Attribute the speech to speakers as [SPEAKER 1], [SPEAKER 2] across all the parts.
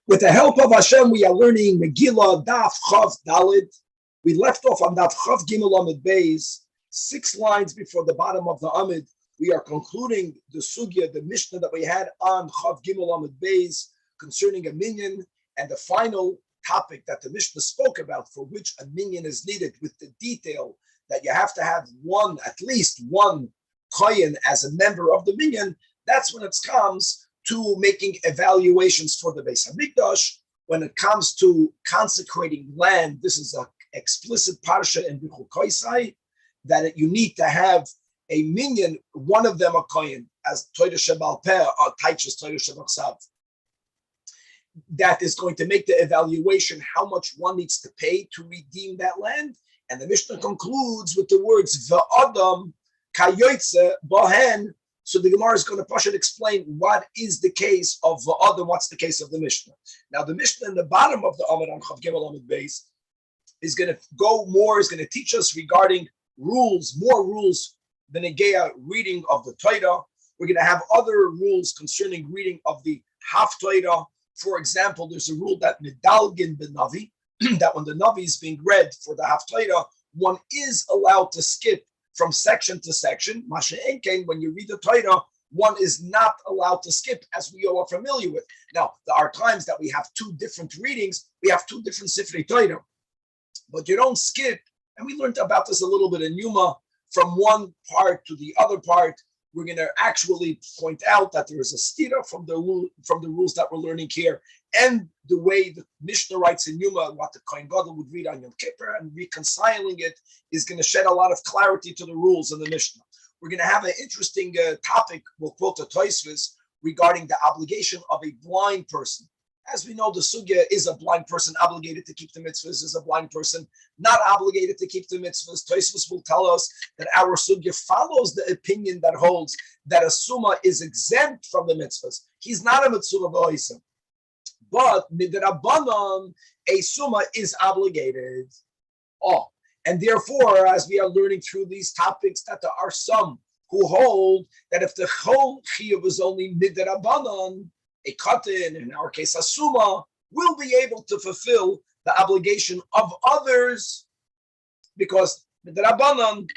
[SPEAKER 1] With the help of Hashem, we are learning Megila Daf Chav Dalid. We left off on Daf Chav Gimel Amid Beis, 6 lines before the bottom of the Amid. We are concluding the sugya, the Mishnah that we had on Chav Gimel Amid Beis concerning a minyan, and the final topic that the Mishnah spoke about, for which a minyan is needed, with the detail that you have to have at least one kohen as a member of the minyan. That's when it comes to making evaluations for the Beis Hamikdash. When it comes to consecrating land, this is an explicit parsha in Bichur Koisai, that you need to have a minyan, one of them a kohen, as Torah Shebal Peh or Taichas Torah Shebachsav. That is going to make the evaluation how much one needs to pay to redeem that land. And the Mishnah concludes with the words V'adam kayoytze bohen. So the Gemara is going to explain what is the case of V'adam, what's the case of the Mishnah. Now the Mishnah in the bottom of the Amid on Chav Gimel Amid Beis is going to teach us regarding rules, more rules than a reading of the Torah. We're going to have other rules concerning reading of the Haf Torah. For example, there's a rule that Medalgin ben Navi, that when the Navi is being read for the Haf Torah, one is allowed to skip from section to section. Masha Enkein, when you read the Torah, one is not allowed to skip, as we all are familiar with. Now, there are times that we have two different readings, we have two different Sifrei Torah, but you don't skip. And we learned about this a little bit in Yuma, from one part to the other part. We're going to actually point out that there is a stira from the rules that we're learning here, and the way the Mishnah writes in Yuma, what the Kohen Gadol would read on Yom Kippur, and reconciling it is going to shed a lot of clarity to the rules in the Mishnah. We're going to have an interesting topic, we'll quote the Tosfos, regarding the obligation of a blind person. As we know, the sugya is a blind person obligated to keep the mitzvahs, is a blind person not obligated to keep the mitzvahs. Tosfos will tell us that our sugya follows the opinion that holds that a summa is exempt from the mitzvahs. He's not a mitzvah b'oisem. But midrabanan, a summa is obligated. And therefore, as we are learning through these topics, that there are some who hold that if the whole chiyuv is only midrabanan, a katan, in our case a summa, will be able to fulfill the obligation of others, because midrabanan,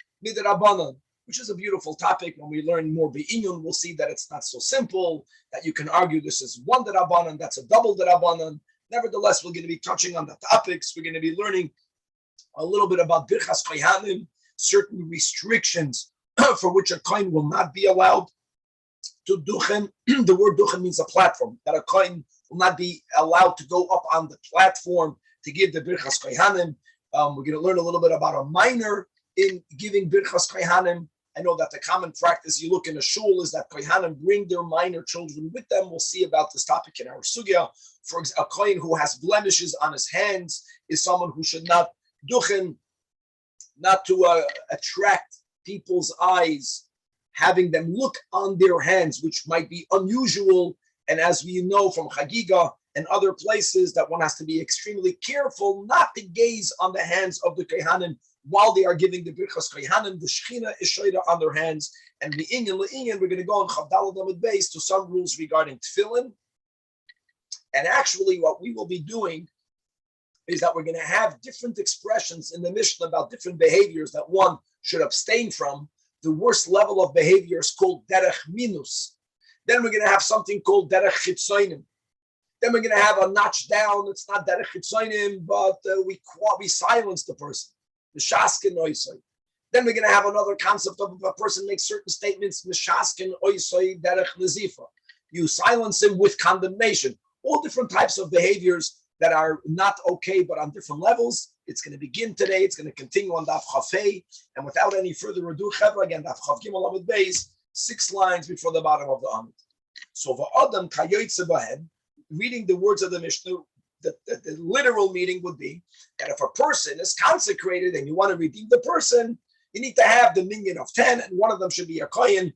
[SPEAKER 1] which is a beautiful topic. When we learn more be'inyun, we'll see that it's not so simple, that you can argue this is one derabanan, that's a double derabanan. Nevertheless, we're going to be touching on the topics. We're going to be learning a little bit about birchas kohanim, certain restrictions for which a kohen will not be allowed to duchen. The word duchen means a platform, that a kohen will not be allowed to go up on the platform to give the birchas kohanim. We're going to learn a little bit about a minor in giving birchas kohanim. I know that the common practice, you look in a shul, is that kohanim bring their minor children with them. We'll see about this topic in our sugya. For example, a kohen who has blemishes on his hands is someone who should not duchen, not to attract people's eyes, having them look on their hands, which might be unusual. And as we know from Chagiga and other places, that one has to be extremely careful not to gaze on the hands of the kohanim while they are giving the birchas kohanim. The shechina is shoida on their hands. And le'inyan, we're going to go on Chav Daled Amud Beis to some rules regarding tefillin. And actually, what we will be doing is that we're going to have different expressions in the Mishnah about different behaviors that one should abstain from. The worst level of behavior is called derech minus. Then we're going to have something called derech chitzonim. Then we're going to have a notch down. It's not derech chitzonim, but we silence the person. The shaskin oisoi. Then we're going to have another concept of if a person makes certain statements, mishaskin oisoi derech nazifa. You silence him with condemnation. All different types of behaviors that are not okay, but on different levels. It's going to begin today. It's going to continue on Daf Chafei. And without any further ado, Chevra, again, Daf Chav Gimel Amud Beis, 6 lines before the bottom of the Amud. So, V'adam kayoytze bohen, reading the words of the Mishnah, the literal meaning would be that if a person is consecrated and you want to redeem the person, you need to have the minyan of 10, and one of them should be a kohen.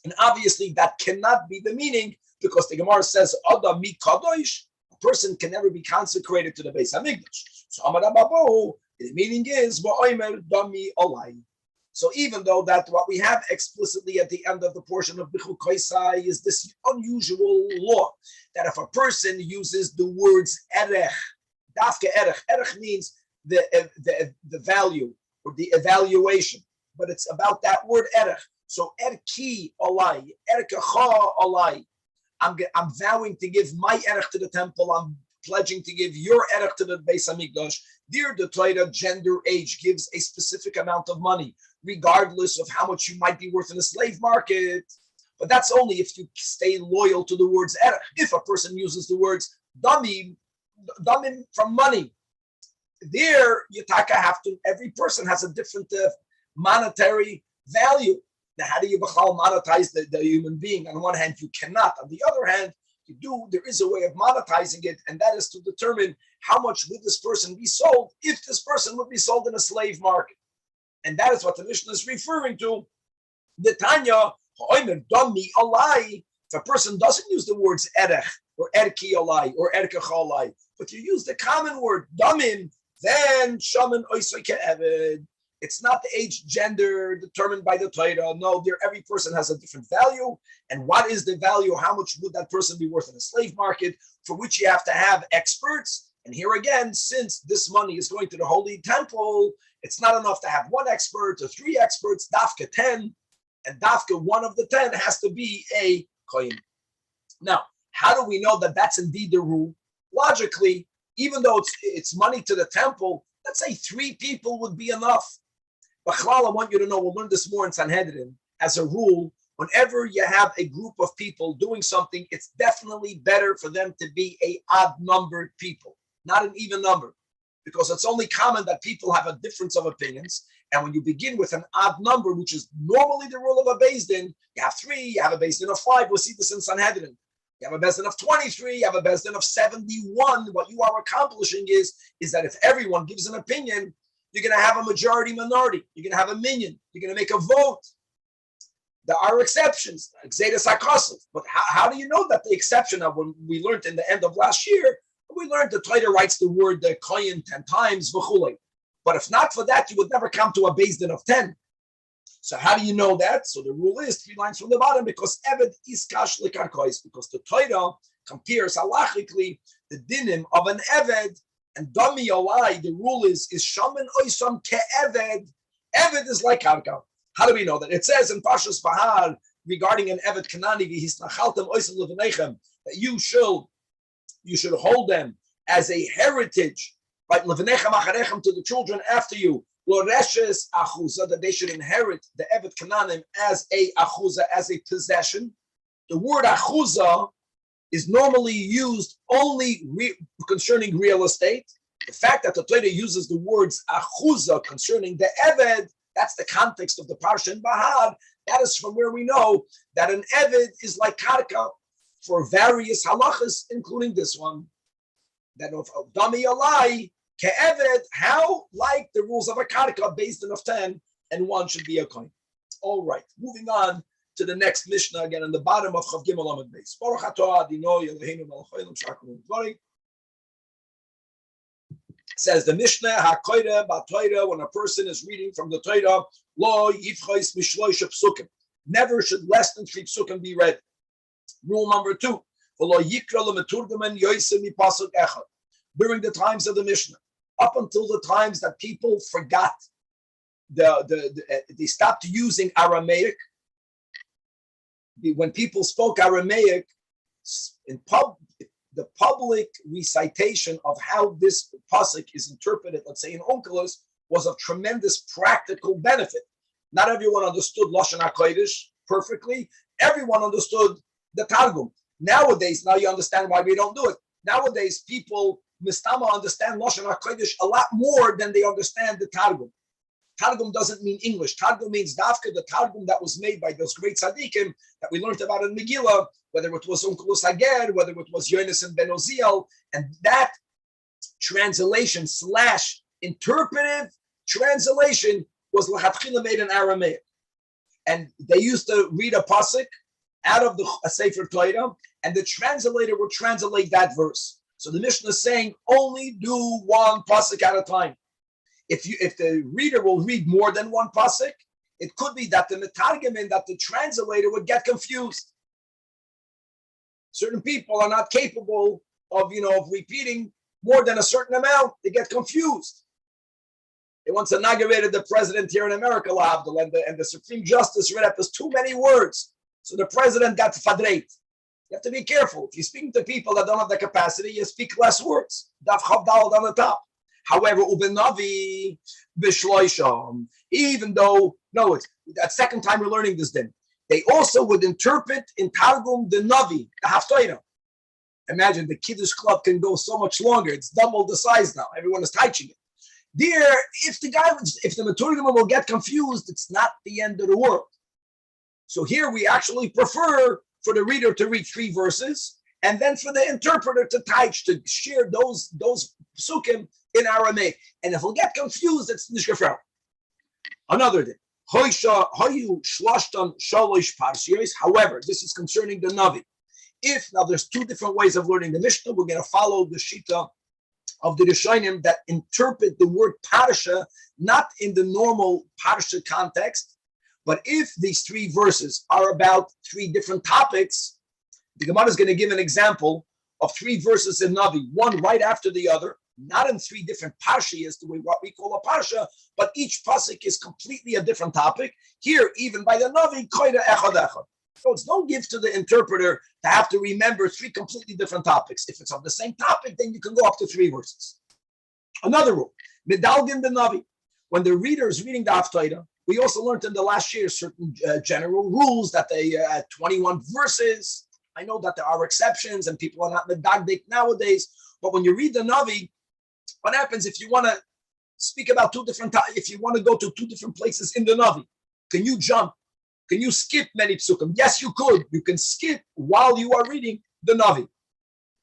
[SPEAKER 1] And obviously, that cannot be the meaning, because the Gemara says, Adam mi kadosh, person can never be consecrated to the Beis Hamikdash. So Amar Ababahu, the meaning is Va'omer Dami Olai. So even though that what we have explicitly at the end of the portion of Bichul Koisai is this unusual law that if a person uses the words erech, dafke erech, erech means the value or the evaluation, but it's about that word erech. So erki olai, erkecha olai. I'm vowing to give my erech to the temple. I'm pledging to give your erech to the Beis Hamikdash. Dear the Torah, gender, age gives a specific amount of money, regardless of how much you might be worth in the slave market. But that's only if you stay loyal to the words erech. If a person uses the words damim from money, there Yataka have to. Every person has a different monetary value. Now, how do you monetize the human being? On one hand, you cannot. On the other hand, you do. There is a way of monetizing it, and that is to determine how much would this person be sold if this person would be sold in a slave market. And that is what the Mishnah is referring to. The Tanya, if a person doesn't use the words erech or erki olai or erkech olai, but you use the common word damim, then shaman oisoi ke'eved. It's not the age, gender determined by the Torah. No, every person has a different value. And what is the value? How much would that person be worth in a slave market? For which you have to have experts. And here again, since this money is going to the Holy Temple, it's not enough to have one expert or three experts, dafka 10. And dafka, one of the 10 has to be a kohen. Now, how do we know that that's indeed the rule? Logically, even though it's money to the temple, let's say 3 people would be enough. B'chlal, I want you to know, we'll learn this more in Sanhedrin. As a rule, whenever you have a group of people doing something, it's definitely better for them to be a odd-numbered people, not an even number, because it's only common that people have a difference of opinions. And when you begin with an odd number, which is normally the rule of a Beis Din, you have 3, you have a Beis Din of 5. We'll see this in Sanhedrin. You have a Beis Din of 23, you have a Beis Din of 71. What you are accomplishing is that if everyone gives an opinion, you're going to have a majority minority. You're going to have a minyan. You're going to make a vote. There are exceptions, but how do you know that the exception of when we learned in the end of last year, we learned the Torah writes the word the kohen 10 times, v'chulei. But if not for that, you would never come to a Beis Din of 10. So how do you know that? So the rule is 3 lines from the bottom, because Eved is kash l'karkois, because the Torah compares halachically the dinim of an Eved and dami olai. The rule is shaman oisam ke'eved. Eved is like karka. How do we know that? It says in Pashas Bahar regarding an Eved Kanani, v'hisnachaltem oisam levenechem, that you should hold them as a heritage, right? Levenechem acharechem, to the children after you. Loreshes achuza, that they should inherit the Eved Kananim as a achuza, as a possession. The word achuza is normally used only concerning real estate. The fact that the Torah uses the words achuza concerning the Eved, that's the context of the Parsha in Bahar. That is from where we know that an Eved is like karka for various halachas, including this one. That of dami alai, ke'eved, how like the rules of a karka based on of 10, and 1 should be a kohen. All right, moving on to the next Mishnah, again on the bottom of Chav Gimel Amud Beis. Baruch atah Adonai Eloheinu melech haolam shachar v'dvarim. Says the Mishnah, HaKoyre ba'Torah, when a person is reading from the Torah, lo yifchos mishloisha psukim, never should less than 3 psukim be read. Rule number 2, v'lo yikra lemeturgamen yoyse mipasuk echad. During the times of the Mishnah, up until the times that people forgot, they stopped using Aramaic. When people spoke Aramaic, the public recitation of how this pasuk is interpreted, let's say in Onkelos, was of tremendous practical benefit. Not everyone understood Lashon HaKodesh perfectly. Everyone understood the Targum. Nowadays, now you understand why we don't do it. Nowadays, people mistama understand Lashon HaKodesh a lot more than they understand the Targum. Targum doesn't mean English. Targum means dafka, the Targum that was made by those great tzaddikim that we learned about in Megila, whether it was Onkelos Hager, whether it was Yonis and Ben Oziel, and that translation / interpretive translation was l'chatchila made in Aramaic. And they used to read a pasuk out of a Sefer Torah, and the translator would translate that verse. So the Mishnah is saying only do 1 pasuk at a time. If the reader will read more than 1 pasuk, It could be that the metargemin, that the translator would get confused. Certain people are not capable of, of repeating more than a certain amount. They get confused. They once inaugurated the president here in America, and the Supreme Justice read up as too many words. So the president got fadreit. You have to be careful. If you're speaking to people that don't have the capacity, you speak less words. Daf chavdal on the top. However, ubenavi b'shloisham, even though, no, it's that second time we're learning this then, they also would interpret in Targum the Navi, the Haftarah. Imagine the Kiddush Club can go so much longer. It's double the size now. Everyone is teaching it. There, if the Meturgeman will get confused, it's not the end of the world. So here we actually prefer for the reader to read 3 verses, and then for the interpreter to teach, to share those psukim in Aramaic. And if he'll get confused, it's nishkafer. Another thing. However, this is concerning the Navi. If now there's 2 different ways of learning the Mishnah, we're going to follow the Shita of the Rishonim that interpret the word Parsha not in the normal Parsha context, but if these 3 verses are about 3 different topics, the Gemara is going to give an example of 3 verses in Navi, one right after the other, not in 3 different parshiyas, the way what we call a parsha, but each pasuk is completely a different topic. Here, even by the Navi, koida echad echad. So it's no gift to the interpreter to have to remember 3 completely different topics. If it's of the same topic, then you can go up to 3 verses. Another rule, medalgin the Navi. When the reader is reading the Haftarah, we also learned in the last year certain general rules that they 21 verses. I know that there are exceptions and people are not medagdik nowadays, but when you read the Navi, what happens if you want to speak about 2 different if you want to go to 2 different places in the Navi? Can you jump? Can you skip many psukim? Yes, you could. You can skip while you are reading the Navi.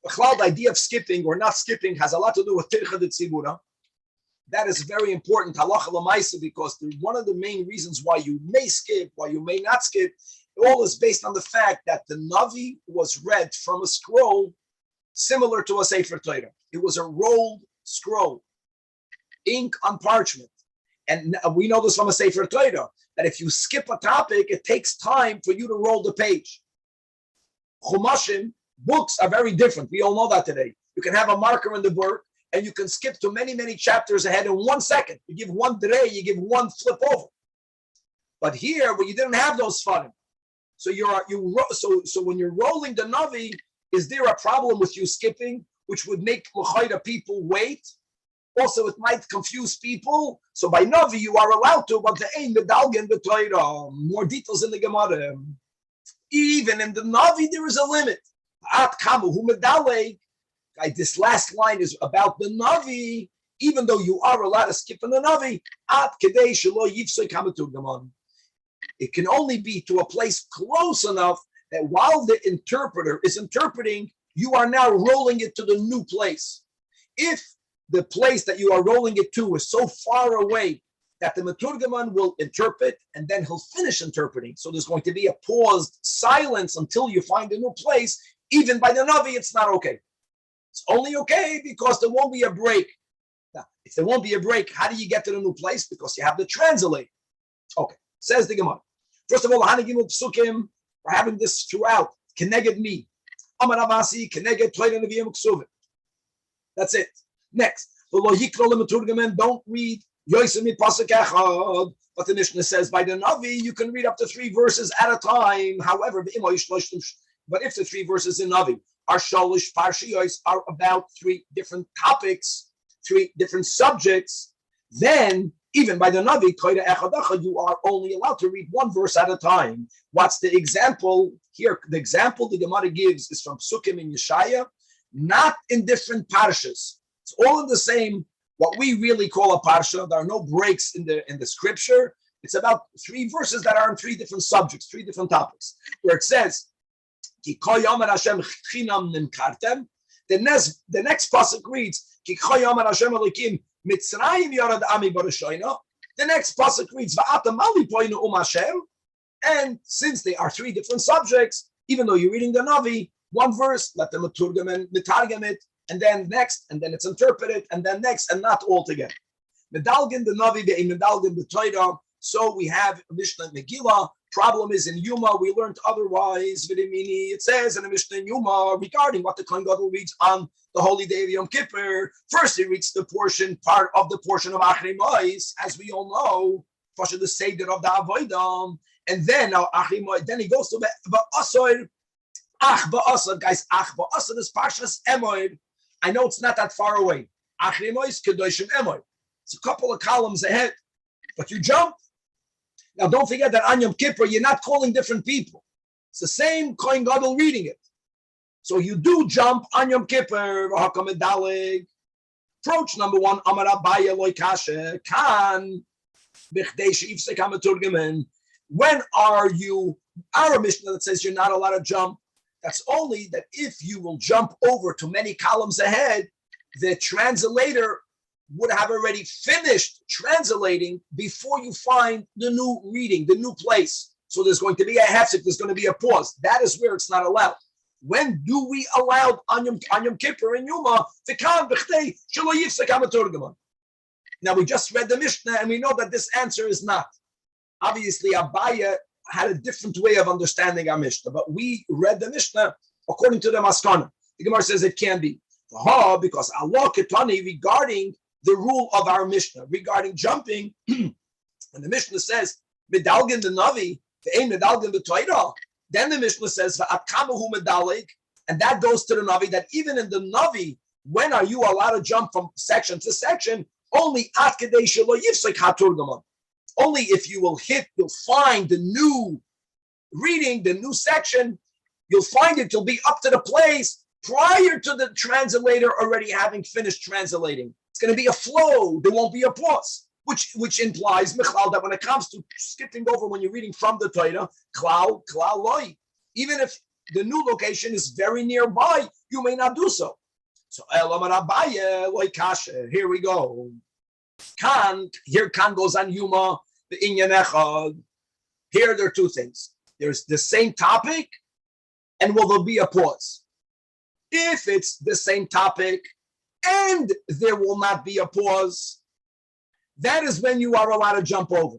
[SPEAKER 1] The idea of skipping or not skipping has a lot to do with tircha de tzibura. That is very important, halacha l'maisa, because one of the main reasons why you may skip, why you may not skip, all is based on the fact that the Navi was read from a scroll similar to a Sefer Torah. It was a rolled scroll, ink on parchment. And we know this from a Sefer Torah, that if you skip a topic, it takes time for you to roll the page. Chumashim, books are very different. We all know that today. You can have a marker in the book, and you can skip to many, many chapters ahead in 1 second. You give 1 drei, you give 1 flip over. But here, when you didn't have those fanim, so so when you're rolling the Navi, is there a problem with you skipping, which would make l'chayda people wait? Also, it might confuse people. So by Navi, you are allowed to, but the ain medalgen b'Torah. More details in the Gemara. Even in the Navi, there is a limit. At kamu hu medalei. This last line is about the Navi. Even though you are allowed to skip in the Navi, at kedei shelo yifsoi kamatu gaman. It can only be to a place close enough that while the interpreter is interpreting, you are now rolling it to the new place. If the place that you are rolling it to is so far away that the Meturgeman will interpret and then he'll finish interpreting, so there's going to be a paused silence until you find a new place, even by the Navi, it's not okay. It's only okay because there won't be a break. Now, if there won't be a break, how do you get to the new place? Because you have the translate. Okay, says the Gemara. First of all, Hanagimul Psukim, we're having this throughout. Keneged me. Amar Avasi, Keneged Toyre Nevi'im Ksuvim. That's it. Next. Don't read Yosemite Pasuk Echad. But the Mishnah says by the Navi, you can read up to 3 verses at a time. However, but if the 3 verses in Navi are shalish parshiyos, are about 3 different topics, 3 different subjects, then even by the Navi, you are only allowed to read 1 verse at a time. What's the example here? The example the Gemara gives is from Psukim in Yeshaya, not in different parshas. It's all in the same, what we really call a parsha. There are no breaks in the scripture. It's about 3 verses that are in 3 different subjects, 3 different topics, where it says, the next pasuk reads, the next pasuk reads, and since they are 3 different subjects, even though you're reading the Navi, 1 verse, let them metargem it, and then next, and then it's interpreted, and then next, and not all together. Medalgin the Navi, medalgin the Torah. So we have Mishnah Megila. Problem is in Yuma, we learned otherwise. It says in the Mishnah in Yuma regarding what the Kohen Gadol reads on the holy day of Yom Kippur. First, he reads the part of Achrei Mois, as we all know, the Seder of the Avodah, and then Achrei Mois. Then he goes to Ba'asor. Ba'asor, guys. Ba'asor is Parshas Emoed. I know it's not that far away. Achrei Mois Kedoshim Emoed. It's a couple of columns ahead, but you jump. Now, don't forget that on Yom Kippur, you're not calling different people. It's the same Kohen Gadol reading it. So you do jump on Yom Kippur. Approach number one, Amar Abaya loy kashe kan bichdei sheifsek hamaturgemen. When are you? Our Mishnah that says you're not allowed to jump. That's only that if you will jump over to many columns ahead, the translator would have already finished translating before you find the new reading, the new place. So there's going to be a hefsek, there's going to be a pause. That is where it's not allowed. When do we allow on Yom Kippur and Yuma? Now we just read the Mishnah and we know that this answer is not. Obviously, Abaya had a different way of understanding our Mishnah, but we read the Mishnah according to the Maskana. The Gemara says it can be. Because Allah Ketani regarding the rule of our Mishnah regarding jumping, and the Mishnah says medalgin the navi, the aim medalgin the Torah. Then the Mishnah says va'akamahu medalig, and that goes to the navi that even in the navi, when are you allowed to jump from section to section? Only at kedei shelo yifsek haturgaman. Only if you will you'll find the new reading, the new section. You'll find it. You'll be up to the place prior to the translator already having finished translating. It's going to be a flow. There won't be a pause, which implies, Michlal, that when it comes to skipping over when you're reading from the Torah, klal loy, even if the new location is very nearby, you may not do so. So, here we go. Here goes on Yuma, the Inyan Echad. Here there are two things. There's the same topic, and will there be a pause? If it's the same topic, and there will not be a pause, that is when you are allowed to jump over.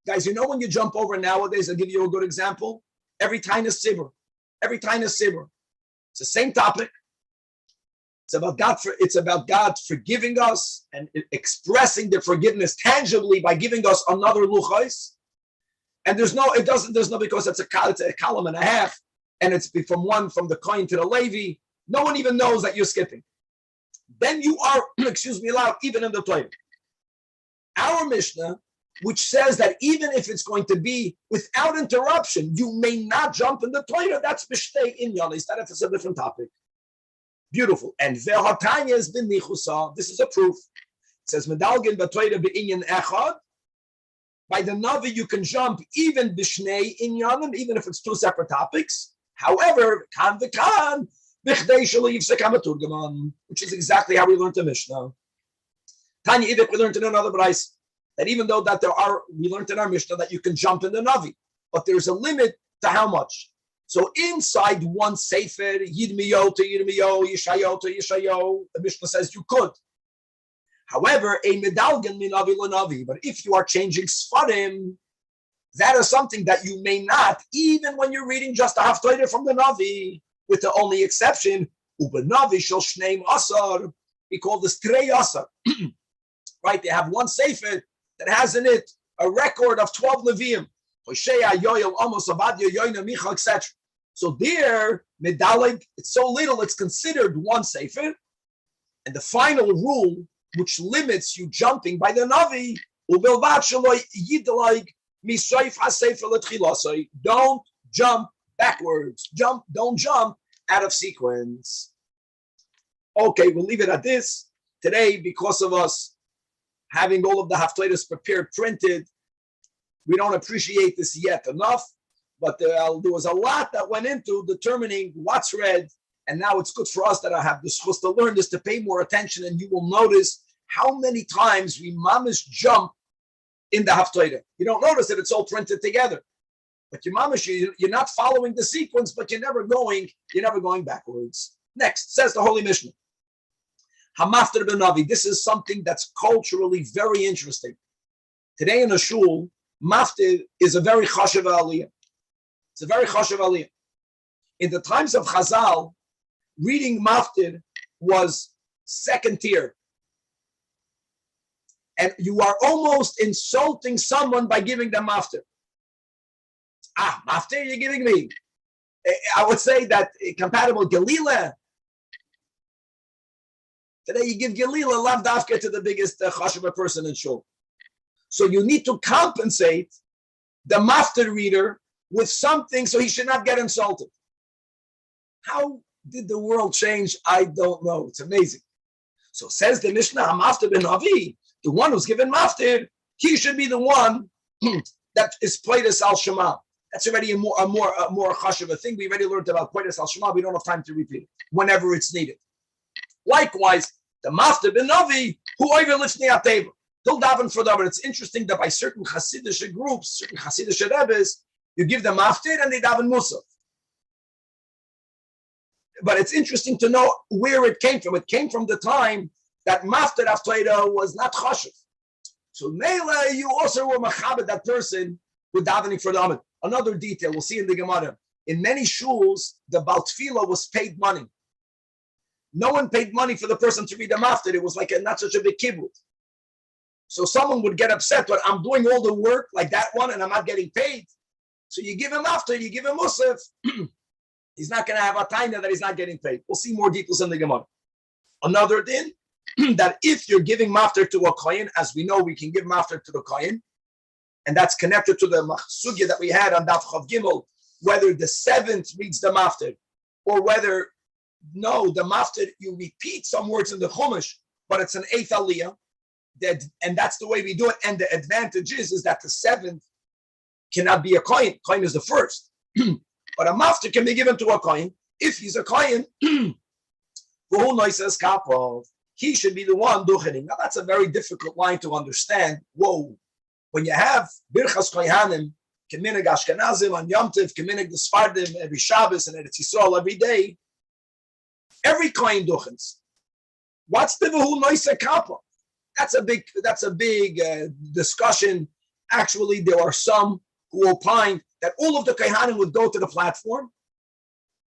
[SPEAKER 1] Guys, you know when you jump over nowadays, I'll give you a good example. Every time is Sibur. It's the same topic. It's about God forgiving us and expressing the forgiveness tangibly by giving us another luchos. And there's no because it's a column and a half, and it's from the Kohen to the Levi. No one even knows that you're skipping. Then you are, allowed even in the Torah. Our Mishnah, which says that even if it's going to be without interruption, you may not jump in the Torah. That's Mishtei Inyan. Instead, if it's a different topic. Beautiful. And Ve'hatanya has been nichusa. This is a proof. It says Medalgin b'Torah be'inyan echad. By the Navi, you can jump even b'shnei inyanim, even if it's two separate topics. However, kan v'kan, which is exactly how we learned the Mishnah. Tanya Ivik, we learned in another brayse that even though that we learned in our Mishnah that you can jump in the Navi, but there's a limit to how much. So inside one sefer, Yirmiyo to Yirmiyo, Yeshayo to Yeshayo, the Mishnah says you could. However, a medalgan min Navi l'Navi, but if you are changing Sfarim, that is something that you may not, even when you're reading just a haftarah from the Navi, with the only exception, Ubenavi shel shneim asar, we call this trei asar. Right? They have one sefer that has in it a record of 12 Levium. Etc. So there, medalig, it's so little, it's considered one sefer. And the final rule, which limits you jumping by the Navi, don't jump backwards. Don't jump out of sequence. Okay, we'll leave it at this. Today, because of us having all of the haftarahs prepared, printed, we don't appreciate this yet enough, but there was a lot that went into determining what's read, and now it's good for us that I have the chus to learn this, to pay more attention, and you will notice how many times we mamish jump in the haftarah. You don't notice that it's all printed together, but you mamish, you're not following the sequence, but you're never going backwards. Next, says the Holy Mishnah. Hamaftar ben Navi. This is something that's culturally very interesting. Today in a shul, maftir is a very chashuv aliyah. It's a very chashuv aliyah. In the times of Chazal, reading maftir was second tier. And you are almost insulting someone by giving them maftir. Maftir you're giving me. I would say that compatible Galila. Today you give Galila lav dafka to the biggest chashuv person in shul. So you need to compensate the maftir reader with something so he should not get insulted. How did the world change? I don't know. It's amazing. So says the Mishnah, maftir ben Avi, the one who's given maftir, he should be the one that is poides al shema. That's already a more chashuv thing. We already learned about poides al shema. We don't have time to repeat it whenever it's needed. Likewise, the maftir ben Avi, who overlifts ni'ateva, he'll daven for them. It's interesting that by certain Hasidic groups, certain Hasidic Rebbes, you give them maftir and they daven musaf. But it's interesting to know where it came from. It came from the time that maftir after was not chashuv. So Mele, you also were machabed that person with davening for the Amid. Another detail we'll see in the Gemara. In many shuls, the Baal Tefilla was paid money. No one paid money for the person to read the maftir. It was like not such a big kibbut. So someone would get upset when I'm doing all the work like that one and I'm not getting paid. So you give him after, you give him musaf. He's not going to have a taina that he's not getting paid. We'll see more details in the Gemara. Another din, that if you're giving maftir to a kohen, as we know, we can give maftir to the kohen, and that's connected to the sugya that we had on Daf Chav Gimel, whether the seventh reads the maftir, or whether, no, the maftir, you repeat some words in the Chumash, but it's an eighth aliyah, and that's the way we do it. And the advantage is that the seventh cannot be a kohen. Kohen is the first. But a maftir can be given to a kohen. If he's a kohen, he should be the one duchening. Now that's a very difficult line to understand. Whoa. When you have birchas kohanim, keminig Ashkenazim on Yom Tov, keminig the Sfardim every Shabbos and Eretz Yisrael every day, every kohen duchens. What's the v'hu noisa kappa? That's a big discussion. Actually, there are some who opine that all of the kohanim would go to the platform,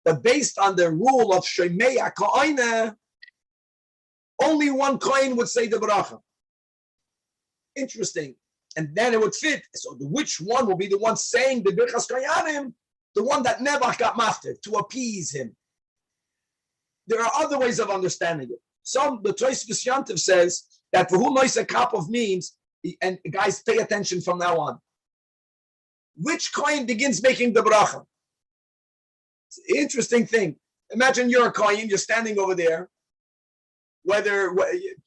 [SPEAKER 1] but based on the rule of Shemei HaKoine, only one kohen would say the bracha. Interesting. And then it would fit. So which one will be the one saying the birchas kohanim? The one that never got maftir, to appease him. There are other ways of understanding it. The Tosfos Yantiv says that for whom noisa kapov means, and guys, pay attention from now on. Which kohen begins making the bracha? It's an interesting thing. Imagine you're a kohen, you're standing over there. Whether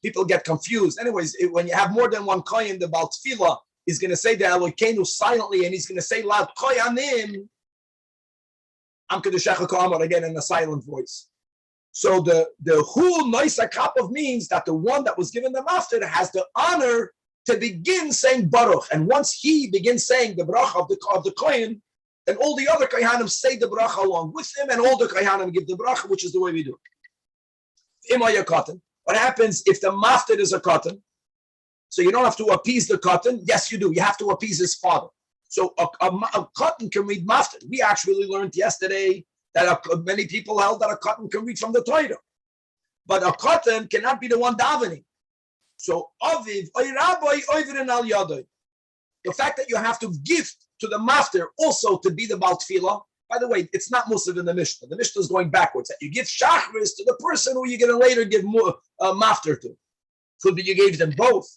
[SPEAKER 1] people get confused. Anyways, when you have more than one kohen, the Baal Tefilla is going to say the Elokeinu silently, and he's going to say loud, koyanim, Am Kedushecha Ka'amar, again in a silent voice. So the Hu Noisa Kapov means that the one that was given the maftir has the honor to begin saying Baruch. And once he begins saying the bracha of the kohen, then all the other kohanim say the bracha along with him, and all the kohanim give the bracha, which is the way we do it. What happens if the maftir is a cotton? So you don't have to appease the cotton. Yes, you do. You have to appease his father. So a cotton can read maftir. We actually learned yesterday that many people held that a cotton can read from the Torah. But a cotton cannot be the one davening. So aviv, oy rabbi, oivrin al yadoi. The fact that you have to gift to the maftir also to be the Baal Tefillah. By the way, it's not Musaf in the Mishnah. The Mishnah is going backwards. You give shachris to the person who you're going to later give maftir to. Could be you gave them both.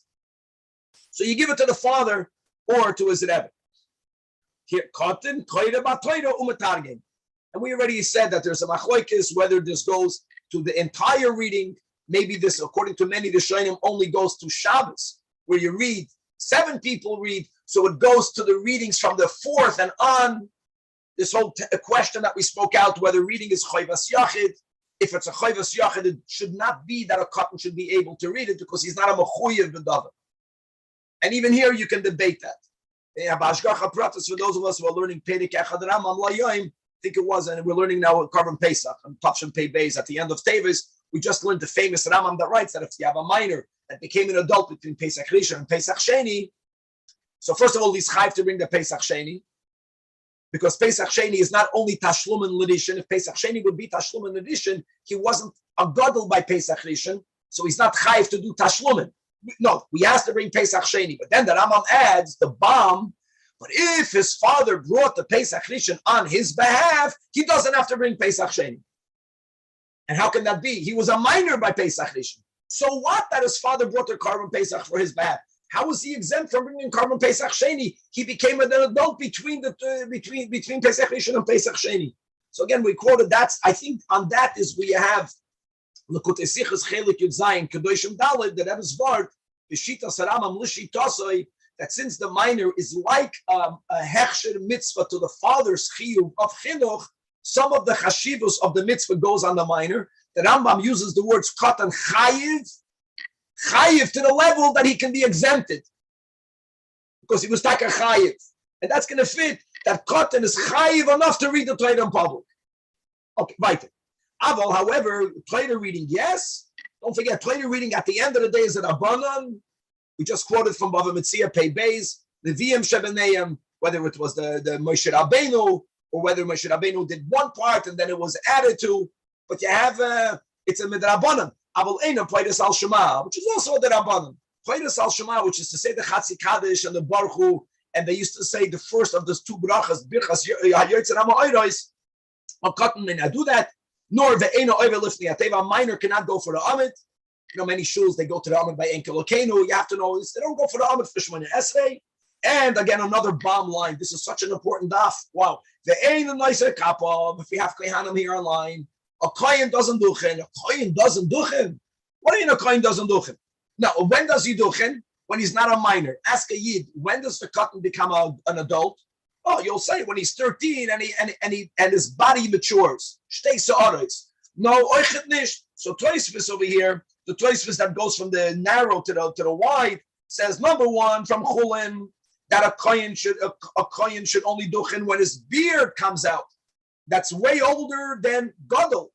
[SPEAKER 1] So you give it to the father or to his rebbe. Here, cotton, koyre batoyre umatargim. And we already said that there's a machloikis whether this goes to the entire reading. Maybe this, according to many, the Shonim only goes to Shabbos, where you read, 7 people read, so it goes to the readings from the 4th and on. This whole question that we spoke out, whether reading is chayvas yachid. If it's a chayvas yachid, it should not be that a cotton should be able to read it because he's not a mechuyev b'davar. And even here, you can debate that. For those of us who are learning Perek Echad Ramam Layoim, I think it was, and we're learning now Koren Pesach and Tavshin Pei Beis at the end of Tevis. We just learned the famous Ramam that writes that if you have a minor that became an adult between Pesach Rishon and Pesach Sheni, So first of all, he's chayv to bring the Pesach Sheni, because Pesach Sheni is not only Tashlum and Lidishin. If Pesach Sheni would be Tashlum and Lidishin, he wasn't a gadol by Pesach Rishon, so he's not chayv to do Tashlumin. No, he has to bring Pesach Sheni. But then the Rambam adds the bomb. But if his father brought the Pesach Rishon on his behalf, he doesn't have to bring Pesach Sheni. And how can that be? He was a minor by Pesach Rishon. So what that his father brought the Korban Pesach for his behalf? How was he exempt from bringing Korban Pesach Sheni? He became an adult between Pesach Rishon and Pesach Sheni. So again, we quoted that. I think on that is we have L'Kutei Sichos Chelik Yud Zayin Kedoshim Daled that Rebbe's Vart B'Shitas Haramam L'Shitasoi, that since the minor is like a hechsher mitzvah to the father's chiyuv of chinuch, some of the chashivus of the mitzvah goes on the minor. The Rambam uses the words katan chayiv to the level that he can be exempted because he was taka chayiv, and that's going to fit that katan is chayiv enough to read the Torah in public. Okay, right. Aval, however, Torah reading, yes. Don't forget, Torah reading at the end of the day is an abanan. We just quoted from Bava Metzia Pei Beis, the V'im Shebeneim, whether it was the Moshe Rabbeinu, or whether Moshe Rabbeinu did one part and then it was added to. But you have it's a midrabanan. Aval Eina Pleidas Al Shema, which is also the Rabbanan. Pleidas Al Shema, which is to say the Chatzi Kaddish and the Baruch Hu, and they used to say the first of those two brachas, Birchas Hayotzei Rama Oiros. A cotton may not do that. Nor the Eina Oiver Lifnei Ateva. A minor cannot go for the Amit. You know, many shuls, they go to the Amid by Enkel Okenu. You have to know this. They don't go for the Amid for Shemona Esrei. And again, another bomb line. This is such an important daf. Wow. The Ein and Nicer Kapov. If we have Kohanim here online, a Kohen doesn't duchen. A Kohen doesn't duchen. What do you mean a Kohen doesn't duchen? Now, when does he duchen? When he's not a minor. Ask a Yid, when does the Katan become an adult? Oh, you'll say when he's 13 and his body matures. Shtei Sa'aretz. No, Oichet Nish. So Tosfos over here, the Tosfos that goes from the narrow to the wide, says number one from Chulin that a kohen should only duchen when his beard comes out. That's way older than gadol.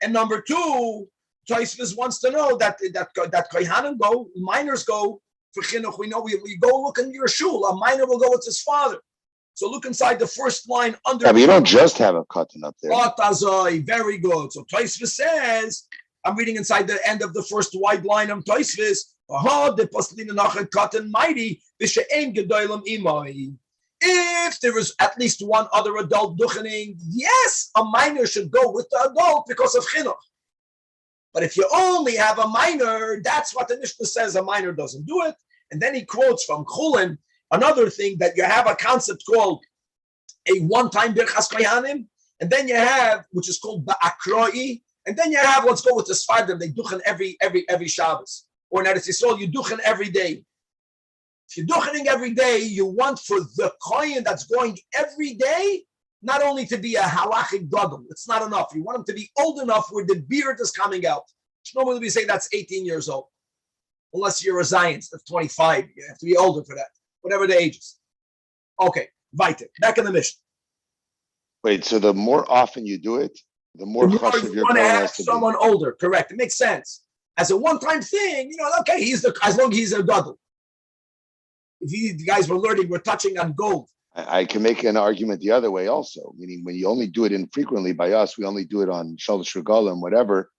[SPEAKER 1] And number two, Tosfos wants to know that kohanim go, minors go for chinuch. We know we go look in your shul. A minor will go with his father. So look inside the first line under.
[SPEAKER 2] Yeah, but you don't just have a cotton up there.
[SPEAKER 1] Very good. So Tosfos says, I'm reading inside the end of the first wide line of Tosfos. If there is at least one other adult duchening, yes, a minor should go with the adult because of chinuch. But if you only have a minor, that's what the Mishnah says. A minor doesn't do it. And then he quotes from Chulin another thing, that you have a concept called a one-time birchas kohanim, and then you have, which is called ba'akroi, and then you have, let's go with the Sfardim, they duchen every Shabbos. Or in Eretz Yisrael, you duchen every day. If you're duchening every day, you want for the kohen that's going every day, not only to be a halachic gadol, it's not enough. You want him to be old enough where the beard is coming out. Normally we say that's 18 years old. Unless you're a Zion, that's 25. You have to be older for that. Whatever the age is. Okay, weiter. Back in the Mishnah.
[SPEAKER 2] Wait, so the more often you do it, the more
[SPEAKER 1] you want to have someone older. Correct. It makes sense. As a one-time thing, okay, as long as he's a gadol. If you guys were learning, we're touching on gold.
[SPEAKER 2] I can make an argument the other way also, meaning when you only do it infrequently by us, we only do it on Shalosh Regalim, whatever.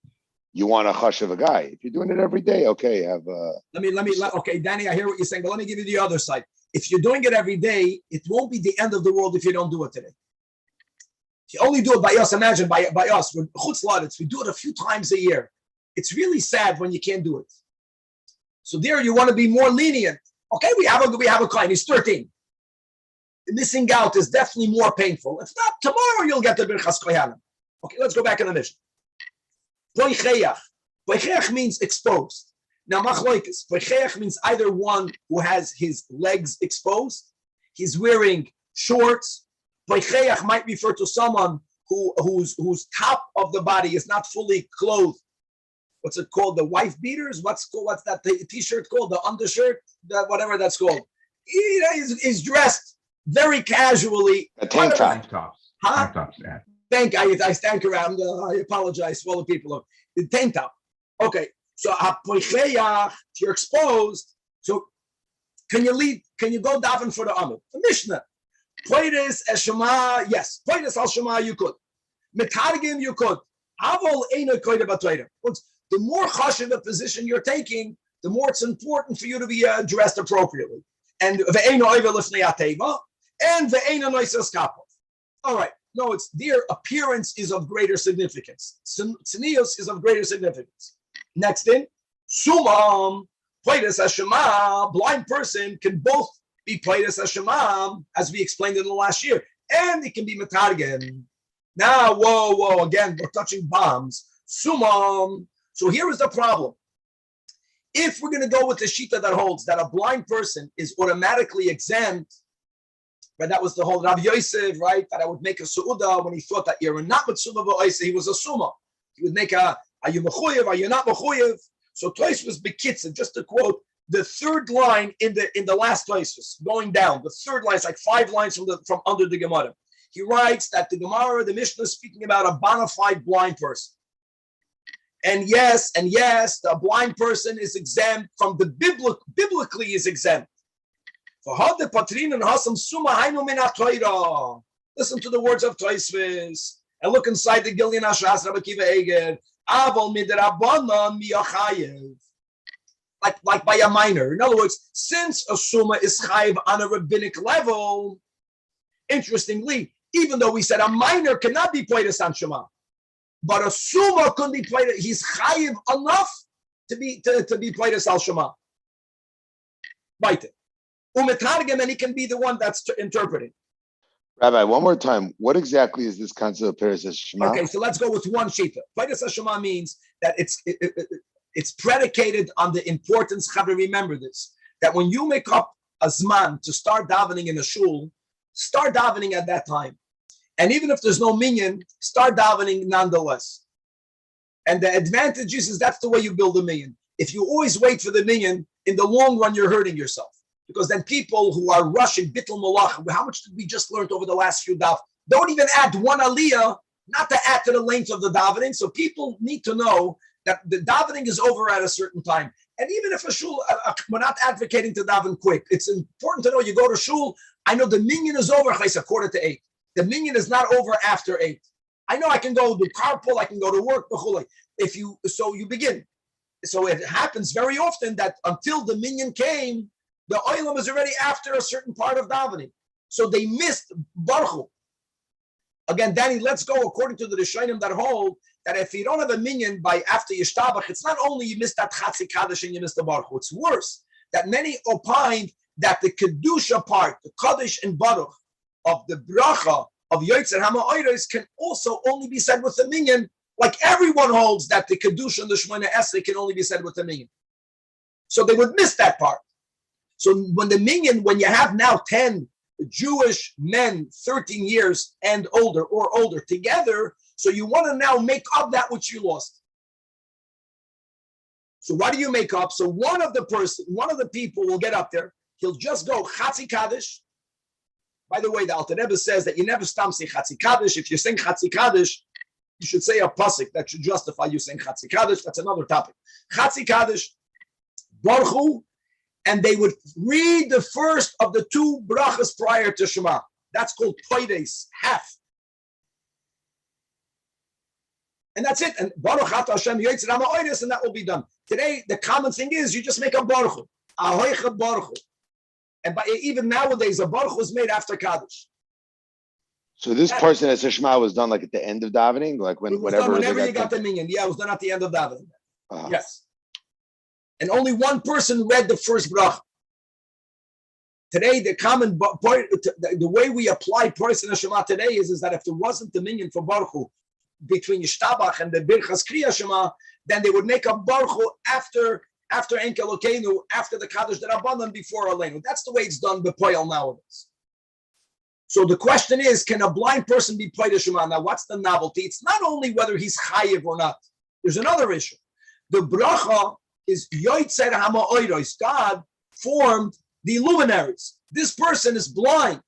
[SPEAKER 2] You want a hush of a guy. If you're doing it every day, okay,
[SPEAKER 1] okay, Danny, I hear what you're saying, but let me give you the other side. If you're doing it every day, it won't be the end of the world if you don't do it today. If you only do it by us, imagine by us, we're chutzlaretz, we do it a few times a year. It's really sad when you can't do it. So there you want to be more lenient. Okay, we have a client, he's 13. Missing out is definitely more painful. If not, tomorrow you'll get the birchas kohanim. Okay, let's go back in the Mishnah. Poicheach means exposed. Now, machloikis. Poicheach means either one who has his legs exposed, he's wearing shorts. Poicheach might refer to someone whose top of the body is not fully clothed. What's it called? The wife beaters? What's that t-shirt called? The undershirt? Whatever that's called. He's dressed very casually.
[SPEAKER 2] A tank top.
[SPEAKER 3] Tank tops.
[SPEAKER 1] Huh?
[SPEAKER 3] Tank tops, yeah.
[SPEAKER 1] I stand around. I apologize to all the people. The tank top. Okay, so you're exposed. So Can you go daven for the Amud? The Mishnah. Poides es Shema, yes. Poides al Shema, you could. Metargim, you could. Avol eino koide batoida. The more chashiv a position you're taking, the more it's important for you to be dressed appropriately. And ve'eino oive lifnei ateva, and ve'eino noisas kapov. All right. No, it's their appearance is of greater significance. Tznius is of greater significance. Next in, sumam, poides hashema, blind person can both be poides hashema, as we explained in the last year, and it can be metargem. Now, whoa, again, we're touching bombs. Sumam. So here is the problem. If we're going to go with the shita that holds that a blind person is automatically exempt, right? That was the whole Rav Yosef, right? That I would make a su'uda when he thought that you're not with summa v'oisa, he was a summa. He would make are you mechuyev, are you not mechuyev? So Toys was bekitza, just to quote the third line in the last Toys, going down. The third line is like 5 lines from under the Gemara. He writes that the Gemara, the Mishnah is speaking about a bona fide blind person. And yes, the blind person is exempt from the biblically is exempt. Listen to the words of Toysvis and look inside the Gilyan Ashras Rabbi Kiva Eger. Like by a minor. In other words, since a summa is chayiv on a rabbinic level, interestingly, even though we said a minor cannot be played as Shema, but a summa couldn't be played. He's chayiv enough to be played as al Shema. Right. Umetargem, and he can be the one that's interpreting.
[SPEAKER 2] Rabbi, one more time. What exactly is this concept of Peres Shema?
[SPEAKER 1] Okay, so let's go with one shita. Peres Shema means that it's predicated on the importance. Chavre, remember this: that when you make up a zman to start davening in a shul, start davening at that time, and even if there's no minyan, start davening nonetheless. And the advantage is that's the way you build a minyan. If you always wait for the minyan, in the long run you're hurting yourself. Because then people who are rushing bittul malach, how much did we just learn over the last few daf? Don't even add one aliyah, not to add to the length of the davening. So people need to know that the davening is over at a certain time. And even if a shul, we're not advocating to daven quick. It's important to know you go to shul. I know the minyan is over, 8:15. The minyan is not over after 8. I know I can go to carpool, I can go to work. So you begin. So it happens very often that until the minyan came, the oilam is already after a certain part of davening. So they missed Baruch Hu. Again, Danny, let's go according to the Rishonim that hold that if you don't have a minyan by after Yishtabach, it's not only you missed that Chatzi Kaddish and you missed the Baruch Hu. It's worse that many opined that the Kedusha part, the Kaddish and Baruch of the Bracha of Yotzer HaMa'oros can also only be said with the minyan, like everyone holds that the Kedusha and the Shemona Esrei can only be said with the minyan. So they would miss that part. So when the minyan, when you have now 10 Jewish men, 13 years and older or older together, so you want to now make up that which you lost. So what do you make up? So one of the people will get up there. He'll just go Chatzi Kaddish. By the way, the Alter Rebbe says that you never stop say Chatzi Kaddish. If you sing Chatzi Kaddish, you should say a pasuk that should justify you saying Chatzi Kaddish. That's another topic. Chatzi Kaddish, Baruch Hu, and they would read the first of the 2 brachas prior to Shema. That's called Poides, half. And that's it. And Baruch Ata Hashem Yotzer HaMa'oros, and that will be done. Today, the common thing is you just make a Baruch Hu. Ahoicha Baruch Hu. And even nowadays, a Baruch Hu is made after Kaddish.
[SPEAKER 2] So this person as Shema was done like at the end of davening, like whenever
[SPEAKER 1] you got the minyan. Yeah, it was done at the end of davening.
[SPEAKER 2] Uh-huh.
[SPEAKER 1] Yes. And only one person read the first bracha. Today, the way we apply Poris and Shema today is that if there wasn't the minyan for Baruch Hu between Yishtabach and the Birchas Kriya Shema, then they would make a Baruch Hu after Enkel Elokeinu, after the Kaddish D'Rabbanan, before Aleinu. That's the way it's done b'poyel nowadays. So the question is, can a blind person be Poides Shema? Now, what's the novelty? It's not only whether he's chayiv or not. There's another issue. The bracha is Yotzer HaMa'oros. God formed the luminaries. This person is blind.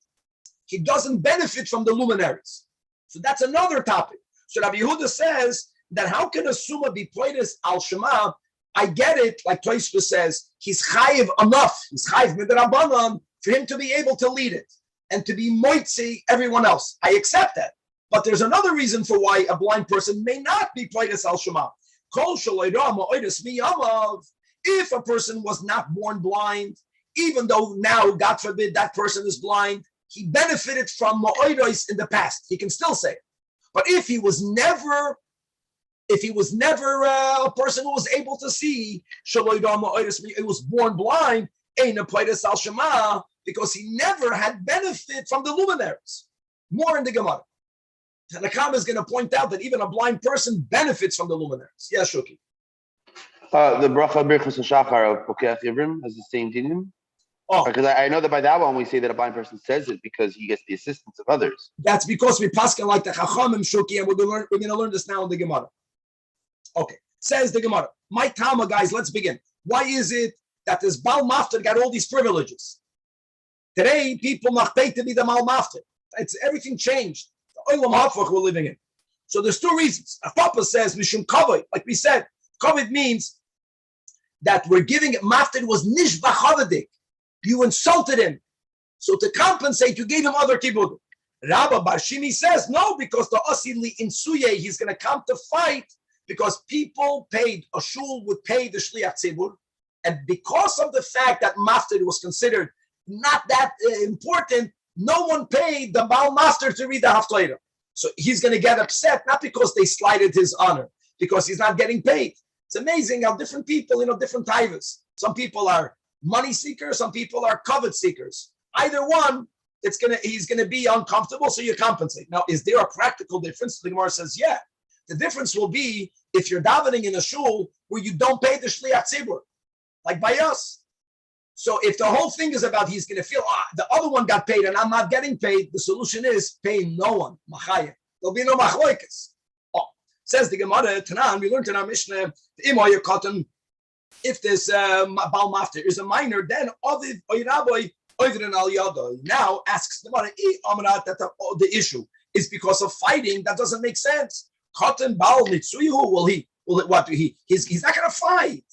[SPEAKER 1] He doesn't benefit from the luminaries. So that's another topic. So Rabbi Yehuda says that how can a summa be Poides al Shema I get it, like Tosfos says, he's chayiv enough, he's chayiv midrabanan for him to be able to lead it and to be moitzi everyone else. I accept that. But there's another reason for why a blind person may not be pleides al shema. If a person was not born blind, even though now, God forbid, that person is blind, he benefited from ma'oidos in the past. He can still say it. But if he was never a person who was able to see, he was born blind, because he never had benefit from the luminaries. More in the Gemara. Tanach is going to point out that even a blind person benefits from the luminaries. Yes, Shuki.
[SPEAKER 3] The bracha birchas hashachar of Pokeach Ivrim has the same dinim.
[SPEAKER 1] Oh,
[SPEAKER 3] Because I know that by that one we say that a blind person says it because he gets the assistance of others.
[SPEAKER 1] that's because we paskin like the Chachamim, Shuki, and we're going to learn this now in the Gemara. Okay, says the Gemara. My Tama, guys, let's begin. Why is it that this Baal Mafter got all these privileges? Today, people machpei to be the Baal Mafter. It's everything changed. The Olam Hafach we're living in. So there's two reasons. Papa says Mishum Kavod, like we said, Kavod means that we're giving it. Mafter was nish b'chavadik. You insulted him. So to compensate, you gave him other kibud. Rabba Barshimi says no, because the Asili in Suye, he's going to come to fight because people paid, a shul would pay the Shliach Tzibur, and because of the fact that Maftir was considered not that important, no one paid the Baal Maftir to read the Haftarah. So he's going to get upset, not because they slighted his honor, because he's not getting paid. It's amazing how different people, different taivas. Some people are money seekers, some people are covet seekers. Either one, he's going to be uncomfortable, so you compensate. Now, is there a practical difference? The Gemara says, yeah. The difference will be if you're davening in a shul where you don't pay the shliach tzibur, like by us. So if the whole thing is about he's going to feel, the other one got paid and I'm not getting paid, the solution is pay no one. Machaya. There'll be no machloikas. Says the Gemara, Tanan, we learned in our Mishnah, if this Baal Mafter is a minor, then Ovid Oyraboy Oivin Aliyah now asks the Gemara, that the issue is because of fighting. That doesn't make sense. Cotton Baal Mitzuyuhu, he's not going to fight.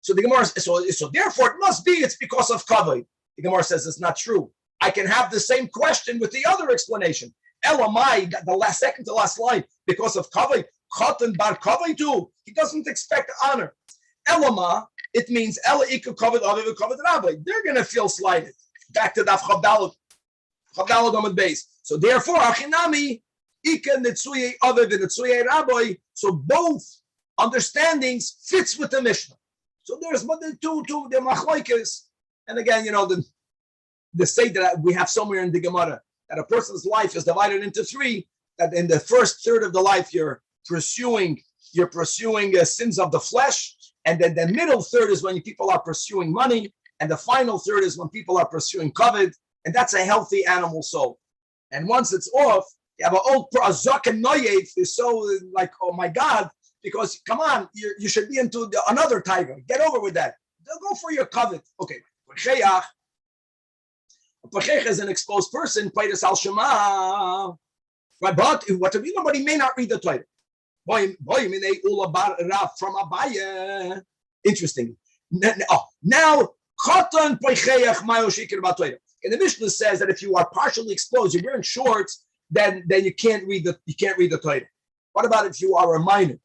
[SPEAKER 1] So the Gemara, so therefore it must be it's because of kavod. The Gemara says it's not true. I can have the same question with the other explanation. Elamai, the second to last line, because of kavod. Cotton Bar kavod too. He doesn't expect honor. Elama, it means Ela Iku kavod Aviv kavod Rabbi. They're going to feel slighted. Back to Daf Chavdalad on base. So therefore, Achinami. So both understandings fits with the Mishnah. So there's the two the machlokes, and again, the say that we have somewhere in the Gemara that a person's life is divided into three. That in the first third of the life you're pursuing sins of the flesh, and then the middle third is when people are pursuing money, and the final third is when people are pursuing kavod, and that's a healthy animal soul. And once it's off, you have an old Azak and Noyev is so like, oh my God, because come on, you should be into another tiger. Get over with that. They'll go for your kavod. Okay. Pachech is an exposed person, Peiris al Shema. But what if nobody may not read the Torah? From Abaya. Interesting. Now, Chotan Pachech Mayoshikir Batoira. And the Mishnah says that if you are partially exposed, you're wearing shorts, then you can't read the Torah. What about if you are a minor?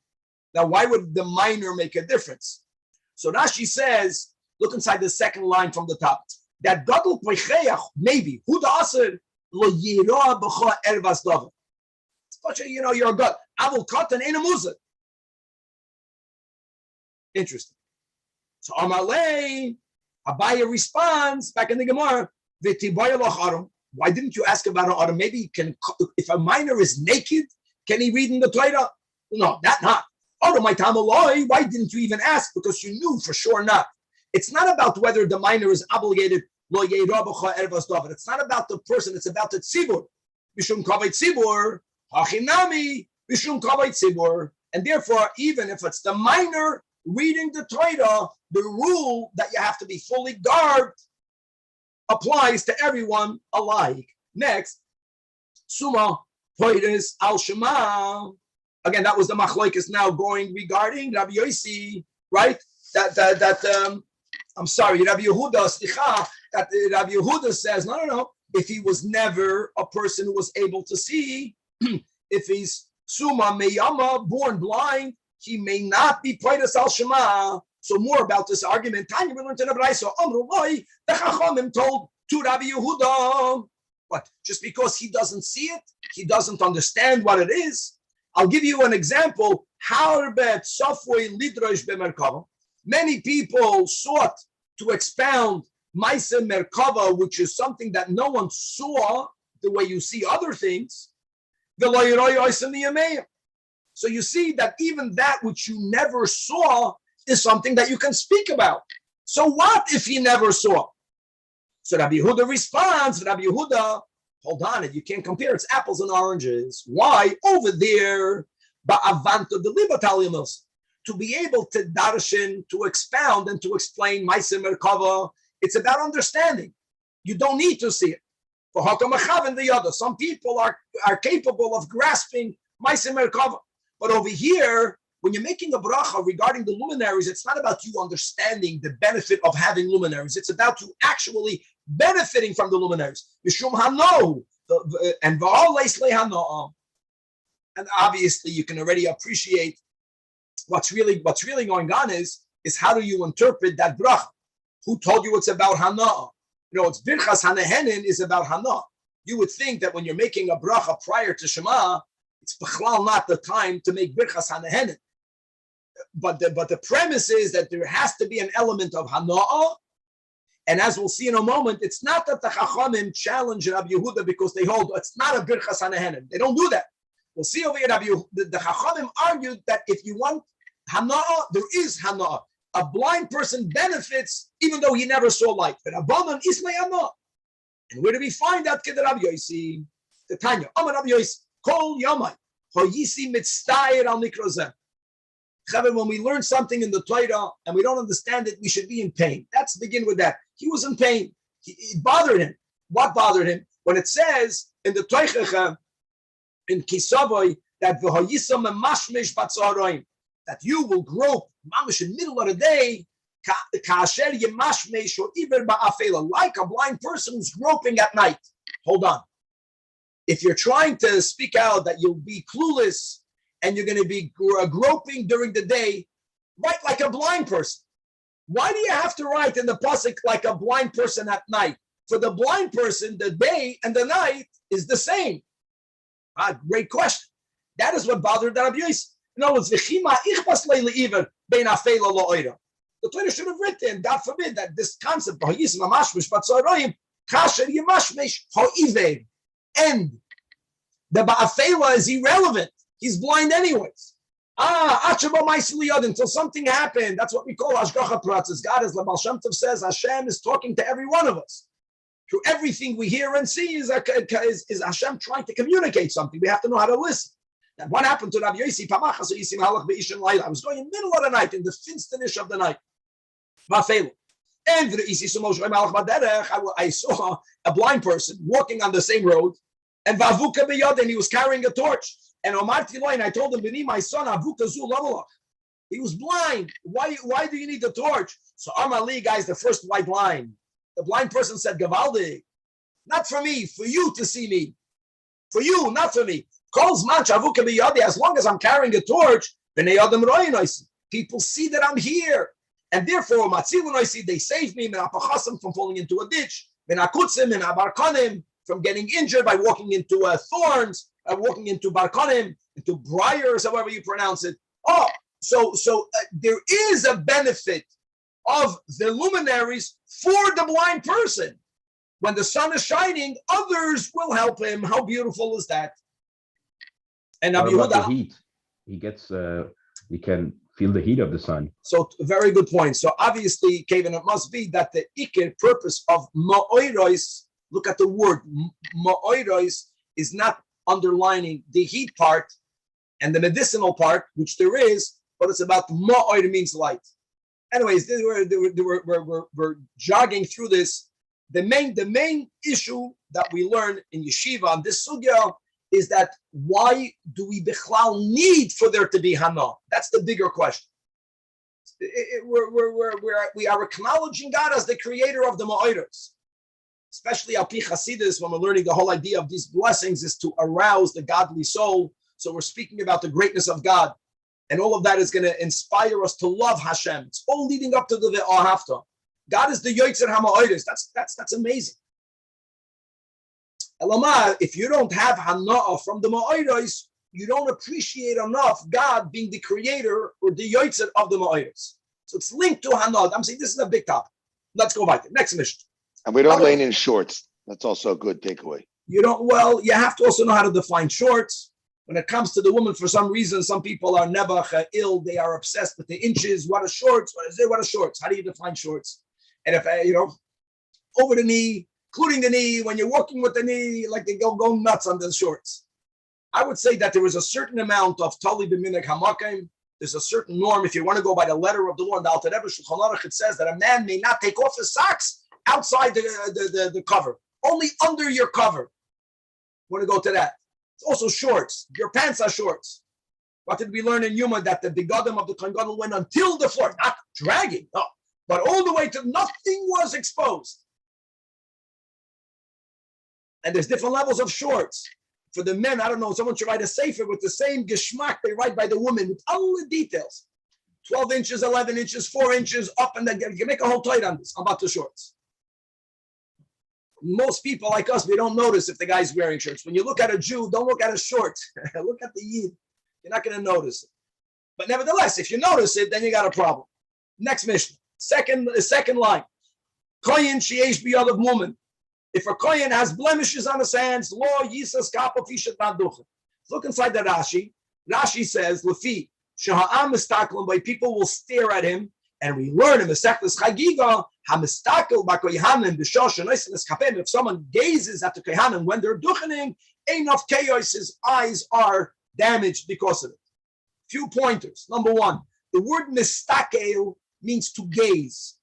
[SPEAKER 1] Now, why would the minor make a difference? So Rashi says, look inside the second line from the top. That gadol poicheach, maybe who the aser lo yira b'cha ervas davar. You're a god. Avul katan ain't a muzer. Interesting. So Amalei Abaya responds back in the Gemara. Why didn't you ask about an autumn? Maybe if a minor is naked, can he read in the Torah? No, that not. Why didn't you even ask? Because you knew for sure not. It's not about whether the minor is obligated. It's not about the person. It's about the tzibur. Mishum kavod tzibur, hachinami mishum kavod tzibur. And therefore, even if it's the minor reading the Torah, the rule that you have to be fully garbed applies to everyone alike. Next, Suma Poiris al Shema. Again, that was the machlokes now going regarding Rabbi Yossi, right? I'm sorry, Rabbi Yehuda, that Rabbi Yehuda says, no. If he was never a person who was able to see, if he's Suma Meyama, born blind, he may not be Paidas al Shema. So more about this argument. Tanya, we learned in the Brayso, Amrullah, the Chachamim told to Rabbi Yehuda, what? Just because he doesn't see it, he doesn't understand what it is. I'll give you an example. Many people sought to expound Maisa MERCAVA, which is something that no one saw the way you see other things. So you see that even that which you never saw is something that you can speak about. So what if he never saw? So Rabbi Yehuda responds, Rabbi Yehuda, hold on, you can't compare. It's apples and oranges. Why? Over there, to be able to darshan, to expound and to explain Maisa MERCAVA, it's about understanding. You don't need to see it. For Hakamachav and the other, some people are capable of grasping Maisa MERCAVA. But over here, when you're making a bracha regarding the luminaries, it's not about you understanding the benefit of having luminaries. It's about you actually benefiting from the luminaries. Mishum hano and va'aleis lehano'am. And obviously, you can already appreciate what's really going on is how do you interpret that bracha? Who told you it's about hana? It's birchas hanehenin is about hana. You would think that when you're making a bracha prior to Shema, it's b'chlal not the time to make birchas hanehenin. But the premise is that there has to be an element of hana. And as we'll see in a moment, it's not that the Chachamim challenge Rabbi Yehuda because they hold it's not a birchas hanehenin. They don't do that. We'll see over here, the Chachamim argued that if you want hana, there is hana. A blind person benefits even though he never saw light. But Abanan is hana. And where do we find that? Kid Rabbi Yosi, the Tanya. Amar Rabbi Yosi, Kol Yamai, Hoyisi Mitztayer al Mikrozeh. When we learn something in the Torah and we don't understand it, we should be in pain. Let's begin with that. He was in pain. It bothered him. What bothered him? When it says in the Torah, in Kisavoy, that that you will grope mamish in the middle of the day, like a blind person who's groping at night. Hold on. If you're trying to speak out that you'll be clueless and you're going to be groping during the day, write like a blind person. Why do you have to write in the pasuk like a blind person at night? For the blind person, the day and the night is the same. Great question. That is what bothered Rabbi Yosef. In other words, the Torah should have written, God forbid, that this concept, and the ba'afela is irrelevant. He's blind anyways. Until something happened. That's what we call Ashgacha Pratzis. God, as the Baal Shem Tov says, Hashem is talking to every one of us. Through everything we hear and see is Hashem trying to communicate something. We have to know how to listen. And what happened to Rabbi Yossi? I was going in the middle of the night, in the finsternish of the night. And I saw a blind person walking on the same road, and he was carrying a torch. And I told him, my son, he was blind. Why do you need the torch? So Amali, guys, the first white line. The blind person said, Gavaldi, not for me, for you to see me. For you, not for me. As long as I'm carrying a torch, people see that I'm here. And therefore, they save me from falling into a ditch, from getting injured by walking into thorns, walking into barkanim, into briars, however you pronounce it. So there is a benefit of the luminaries for the blind person. When the sun is shining, others will help him. How beautiful is that? And
[SPEAKER 4] what about the heat? He can feel the heat of the sun.
[SPEAKER 1] So very good point. So obviously, Kevin, it must be that the ikir purpose of ma'oiros, look at the word, ma'oiros is not underlining the heat part and the medicinal part, which there is, but it's about ma'oir means light. Anyways, we're jogging through this. The main issue that we learn in yeshiva on this sugya is that why do we bichlal need for there to be hana? That's the bigger question. We are acknowledging God as the creator of the Ma'oros. Especially Al Pi Chasidus, when we're learning the whole idea of these blessings is to arouse the godly soul. So we're speaking about the greatness of God. And all of that is going to inspire us to love Hashem. It's all leading up to the Ve'ahavta. God is the Yoitzer HaMa'oros. That's amazing. Elamah, if you don't have Hana'ah from the Ma'oros, you don't appreciate enough God being the creator or the Yoitzer of the Ma'oros. So it's linked to Hana'ah. I'm saying this is a big topic. Let's go back. Next mission.
[SPEAKER 2] And we don't lane in shorts. That's also a good takeaway.
[SPEAKER 1] You have to also know how to define shorts. When it comes to the woman, for some reason, some people are never ill. They are obsessed with the inches. What are shorts? What is it? What are shorts? How do you define shorts? And if, over the knee, including the knee, when you're walking with the knee, like they go nuts on the shorts. I would say that there is a certain amount of tali b'minhag hamakim. There's a certain norm. If you want to go by the letter of the law, in the Alter Rebbe Shulchan Aruch, it says that a man may not take off his socks outside the cover, only under your cover. Want to go to that? It's also shorts. Your pants are shorts. What did we learn in Yuma? That the begadim of the Kohen Gadol went until the floor, not dragging, no, but all the way to nothing was exposed. And there's different levels of shorts. For the men, I don't know, someone should write a sefer with the same geschmack they write by the women with all the details. 12 inches, 11 inches, 4 inches, up and then you can make a whole tight on this, about the shorts. Most people like us, we don't notice if the guy's wearing shorts. When you look at a Jew, don't look at his shorts. Look at the Yid. You're not going to notice it. But nevertheless, if you notice it, then you got a problem. Next mission. Second line. Kohen sheyesh biyad of woman. If a Kohen has blemishes on his hands, lo yisas kapo fishat naducha. Look inside the Rashi. Rashi says, Lefi, sheha'am mistaklim, by people will stare at him, and we learn in Masechtas Chagiga, hamistakel b'kohanim b'shoshen oisenes kapem. If someone gazes at the kohanim when they're duchening, enough chaos, his eyes are damaged because of it. Few pointers. Number one, the word mistakel means to gaze.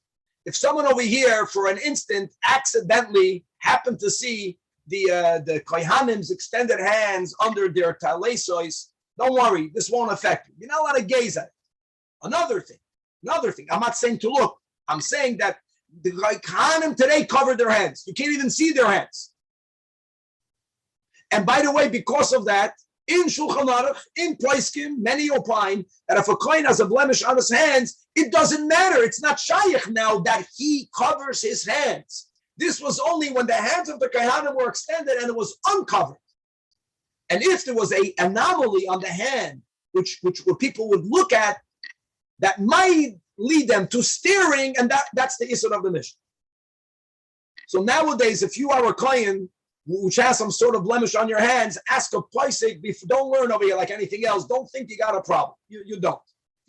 [SPEAKER 1] If someone over here, for an instant, accidentally happened to see the kohanim's extended hands under their talesois, don't worry, this won't affect you. You're not allowed to gaze at it. Another thing, I'm not saying to look. I'm saying that the kohanim today cover their hands. You can't even see their hands. And by the way, because of that, in Shulchan Aruch, in Periscope, many opine that if a kohen has a blemish on his hands, it doesn't matter. It's not shayach now that he covers his hands. This was only when the hands of the kohanim were extended and it was uncovered. And if there was an anomaly on the hand, which people would look at, that might lead them to staring, and that's the issur of the Mishnah. So nowadays, if you are a kohen which has some sort of blemish on your hands, ask a paisik. Don't learn over here like anything else. Don't think you got a problem. You don't.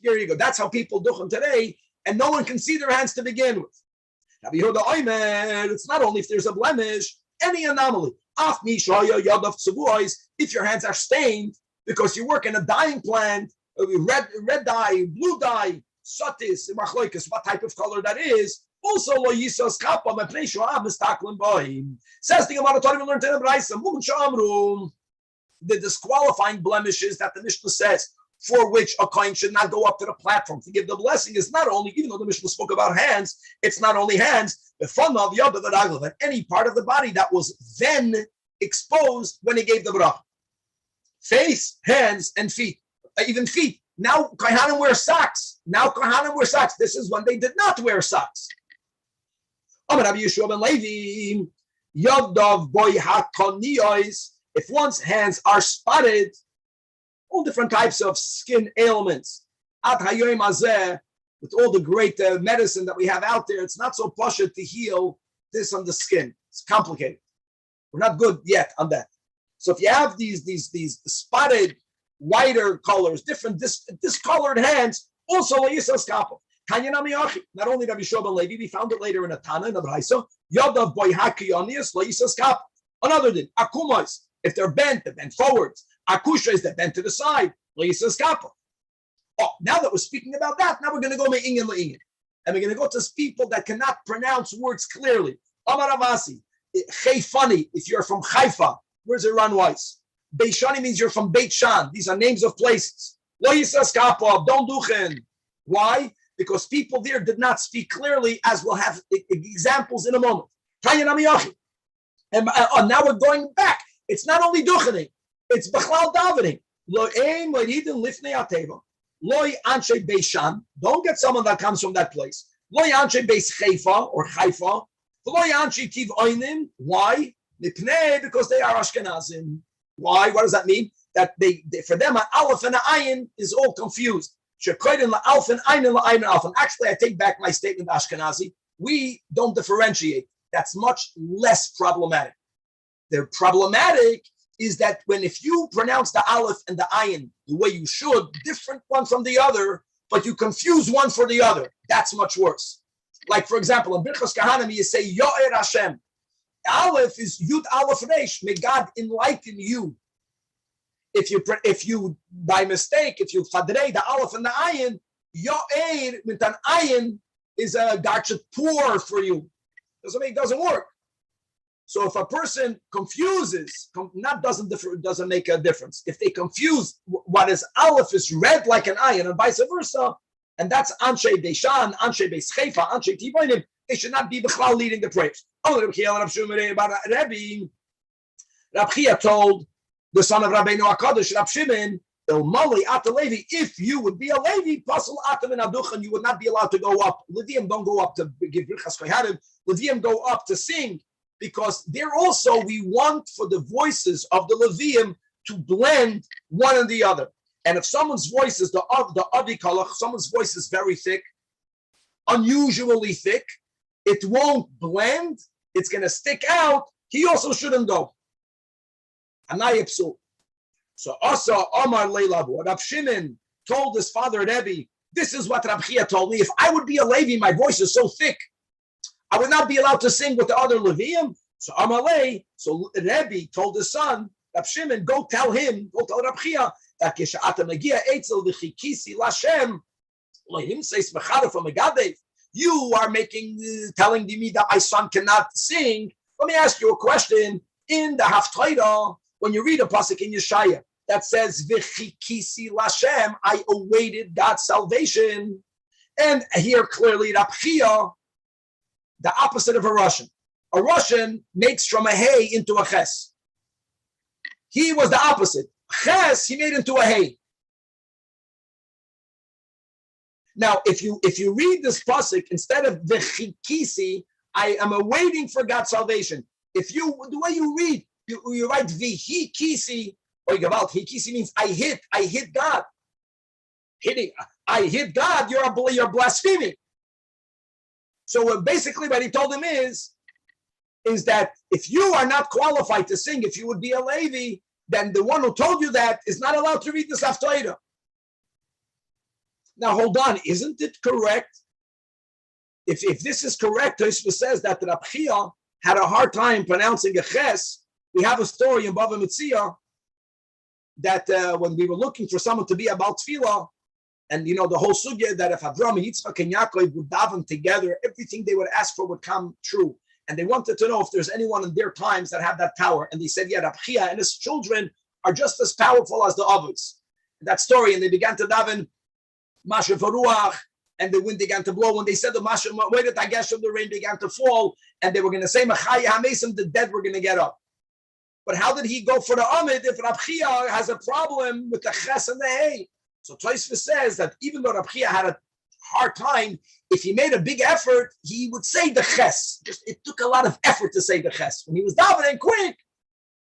[SPEAKER 1] Here you go. That's how people do them today, and no one can see their hands to begin with. Now, it's not only if there's a blemish, any anomaly. If your hands are stained because you work in a dyeing plant, red dye, blue dye, satis, what type of color that is. Also, says the Gemara Torah we learned in the Brayso, the disqualifying blemishes that the Mishnah says for which a kohen should not go up to the platform to give the blessing is not only, even though the Mishnah spoke about hands, it's not only hands, the fun of yada the raglav, and any part of the body that was then exposed when he gave the bracha. Face, hands, and feet, even feet. Now kohanim wear socks. This is when they did not wear socks. If one's hands are spotted, all different types of skin ailments, with all the great medicine that we have out there, it's not so pashut to heal this on the skin. It's complicated. We're not good yet on that. So if you have these spotted, whiter colors, different discolored hands, also not only Rabbi Shobal Levi, we found it later in a Tana in the Brayso. Yodav boyhakiyonius loisas kap. Another thing, akumas, if they're bent forwards. Akushas, they're bent to the side. Loisas kap. Oh, now that we're speaking about that, now we're going to go me'ingin le'ingin, and we're going to go to people that cannot pronounce words clearly. Amar Avasi, Chayfani, if you're from Haifa, where's Iran Weiss? Beishani means you're from Beit Shan. These are names of places. Loisas kap. Don't duchen. Why? because people there did not speak clearly, as we'll have examples in a moment. And now we're going back. It's not only duchening, it's b'chlal davening. Don't get someone that comes from that place. Why? Because they are Ashkenazim. Why? What does that mean? That they for them an aleph and an ayin is all confused. Actually, I take back my statement, Ashkenazi. We don't differentiate. That's much less problematic. The problematic is that if you pronounce the aleph and the ayin the way you should, different one from the other, but you confuse one for the other, that's much worse. Like, for example, in Birchas Kahanim, you say, Yo'er Hashem. Aleph is Yud Aleph Reish. May God enlighten you. If you by mistake, if you fadrei the Aleph and the Ayin, Yo'er mit an Ayin is a God should pour for you. It doesn't work. So if a person confuses, doesn't make a difference. If they confuse what is Aleph is read like an Ayin and vice versa, and that's Anshe Beishan, Anshe Beis Chayfa, Anshe Tibonim, they should not be B'chlal leading the prayers. Rab Chia told the son of Rabbeinu HaKadosh, Rab Shimon, if you would be a Levi, you would not be allowed to go up. Levium don't go up to give Birchas Kohanim. Levium go up to sing, because there also we want for the voices of the Levium to blend one and the other. And if someone's voice is the Avikalach, someone's voice is very thick, unusually thick, it won't blend, it's going to stick out, he also shouldn't go. So Asa Omar Leilabu, Rab Shimon told his father Rebbe, this is what Rab Chia told me. If I would be a Levi, my voice is so thick, I would not be allowed to sing with the other Levium. So Amalei, so Rebbe told his son, Rab Shimon, go tell Rab Chia, that Kesha'ata Megia Eitzel V'chikisi Lashem, Lohim says Mechara from Megadev. You are telling me that my son cannot sing. Let me ask you a question. In the Haftarah, when you read a pasuk in Yeshaya that says V'chikisi Lashem, I awaited God's salvation, and here clearly Rab Chia, the opposite of a Russian. A Russian makes from a hay into a ches. He was the opposite. Ches, he made into a hay. Now, if you read this pasuk, instead of v'chikisi, I am awaiting for God's salvation. The way you read, you write v'hikisi, or gavalt, hikisi means I hit God. Hitting, I hit God, you're blaspheming. So basically what he told him is that if you are not qualified to sing, if you would be a Levi, then the one who told you that is not allowed to read this Haftarah. Now hold on, isn't it correct? If this is correct, Tosfos says that Rab Chia had a hard time pronouncing a ches. We have a story in Bava Metzia that when we were looking for someone to be about Tefilla, and the whole sugya that if Avraham, Yitzchak, and Yaakov would daven together, everything they would ask for would come true. And they wanted to know if there's anyone in their times that have that power. And they said, yeah, Rab Chia and his children are just as powerful as the others. That story, and they began to daven Masha Faruach, and the wind began to blow. When they said the Masha, waited, I guess the rain began to fall, and they were going to say, Machaya HaMesim, the dead were going to get up. But how did he go for the Amid if Rab Chia has a problem with the Ches and the Hay? So Tosfos says that even though Rab Chia had a hard time, if he made a big effort, he would say the Ches. It took a lot of effort to say the Ches. When he was davening quick.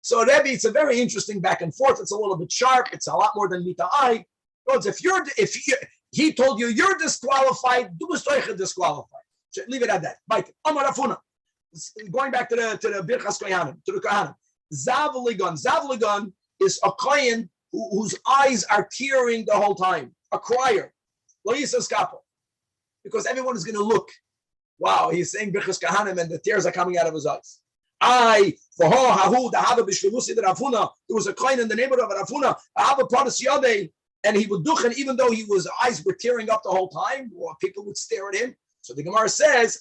[SPEAKER 1] So Rebbe, it's a very interesting back and forth. It's a little bit sharp. It's a lot more than Mita I. He told you you're disqualified, du bist euch disqualified. So leave it at that. Bite. Amar Afuna. Going back to the Birchas Kohanim, to the Kohanim. Zavligon is a Kohen whose eyes are tearing the whole time. A crier. Lo yisas kapo. Because everyone is going to look. Wow, he's saying Birchas Kohanim and the tears are coming out of his eyes. There was a Kohen in the neighborhood of Rafuna, and he would duchen, even though his eyes were tearing up the whole time, or people would stare at him. So the Gemara says,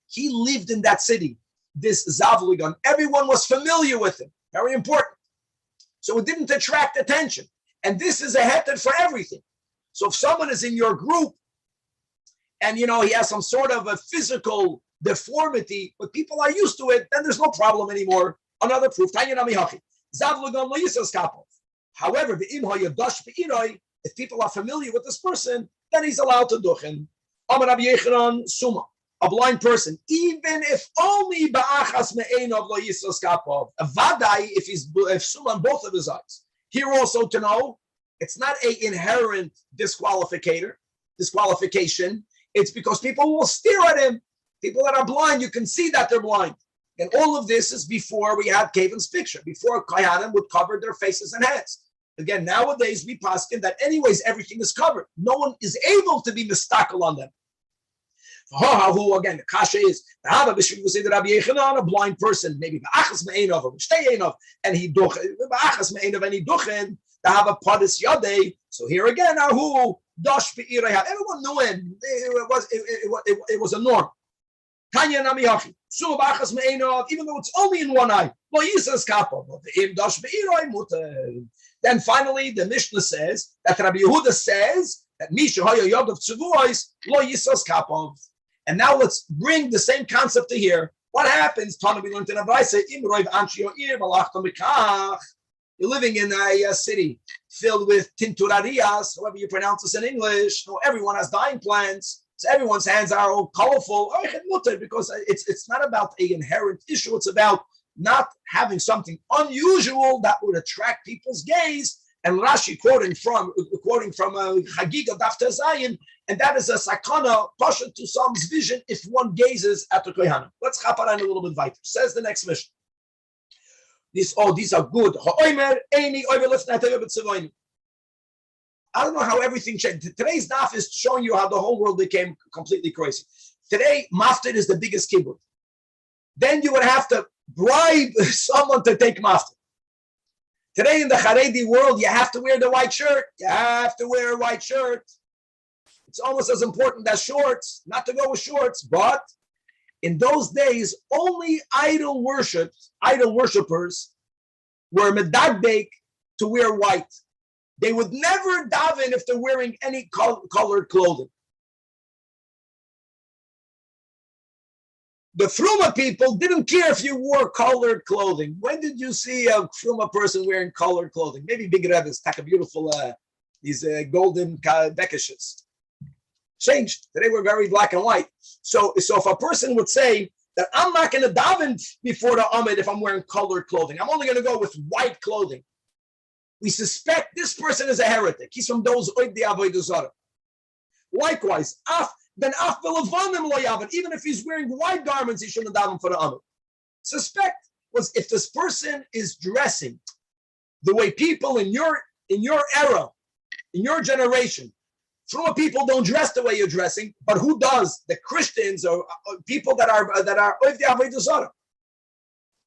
[SPEAKER 1] he lived in that city, this Zavligon. Everyone was familiar with him. Very important. So it didn't attract attention. And this is a heter for everything. So if someone is in your group and he has some sort of a physical deformity, but people are used to it, then there's no problem anymore. Another proof. However, if people are familiar with this person, then he's allowed to duchen. A blind person, even if only ba'achas me'enov lo yisas kapov, a vadai if sum on both of his eyes. Here also to know, it's not an inherent disqualification. It's because people will stare at him. People that are blind, you can see that they're blind. And all of this is before we had Kavan's picture, before Kohanim would cover their faces and heads. Again, nowadays we paskin that anyways everything is covered. No one is able to be mistakel on them. Again, the kasha is a blind person, maybe and he duchen to have a padis yade. So here again, everyone knew him. It was a norm. Even though it's only in one eye. Then finally, the Mishnah says that Rabbi Yehuda says that Misha Haya Yadav Tzuvuos Lo Yisas Kapov. And now let's bring the same concept to here. What happens? You're living in a city filled with tinturarias, however you pronounce this in English. Everyone has dyeing plants, so everyone's hands are all colorful. Because it's not about an inherent issue. It's about not having something unusual that would attract people's gaze. And Rashi quoting from Chagiga Dafta Zayin, and that is a sakana pasha to some's vision if one gazes at the kohanim. Let's chap on a little bit weiter. Says the next mission. These are good. I don't know how everything changed. Today's daf is showing you how the whole world became completely crazy. Today, maftir is the biggest kibbutz. Then you would have to bribe someone to take maftir. Today in the Haredi world, you have to wear the white shirt. You have to wear a white shirt. It's almost as important as shorts, not to go with shorts. But in those days, only idol worshippers were medagbek to wear white. They would never daven if they're wearing any colored clothing. The Fruma people didn't care if you wore colored clothing. When did you see a Fruma person wearing colored clothing? Maybe big Rebbe's, take a beautiful, these golden bekishes. Changed. Today we're very black and white. So if a person would say that I'm not going to daven before the Amid if I'm wearing colored clothing, I'm only going to go with white clothing, we suspect this person is a heretic. He's from those Oid the Avodah Zarah. Likewise, then even if he's wearing white garments, he shouldn't daven for the Amid. Suspect was if this person is dressing the way people in your era, in your generation, Fruma people don't dress the way you're dressing, but who does? The Christians or people that are Oivdei Avodah Zarah.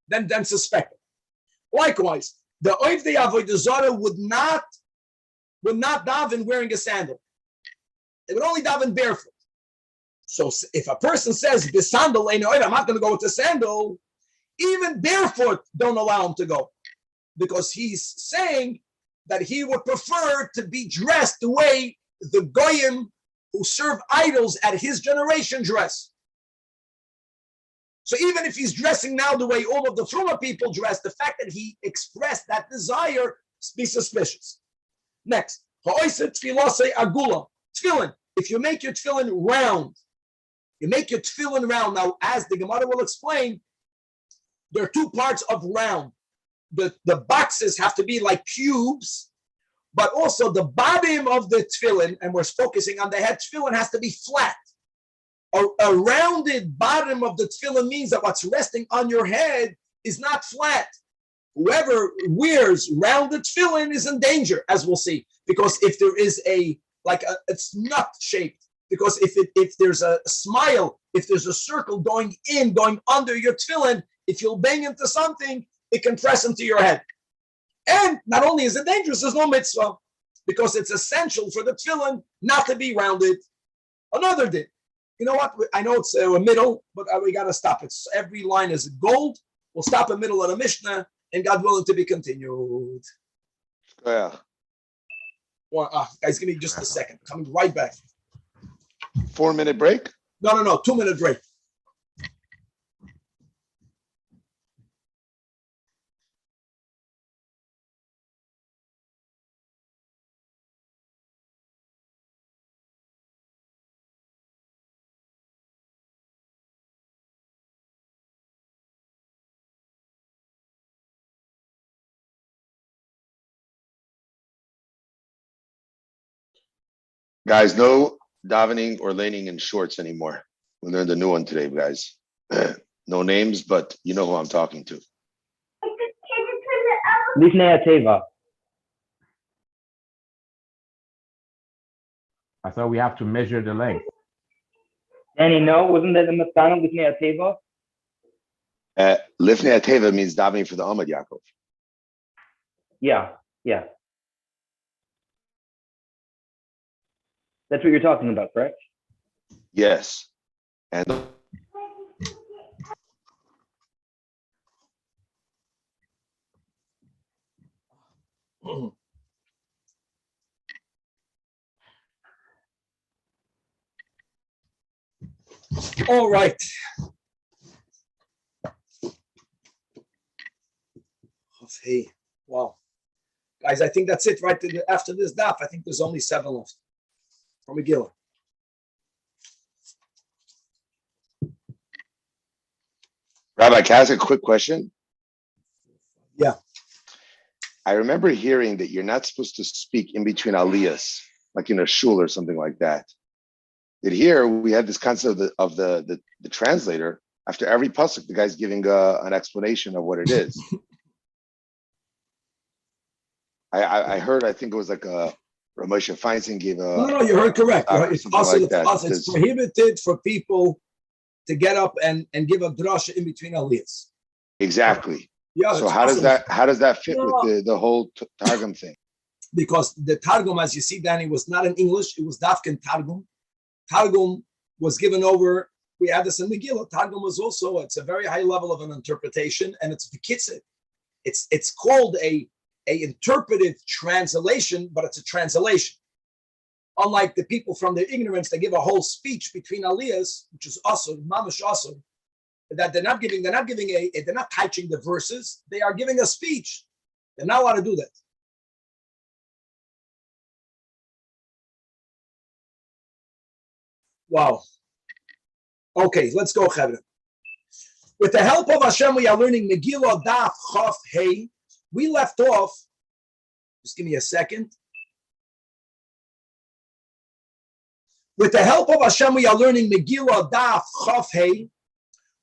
[SPEAKER 1] Then suspect it. Likewise, the Oivdei Avodah Zarah would not daven wearing a sandal. They would only daven barefoot. So if a person says the sandal ain't I'm not going to go with the sandal, even barefoot don't allow him to go, because he's saying that he would prefer to be dressed the way the goyim who serve idols at his generation dress. So even if he's dressing now the way all of the Fruma people dress, the fact that he expressed that desire, be suspicious. Next, tefillin. If you make your tefillin round, Now, as the Gemara will explain, there are two parts of round. The boxes have to be like cubes, but also the bottom of the tefillin, and we're focusing on the head, tefillin has to be flat. A rounded bottom of the tefillin means that what's resting on your head is not flat. Whoever wears rounded tefillin is in danger, as we'll see, because if there is it's nut shaped, because if there's a smile, if there's a circle going under your tefillin, if you'll bang into something, it can press into your head. And not only is it dangerous, there's no mitzvah, because it's essential for the tefillin not to be rounded. Another day, you know what? I know it's a middle, but we got to stop it. So every line is gold. We'll stop in the middle of the Mishnah, and God willing to be continued.
[SPEAKER 2] Yeah.
[SPEAKER 1] Guys, give me just a second. Coming right back.
[SPEAKER 2] 4-minute break?
[SPEAKER 1] No, 2-minute break.
[SPEAKER 2] Guys, no davening or laning in shorts anymore. We learned a new one today, guys. No names, but you know who I'm talking to.
[SPEAKER 5] Lifnei Ateva.
[SPEAKER 4] I thought we have to measure the length.
[SPEAKER 5] Danny, no, wasn't that the Maskana Lifnei Ateva?
[SPEAKER 2] Lifnei Ateva means davening for the Amad Yaakov.
[SPEAKER 5] Yeah. That's what you're talking about, correct?
[SPEAKER 2] Yes. And
[SPEAKER 1] All right. Hey, wow. Guys, I think that's it right after this daf. I think there's only 7 left from Megillah.
[SPEAKER 2] Rabbi, can I ask a quick question?
[SPEAKER 1] Yeah.
[SPEAKER 2] I remember hearing that you're not supposed to speak in between aliyahs, like in a shul or something like that. That here we had this concept of the translator. After every pasuk, the guy's giving an explanation of what it is. I heard, I think it was like Ramosha Feinstein gave a...
[SPEAKER 1] No, you heard correct. It's also
[SPEAKER 2] like that.
[SPEAKER 1] It's prohibited for people to get up and give a drasha in between aliyahs.
[SPEAKER 2] Exactly.
[SPEAKER 1] Yeah.
[SPEAKER 2] So how does that fit with the whole Targum thing?
[SPEAKER 1] Because the Targum, as you see, Danny, was not in English. It was Dafkin Targum. Targum was given over. We had this in Megillah. Targum was also, it's a very high level of an interpretation, and it's the kitzit. It's called a interpretive translation, but it's a translation. Unlike the people from their ignorance, they give a whole speech between aliyahs, which is asur, mamash asur, that they're not touching the verses. They are giving a speech. They're not allowed to do that. Wow. Okay, let's go, Chavre. With the help of Hashem, we are learning Megillah Daf Chaf Hey. We left off. Just give me a second. With the help of Hashem, we are learning Megillah Daf Chaf Hey.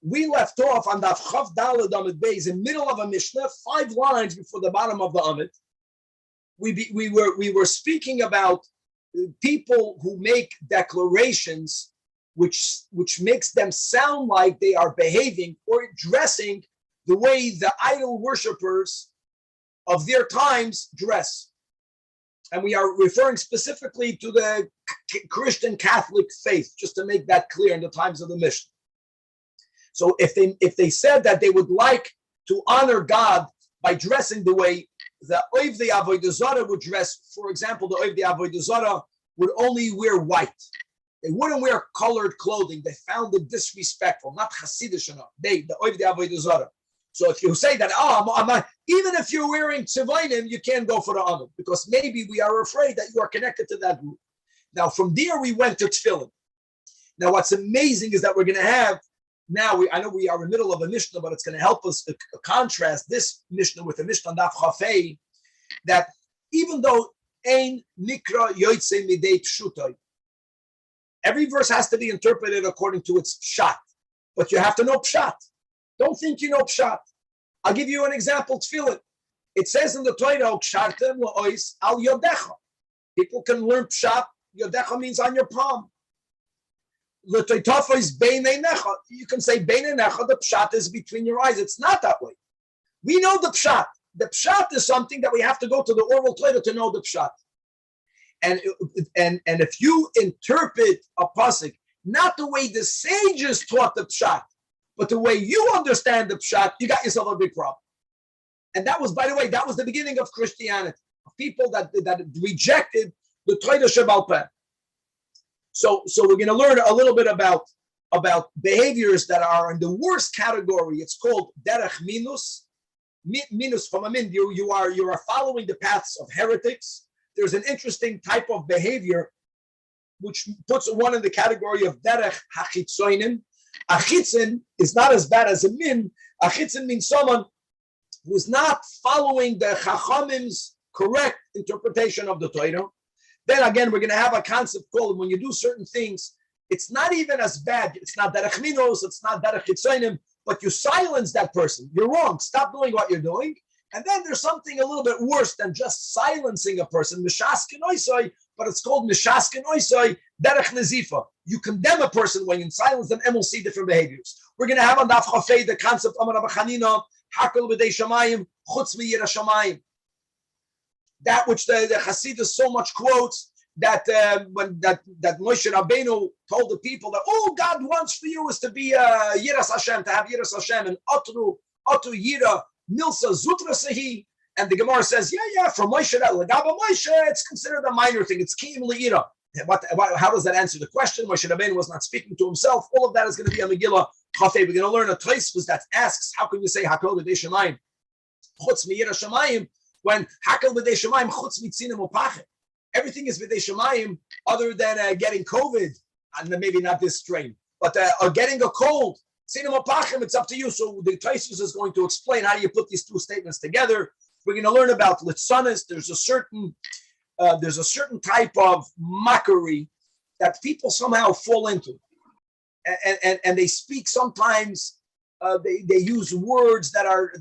[SPEAKER 1] We left off on Daf Chaf Daled Amid Beis, in the middle of a Mishnah, 5 lines before the bottom of the Amid. We were speaking about people who make declarations which makes them sound like they are behaving or dressing the way the idol worshippers of their times dress. And we are referring specifically to the Christian Catholic faith, just to make that clear in the times of the Mishnah. So if they said that they would like to honor God by dressing the way the Oivdei Avodah Zarah would dress, for example, the Oivdei Avodah Zarah would only wear white. They wouldn't wear colored clothing. They found it disrespectful, not Hasidish enough. The Oivdei Avodah Zarah. So if you say that, even if you're wearing tzivainim, you can't go for the Amid, because maybe we are afraid that you are connected to that group. Now, from there, we went to tefillin. Now, what's amazing is that we're going to have, I know we are in the middle of a Mishnah, but it's going to help us contrast this Mishnah with the Mishnah Daf Chafei, that even though Ein Nikra Yoitze Midei Pshutoy, every verse has to be interpreted according to its pshat, but you have to know pshat. Don't think you know pshat. I'll give you an example, tefillin. It says in the Torah, Kshartem la'ois al yodecha. People can learn pshat. Yodecha means on your palm. L'toitafa is beinei necha. You can say beinei necha, the pshat is between your eyes. It's not that way. We know the pshat. The pshat is something that we have to go to the oral Torah to know the pshat. And if you interpret a pasuk not the way the sages taught the pshat, but the way you understand the pshat, you got yourself a big problem. And that was, by the way, that was the beginning of Christianity. People that rejected the Torah Shebal Peh. So we're going to learn a little bit about behaviors that are in the worst category. It's called derech minus. Minus from a min, you are following the paths of heretics. There's an interesting type of behavior which puts one in the category of derech hachitzonim. Achitzin is not as bad as a min. Achitzin means someone who's not following the chachamim's correct interpretation of the Torah. Then again, we're going to have a concept called when you do certain things, it's not even as bad. It's not derech minos, it's not derech chitzonim, but you silence that person. You're wrong. Stop doing what you're doing. And then there's something a little bit worse than just silencing a person. Mishaskin oisoi, but it's called mishaskin oisoi derech nezifa. You condemn a person when you silence them, and we'll see different behaviors. We're going to have on Daf Chafei the concept of Rabbi Chanina, hakel b'dei shamayim, chutz miyira shamayim. That which the Hasidus so much quotes, that when that Moshe Rabbeinu told the people that all God wants for you is to be Yiras Hashem, to have Yiras Hashem, and Atru Yira Milsa Zutra Sehi. And the Gemara says, for Moshe, Lagaba Moshe, it's considered a minor thing. It's Kiyim Le'ira. How does that answer the question? Moshe Rabbeinu was not speaking to himself. All of that is going to be a Megila Chafei. We're going to learn a Tosfos that asks, how can you say Hakol B'dei Shemayim Chutz Miyira Shemayim when Hakol B'dei Shemayim Chutz Mitzinim Upachim? Everything is B'dei Shemayim other than getting COVID, and maybe not this strain, but getting a cold. Tzinim Upachim, it's up to you. So the Tosfos is going to explain how do you put these two statements together. We're going to learn about litzanis. There's a certain type of mockery that people somehow fall into, and they speak sometimes. They use words that are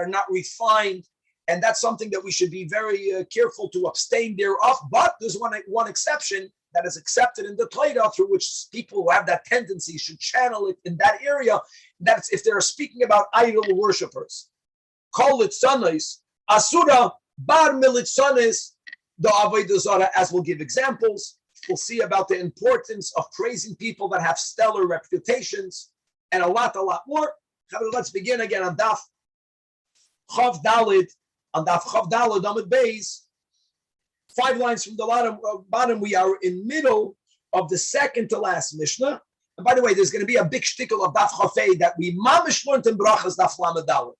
[SPEAKER 1] not refined, and that's something that we should be very careful to abstain thereof. But there's one exception that is accepted in the Torah, through which people who have that tendency should channel it in that area. That's if they're speaking about idol worshippers. Kol litzanis, asura bar militzanis, the avodah zarah, as we'll give examples. We'll see about the importance of praising people that have stellar reputations, and a lot more. Let's begin again on Daf Chav Dalid, Amud Beis. 5 lines from the bottom, we are in middle of the second to last Mishnah. And by the way, there's going to be a big shtickle of Daf Chafei that we mamish learned in Brachas Daf Lamed Dalid.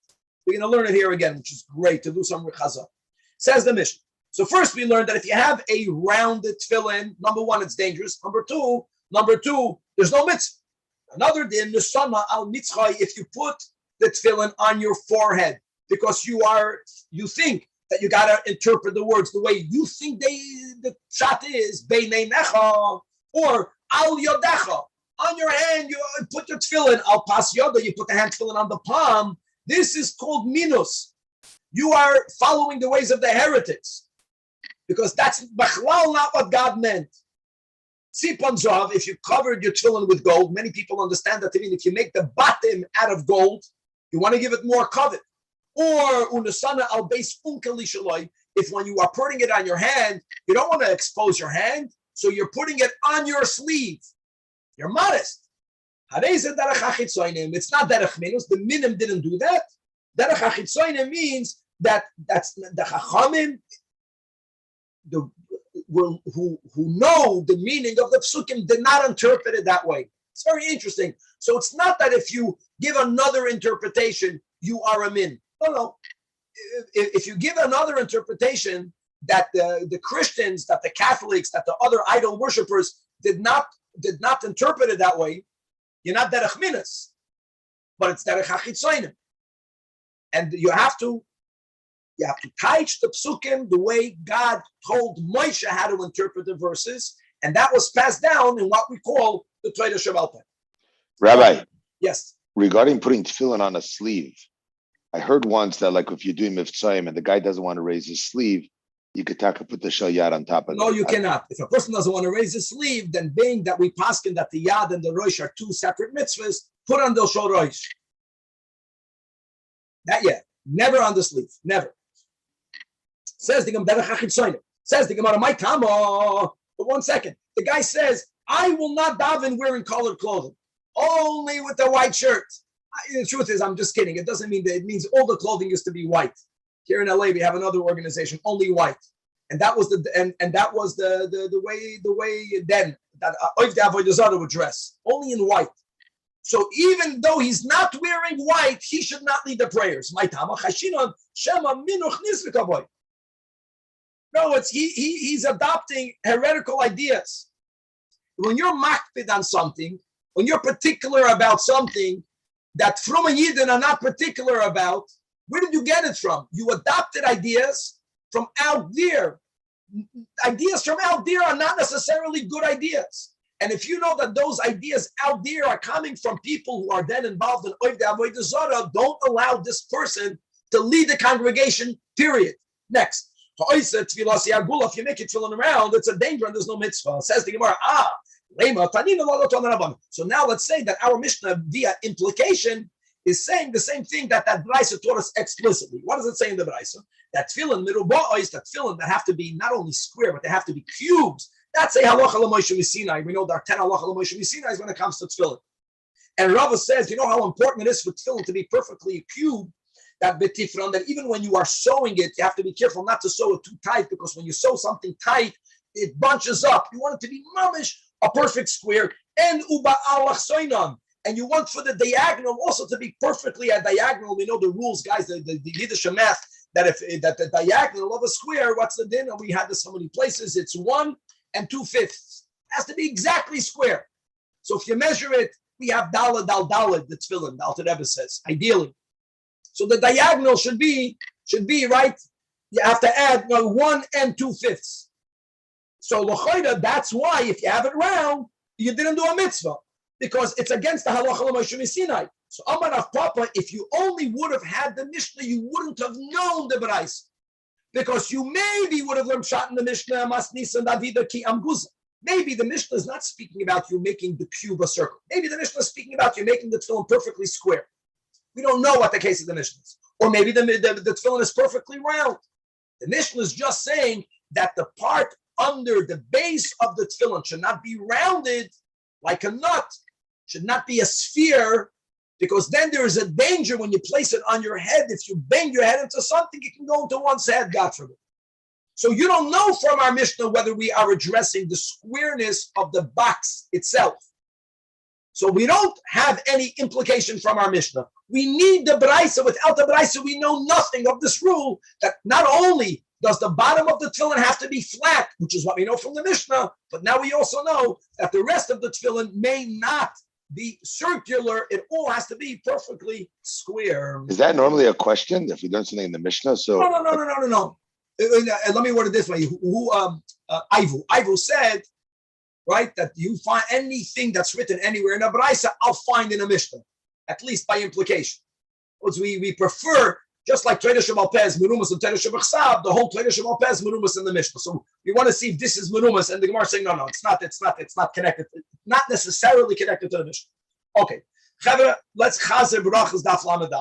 [SPEAKER 1] We're going to learn it here again, which is great to do some rechaza. Says the Mishnah. So first we learned that if you have a rounded tefillin, number one, it's dangerous. Number two, there's no mitzvah. Another din, neshamot al mitzvah, if you put the tefillin on your forehead, because you think that you gotta interpret the words the way you think the shot is, beinei necha, or al yodecha, on your hand, you put your tefillin, al pas yoda, you put the hand tefillin on the palm. This is called minus. You are following the ways of the heretics, because that's b'chlal not what God meant. Sipon zav, if you covered your tefillin with gold, many people understand that to mean if you make the bottom out of gold, you want to give it more covet. Or unasana al beis unkali shaloi, if when you are putting it on your hand, you don't want to expose your hand, so you're putting it on your sleeve. You're modest. It's not derech minus. The minim didn't do that. Derech hachitzonim means that's the chachamim, who know the meaning of the psukim did not interpret it that way. It's very interesting. So it's not that if you give another interpretation, you are a min. No. If you give another interpretation that the Christians, that the Catholics, that the other idol worshippers did not interpret it that way, you're not derech minas, but it's derech hachitzonim. And you have to teach the psukim the way God told Moshe how to interpret the verses, and that was passed down in what we call the Torah Shebal Peh.
[SPEAKER 2] Rabbi,
[SPEAKER 1] yes.
[SPEAKER 2] Regarding putting tefillin on a sleeve, I heard once that like if you're doing mivtzoyim and the guy doesn't want to raise his sleeve, you could put the shayat on top of it.
[SPEAKER 1] No, you cannot. If a person doesn't want to raise his sleeve, then being that we paskin that the yad and the rosh are two separate mitzvahs, put on the shor rosh. Not yet. Never on the sleeve. Never. Says the Gemara, my tama. But 1 second. The guy says, I will not daven wearing colored clothing. Only with the white shirt. The truth is, I'm just kidding. It doesn't mean that. It means all the clothing is to be white. Here in LA, we have another organization, only white. And that was the way then that Oiv the Avodah Zarah would dress, only in white. So even though he's not wearing white, he should not lead the prayers. No, he's adopting heretical ideas. When you're makpid on something, when you're particular about something that from a Yidden are not particular about, where did you get it from? You adopted ideas from out there. Ideas from out there are not necessarily good ideas. And if you know that those ideas out there are coming from people who are then involved in Oiv Avodah Zarah, don't allow this person to lead the congregation, period. Next. If you make it tefillin around, it's a danger and there's no mitzvah. Says the Gemara, so now let's say that our Mishnah via implication is saying the same thing that Braisa taught us explicitly. What does it say in the Braisa? That tefillin, that tefillin that have to be not only square, but they have to be cubes. That's a halacha l'Moshe Sinai. We know there are 10 halacha l'Moshe Sinai when it comes to tefillin. And Rava says, you know how important it is for tefillin to be perfectly a cube, that betifran, that even when you are sewing it, you have to be careful not to sew it too tight, because when you sew something tight, it bunches up. You want it to be mamish, a perfect square, and uba alach soinan. And you want for the diagonal also to be perfectly a diagonal. We know the rules, guys, the Yiddish math, that if that the diagonal of a square, what's the din? And we had this so many places, it's 1 2/5. It has to be exactly square. So if you measure it, we have dalad al dalad, the tefillin, the Alter Rebbe says, ideally. So the diagonal should be right. You have to add 1 2/5. So l'chayda, that's why if you have it round, you didn't do a mitzvah, because it's against the halacha l'Moshe Sinai. So Amar of Papa, if you only would have had the Mishnah, you wouldn't have known the Braisa, because you maybe would have learned shot in the Mishnah Mas Nisan Davida Ki Amguza. Maybe the Mishnah is not speaking about you making the cube a circle. Maybe the Mishnah is speaking about you making the tefillin perfectly square. We don't know what the case of the Mishnah is. Or maybe the tefillin is perfectly round. The Mishnah is just saying that the part under the base of the tefillin should not be rounded like a nut, should not be a sphere, because then there is a danger when you place it on your head. If you bang your head into something, it can go into one's head, God forbid. So you don't know from our Mishnah whether we are addressing the squareness of the box itself. So we don't have any implication from our Mishnah. We need the Braisa. Without the Braisa, we know nothing of this rule, that not only does the bottom of the tefillin have to be flat, which is what we know from the Mishnah, but now we also know that the rest of the tefillin may not be circular. It all has to be perfectly square.
[SPEAKER 2] Is that normally a question if we learn something in the Mishnah? So
[SPEAKER 1] No. Let me word it this way. Ivu said, right, that you find anything that's written anywhere in a Braisa, I'll find in a Mishnah, at least by implication. Because we prefer, just like Torah Shemal Pez, Merumas and Torah Shebachsav, the whole Torah Shemal Pez, Merumas in the Mishnah. So we want to see if this is Merumas, and the Gemara is saying, no, it's not connected, not necessarily connected to the Mishnah. Okay, Chavra, let's Chazer Barachas Daf Lamed.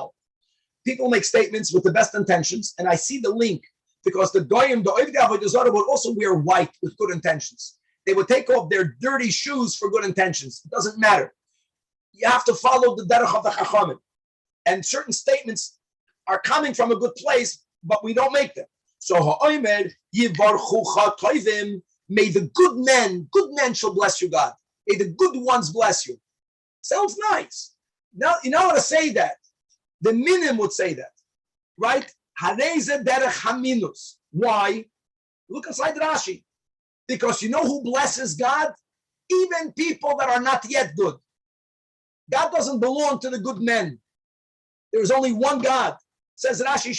[SPEAKER 1] People make statements with the best intentions, and I see the link, because the Goyim, the Oiv Avodah Zarah, would also wear white with good intentions. They would take off their dirty shoes for good intentions. It doesn't matter. You have to follow the derech of the Chachamim. And certain statements are coming from a good place, but we don't make them. So ha'omer yivarchucha toivim, may the good men shall bless you, God. May the good ones bless you. Sounds nice. Now you know how to say that. The minim would say that, right? Hareze derech haminus. Why? Look inside Rashi. Because you know who blesses God? Even people that are not yet good. God doesn't belong to the good men. There is only one God. Says Rashi,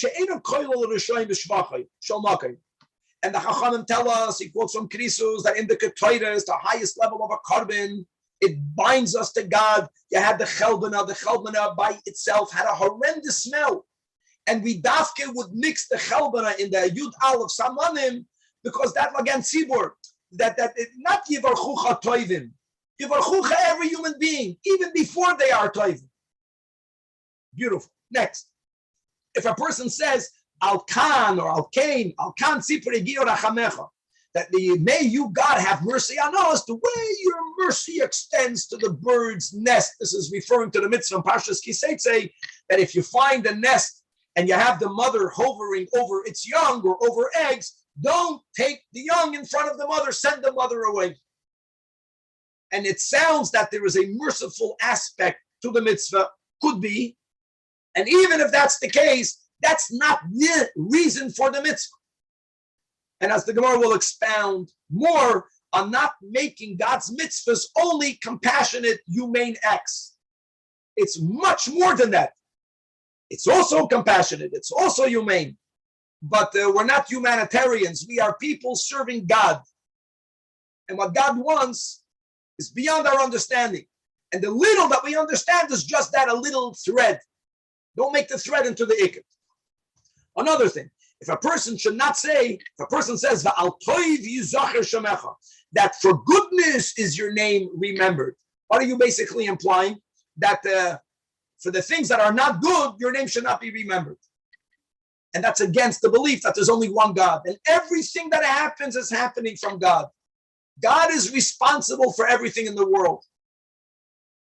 [SPEAKER 1] and the Chachamim tell us, he quotes from Krisus, that in the Ketores is the highest level of a carbon. It binds us to God. You had the Chelbana. The Chelbana by itself had a horrendous smell. And we dafke would mix the Chelbana in the Yud Aleph Samanim, because that again Tzibur, that not Yivarchucha Toivim. Yivarchucha every human being, even before they are Toivim. Beautiful. Next. If a person says, Al-Kan or Al-Kain, Al-Kan Tzipri Gio Rachamecha, that may you, God, have mercy on us, the way your mercy extends to the bird's nest. This is referring to the mitzvah in Parshas Kiseitze, that if you find a nest and you have the mother hovering over its young or over eggs, don't take the young in front of the mother, send the mother away. And it sounds that there is a merciful aspect to the mitzvah, could be. And even if that's the case, that's not the reason for the mitzvah. And as the Gemara will expound more on not making God's mitzvahs only compassionate, humane acts. It's much more than that. It's also compassionate. It's also humane. But we're not humanitarians. We are people serving God. And what God wants is beyond our understanding. And the little that we understand is just that, a little thread. Don't make the thread into the ikket. Another thing, if a person should not say, if a person says, "Va'al toiv yizacher shemecha," that for goodness is your name remembered. What are you basically implying? That for the things that are not good, your name should not be remembered. And that's against the belief that there's only one God. And everything that happens is happening from God. God is responsible for everything in the world.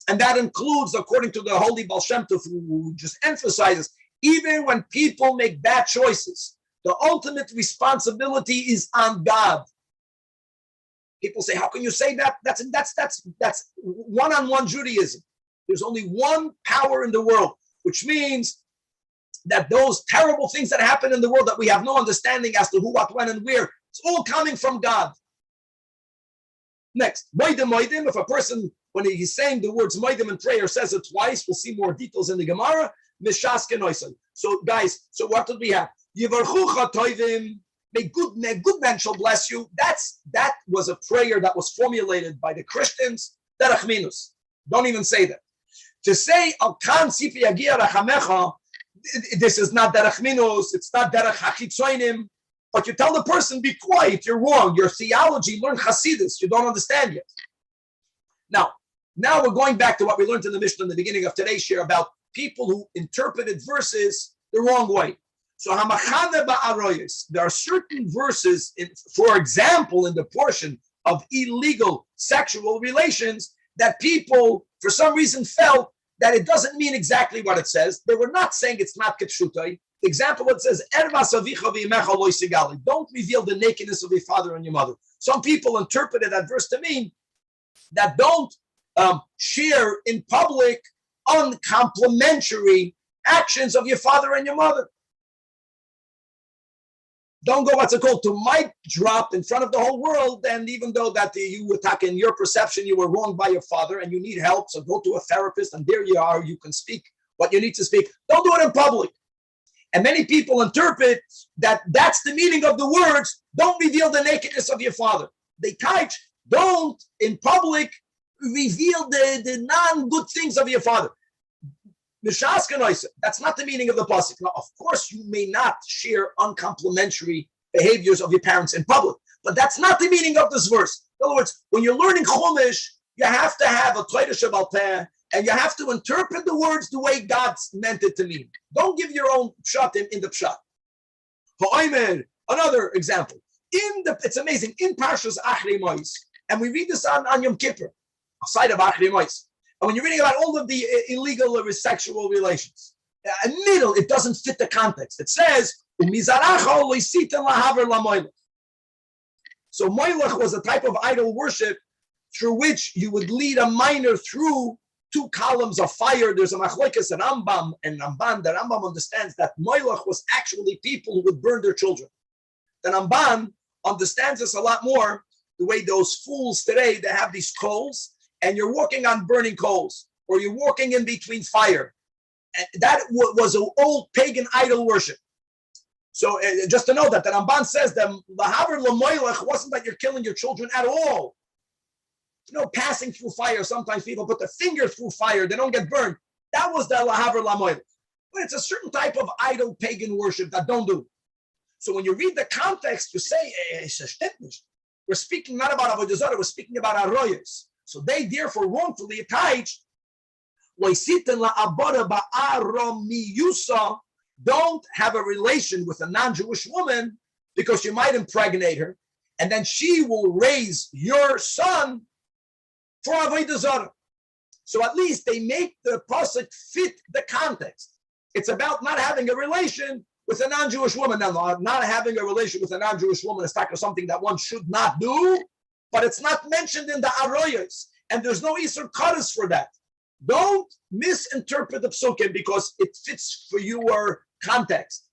[SPEAKER 1] And that includes, according to the Holy Baal Shem Tov, who just emphasizes, even when people make bad choices, the ultimate responsibility is on God. People say, how can you say that? That's one-on-one Judaism. There's only one power in the world, which means that those terrible things that happen in the world that we have no understanding as to who, what, when, and where, it's all coming from God. Next, moedim, if a person, when he's saying the words moedim in prayer, says it twice, we'll see more details in the Gemara. So guys, so what did we have? Yivarchucha toivim, may good man shall bless you. That was a prayer that was formulated by the Christians. Derech minus. Don't even say that. To say al kan sipi yagia rachamecha, this is not derech minus, it's not derech hachitzoinim. But you tell the person, be quiet, you're wrong. Your theology, learn Hasidus, you don't understand yet. Now we're going back to what we learned in the Mishnah in the beginning of today's share about people who interpreted verses the wrong way. So hamachane ba'aroyos, there are certain verses, for example, in the portion of illegal sexual relations, that people, for some reason, felt that it doesn't mean exactly what it says. They were not saying it's not ketshutai. The example, it says, don't reveal the nakedness of your father and your mother. Some people interpreted that verse to mean that don't share in public uncomplimentary actions of your father and your mother. Don't go, what's it called, to mic drop in front of the whole world, and even though that you attack in your perception, you were wronged by your father and you need help, so go to a therapist, and there you are, you can speak what you need to speak. Don't do it in public. And many people interpret that that's the meaning of the words, don't reveal the nakedness of your father. They type, don't in public reveal the non-good things of your father. That's not the meaning of the pasuk. Now, of course, you may not share uncomplimentary behaviors of your parents in public, but that's not the meaning of this verse. In other words, when you're learning Chumash, you have to have a Torah Shabbat Peh, and you have to interpret the words the way God meant it to mean. Don't give your own pshat in the pshat. Another example. It's amazing. In Parshas Achrei Mos, and we read this on Yom Kippur, outside of Achrei Mos. And when you're reading about all of the illegal sexual relations, middle, it doesn't fit the context. It says, so moilach was a type of idol worship through which you would lead a minor through 2 columns of fire. There's a machlokes and Rambam and Ramban. The Rambam understands that moilach was actually people who would burn their children. The Ramban understands this a lot more, the way those fools today, they have these coals, and you're walking on burning coals, or you're walking in between fire. And that was an old pagan idol worship. So just to know that the Ramban says that lahaver lamoilech wasn't that you're killing your children at all. Passing through fire. Sometimes people put their finger through fire, they don't get burned. That was the lahaver lamoilech. But it's a certain type of idol pagan worship that don't do. So when you read the context, you say, we're speaking not about avodah zarah, we're speaking about aroyos. So they therefore wrongfully attached, don't have a relation with a non-Jewish woman because you might impregnate her, and then she will raise your son for avodah zarah. So at least they make the pasuk fit the context. It's about not having a relation with a non-Jewish woman. Now, not having a relation with a non-Jewish woman is something that one should not do, but it's not mentioned in the Aroyos, and there's no Isur Kadas for that. Don't misinterpret the psukim because it fits for your context.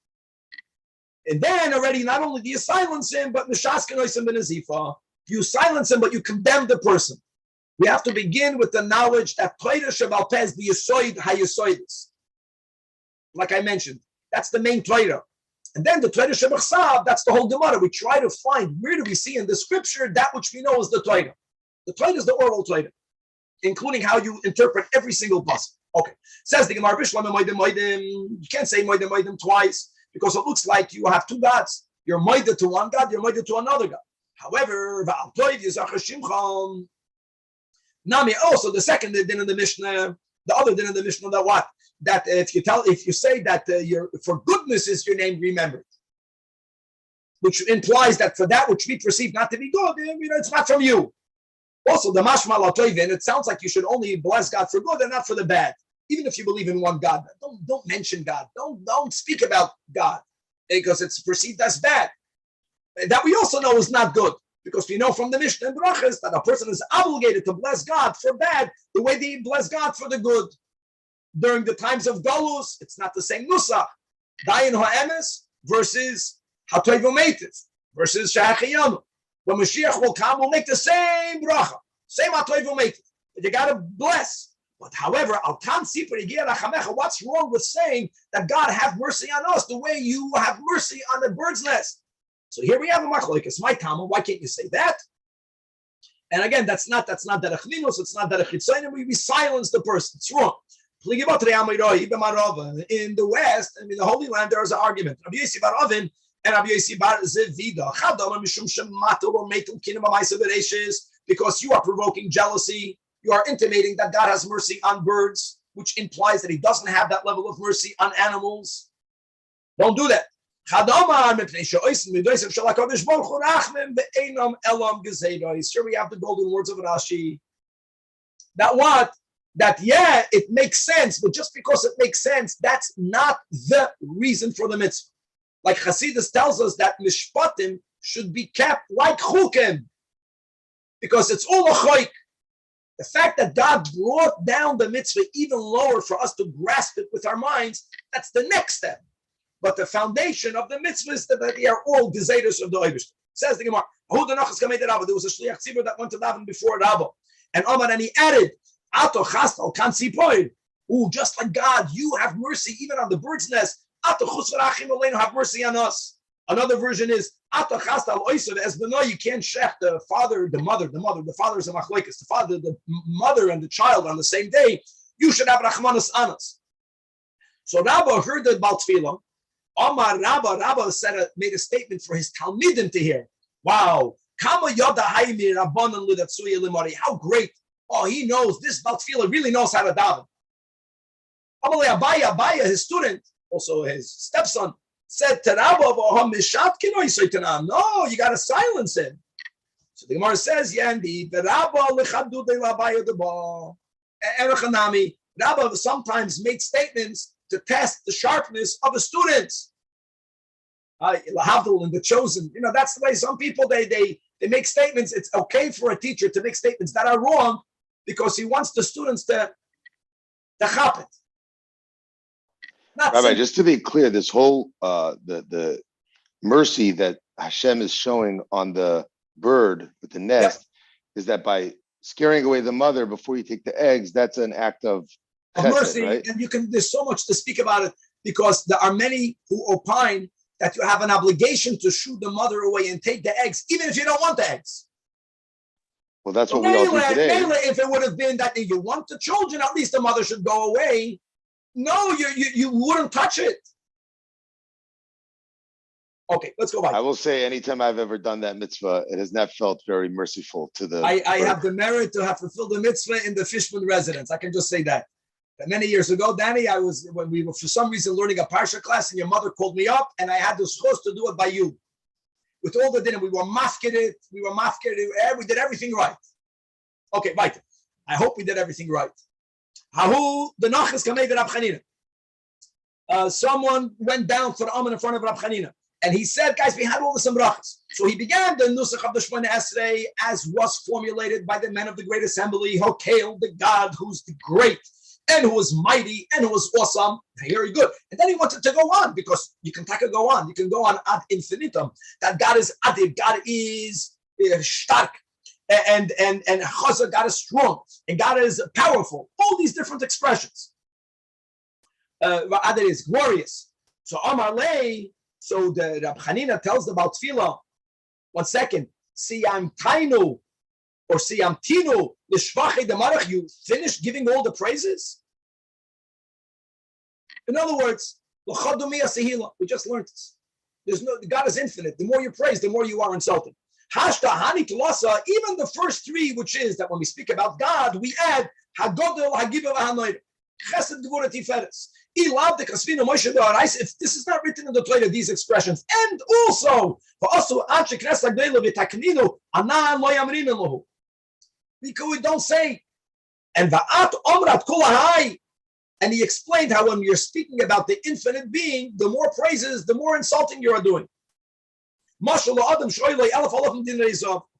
[SPEAKER 1] And then already, not only do you silence him, but you silence him, but you condemn the person. We have to begin with the knowledge that Torah Shebal Peh is the Yesoid HaYesoidis. Like I mentioned, that's the main Torah. And then the Torah Shebachsav, that's the whole Gemara. We try to find where do we see in the scripture that which we know is the Torah. The Torah is the oral Torah, including how you interpret every single pasuk. Okay, says the Gemara, you can't say moedim moedim twice because it looks like you have two gods. You're moedim to one God, you're moedim to another God. However, Nami, also the second din in the Mishnah, the other din in the Mishnah, that what? That if you say that for goodness is your name remembered, which implies that for that which we perceive not to be good, it's not from you. Also, the mashma l'toivin, it sounds like you should only bless God for good and not for the bad. Even if you believe in one God, don't mention God. Don't speak about God because it's perceived as bad. And that we also know is not good because we know from the Mishnah and Brachas that a person is obligated to bless God for bad the way they bless God for the good. During the times of Galus, it's not the same nusach. Dayan ha'emes versus ha'toivomeitiv versus shahachiyanu. When Mashiach will come, we'll make the same bracha, same ha'toivomeitiv. But you got to bless. But however, what's wrong with saying that God have mercy on us the way you have mercy on the bird's nest? So here we have a machlokes. My Talmud, why can't you say that? And again, that's not derech minus, it's not derech chitzayin. We silence the person. It's wrong. In the West, in the Holy Land, there is an argument. Rabbi Yossi bar Ovin and Rabbi Yossi bar Zevida. Because you are provoking jealousy, you are intimating that God has mercy on birds, which implies that he doesn't have that level of mercy on animals. Don't do that. Here we have the golden words of Rashi. That what? That, yeah, it makes sense, but just because it makes sense, that's not the reason for the mitzvah. Like Hasidus tells us that mishpatim should be kept like chukim, because it's all a choik. The fact that God brought down the mitzvah even lower for us to grasp it with our minds, that's the next step. But the foundation of the mitzvah is that they are all gezetos of the Eibishter. Says the Gemara, there was a shliach tzibur that went to daven before Rabba, and he added, just like God, you have mercy even on the bird's nest. Have mercy on us. Another version is you can't shech the father, the mother. The father is a machlekes. The father, the mother, and the child on the same day. You should have rachmanas on us. So Rabba heard the Baal Tefillah. Rabba made a statement for his Talmidim to hear. Wow, how great! Oh, he knows this Baal Tefillah really knows how to daven. Abaya, his student, also his stepson, said to Rabba, no, you got to silence him. So the Gemara says, yeah, indeed, the Rabba sometimes made statements to test the sharpness of the students. Lahavdul and the chosen, that's the way some people they make statements. It's okay for a teacher to make statements that are wrong because he wants the students to chap it.
[SPEAKER 2] Rabbi, just to be clear, this whole the mercy that Hashem is showing on the bird with the nest is that by scaring away the mother before you take the eggs, that's an act of chesed,
[SPEAKER 1] mercy,
[SPEAKER 2] right?
[SPEAKER 1] And there's so much to speak about it because there are many who opine that you have an obligation to shoo the mother away and take the eggs, even if you don't want the eggs.
[SPEAKER 2] Well, that's what we all do today.
[SPEAKER 1] If it would have been that you want the children, at least the mother should go away. No, you wouldn't touch it. Okay, let's go back.
[SPEAKER 2] I will say, anytime I've ever done that mitzvah, it has not felt very merciful to the.
[SPEAKER 1] I have the merit to have fulfilled the mitzvah in the Fishman residence. I can just say that. Many years ago, Danny, when we were for some reason learning a parsha class, and your mother called me up, and I had the schos to do it by you. With all the dinner, we were mafked. We did everything right. Okay, right. I hope we did everything right. Hahu the nachas kamei the Rab Chanina. someone went down for the Amen in front of Rab Chanina. And he said, guys, we had all the brachas. So he began the Nusach of the Shemona Esrei as was formulated by the men of the Great Assembly, Hokel, the God who's the great and who was mighty and who was awesome. Very good. And then he wanted to go on because you can go on. You can go on ad infinitum. That God is adir, God is stark, and Chazar, God is strong, and God is powerful. All these different expressions. Adir is glorious. So Amar Lei. So the Rab Chanina tells them about Tefilla. 1 second. Siyam tainu or siyam tinu l'shvachei demarach. You finished giving all the praises. In other words, we just learned this. God is infinite. The more you praise, the more you are insulted. Hashta hani tulasa. Even the first three, which is that when we speak about God, we add hagodel hagibel hanoid chesed gvura tiferes. If this is not written in the Torah, these expressions, and also because we don't say, and he explained how when you're speaking about the infinite being, the more praises, the more insulting you are doing. A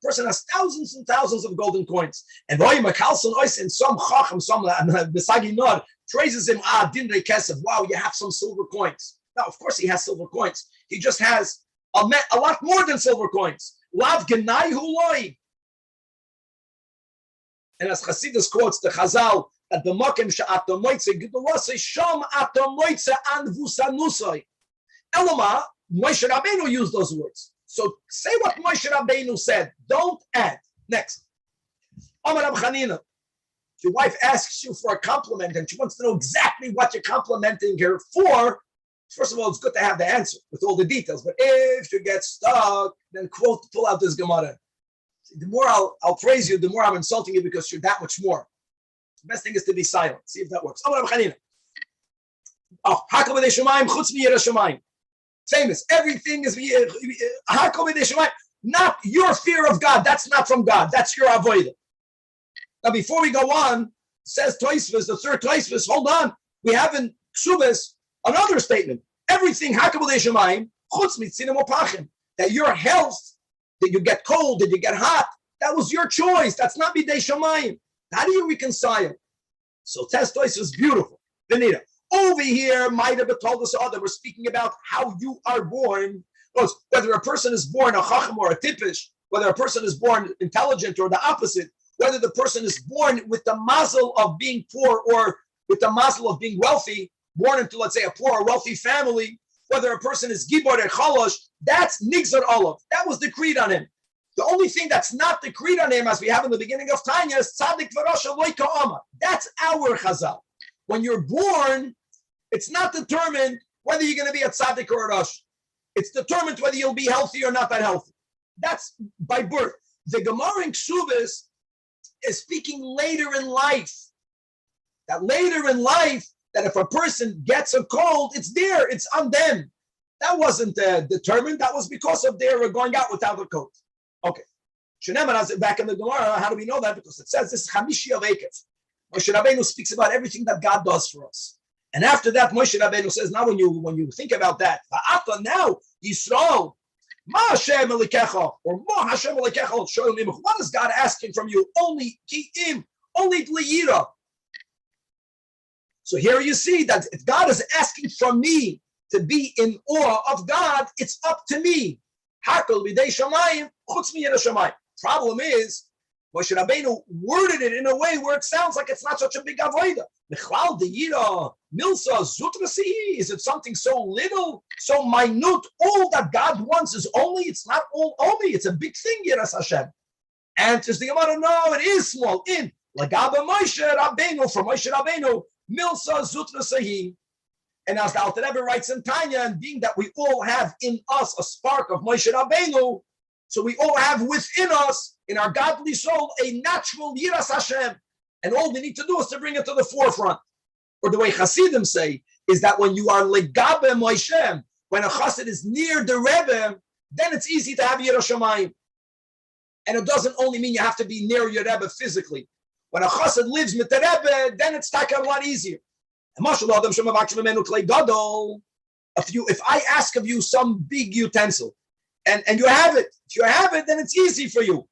[SPEAKER 1] person has thousands and thousands of golden coins, and some chacham, some besagi nor praises him. Dinrei kesef. Wow, you have some silver coins. Now, of course, he has silver coins. He just has a lot more than silver coins. Lav genai huloi. And as Chassidus quotes the Chazal that the makim she'atam moitze gedolosei sham atam moitze anvusanusoi. Elama Moshe Rabbeinu used those words. So say what Moshe Rabbeinu said. Don't add. Next. Amar Rab Chanina. If your wife asks you for a compliment and she wants to know exactly what you're complimenting her for, first of all, it's good to have the answer with all the details. But if you get stuck, then pull out this Gemara. The more I'll praise you, the more I'm insulting you because you're that much more. The best thing is to be silent. See if that works. Amar Rab Chanina. Hakam v'dei Shemayim chutz mi yireh Shemayim. Famous. Everything is not your fear of God. That's not from God. That's your avodah. Now, before we go on, says Tosfos, the third Tosfos, hold on. We have in Ksubas another statement. Everything that your health, that you get cold, that you get hot, that was your choice. That's not bidei shamayim. How do you reconcile? So Tosfos is beautiful. Benita. Over here, might have told us all that we're speaking about how you are born. Whether a person is born a chacham or a tipish, whether a person is born intelligent or the opposite, whether the person is born with the mazel of being poor or with the mazel of being wealthy, born into, let's say, a poor or wealthy family, whether a person is gibor or chalosh, that's nigzar olav. That was decreed on him. The only thing that's not decreed on him, as we have in the beginning of Tanya, is tzaddik v'rasha lo ka'ama. That's our chazal. When you're born, it's not determined whether you're going to be a tzaddik or a rosh. It's determined whether you'll be healthy or not that healthy. That's by birth. The Gemara in Ksubas is speaking later in life. That later in life, that if a person gets a cold, it's there, it's on them. That wasn't determined. That was because of their going out without a coat. Okay. Shenemar has it back in the Gemara. How do we know that? Because it says this is Chamishi of Ekev. Moshe Rabbeinu speaks about everything that God does for us. And after that, Moshe Rabbeinu says, now when you think about that, now Yisrael, Ma Hashem Elikecha, or Ma Hashem Elikecha, what is God asking from you? Only Ki'im, only Liyira. So here you see that if God is asking from me to be in awe of God, it's up to me. Hakol b'dei shamayim, chutz mi yireh shamayim. Problem is, Moshe Rabbeinu worded it in a way where it sounds like it's not such a big avodah. Mechlal de'yira milsa zutrasi. Is it something so little, so minute? All that God wants is only. It's not all only. It's a big thing. Yiras Hashem. And to the Gemara, no, it is small. In lagabe Moshe Rabbeinu, for Moshe Rabbeinu milsa zutrasi. And as the Alter Rebbe writes in Tanya, and being that we all have in us a spark of Moshe Rabbeinu, so we all have within us, in our godly soul, a natural Yiras Hashem. And all we need to do is to bring it to the forefront. Or the way Hasidim say, is that when you are legabe Moshe, when a Chassid is near the Rebbe, then it's easy to have Yiras Shamayim. And it doesn't only mean you have to be near your Rebbe physically. When a Chassid lives with the Rebbe, then it's a lot easier. If I ask of you some big utensil and you have it, if you have it, then it's easy for you.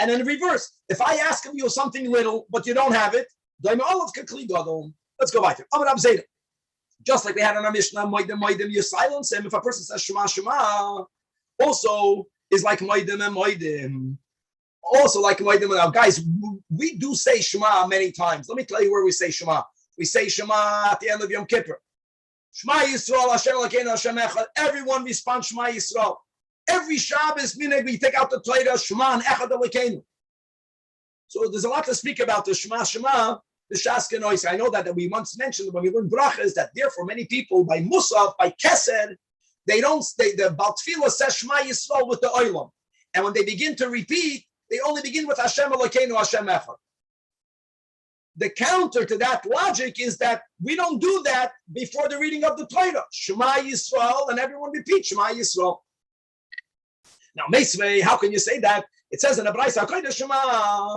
[SPEAKER 1] And in reverse, if I ask of you something little but you don't have it, let's go back. Just like we had in our Mishnah, you silence him. If a person says Shema, Shema, also is like Moedim and Moedim. Also like Moedim. Now, guys, we do say Shema many times. Let me tell you where we say Shema. We say Shema at the end of Yom Kippur. Shema Yisrael, Hashem Elokeinu, Hashem Echad. Everyone responds Shema Yisrael. Every Shabbos, meaning we take out the Torah, Shema and Echad Elokeinu. So there's a lot to speak about the Shema, Shema. The Shaskanois, I know that we once mentioned when we learn brachas that therefore many people by Musaf, by Kesed, the Tefilla says Shema Yisrael with the Olam. And when they begin to repeat, they only begin with Hashem Elokeinu, Hashem Echad. The counter to that logic is that we don't do that before the reading of the Torah. Shema Yisrael, and everyone repeats Shema Yisrael. Now, Meisvei, how can you say that? It says in the Braisa, if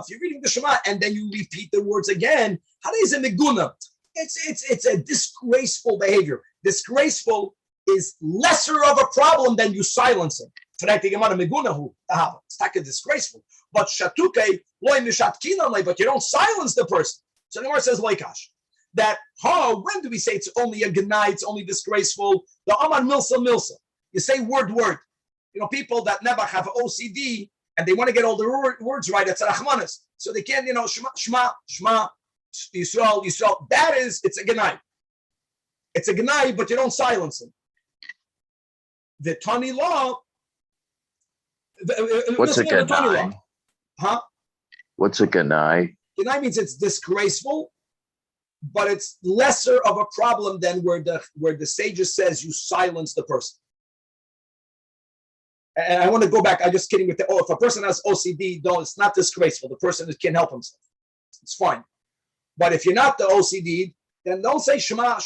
[SPEAKER 1] you're reading the Shema and then you repeat the words again, how is it meguna? It's a disgraceful behavior. Disgraceful is lesser of a problem than you silencing. It's not disgraceful. But shatuke loy mishat kinam, but you don't silence the person. So the Gemara says loikash. That when do we say it's only a gnai, it's only disgraceful? The aman milsa. You say word. You know, people that never have OCD and they want to get all the words right, it's a rachmanis. So they can't, Shema, Yisrael. It's a gnai. It's a gnai, but you don't silence them. The Tani law.
[SPEAKER 6] What's a gnai?
[SPEAKER 1] Huh?
[SPEAKER 6] What's a gnai?
[SPEAKER 1] Gnai means it's disgraceful, but it's lesser of a problem than where the sages says you silence the person. And I want to go back. I'm just kidding with if a person has OCD, it's not disgraceful. The person can't help himself. It's fine. But if you're not the OCD, then don't say Shema,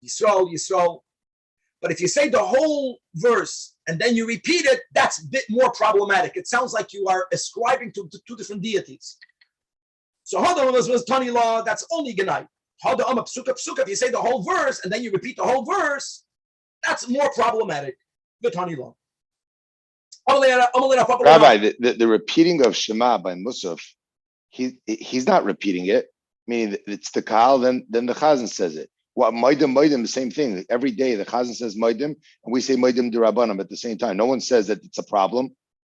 [SPEAKER 1] Yisrael. But if you say the whole verse and then you repeat it, that's a bit more problematic. It sounds like you are ascribing to two different deities. So Hadam was Tani law, that's only Gnai. Hadam Psuka, if you say the whole verse and then you repeat the whole verse, that's more problematic. The Tani law.
[SPEAKER 2] Rabbi, the repeating of Shema by Musaf, he's not repeating it. Meaning it's the Kahal, then the Chazan says it. What Moedim, the same thing. Every day the Chazan says Moedim, and we say Moedim D'Rabbanan at the same time. No one says that it's a problem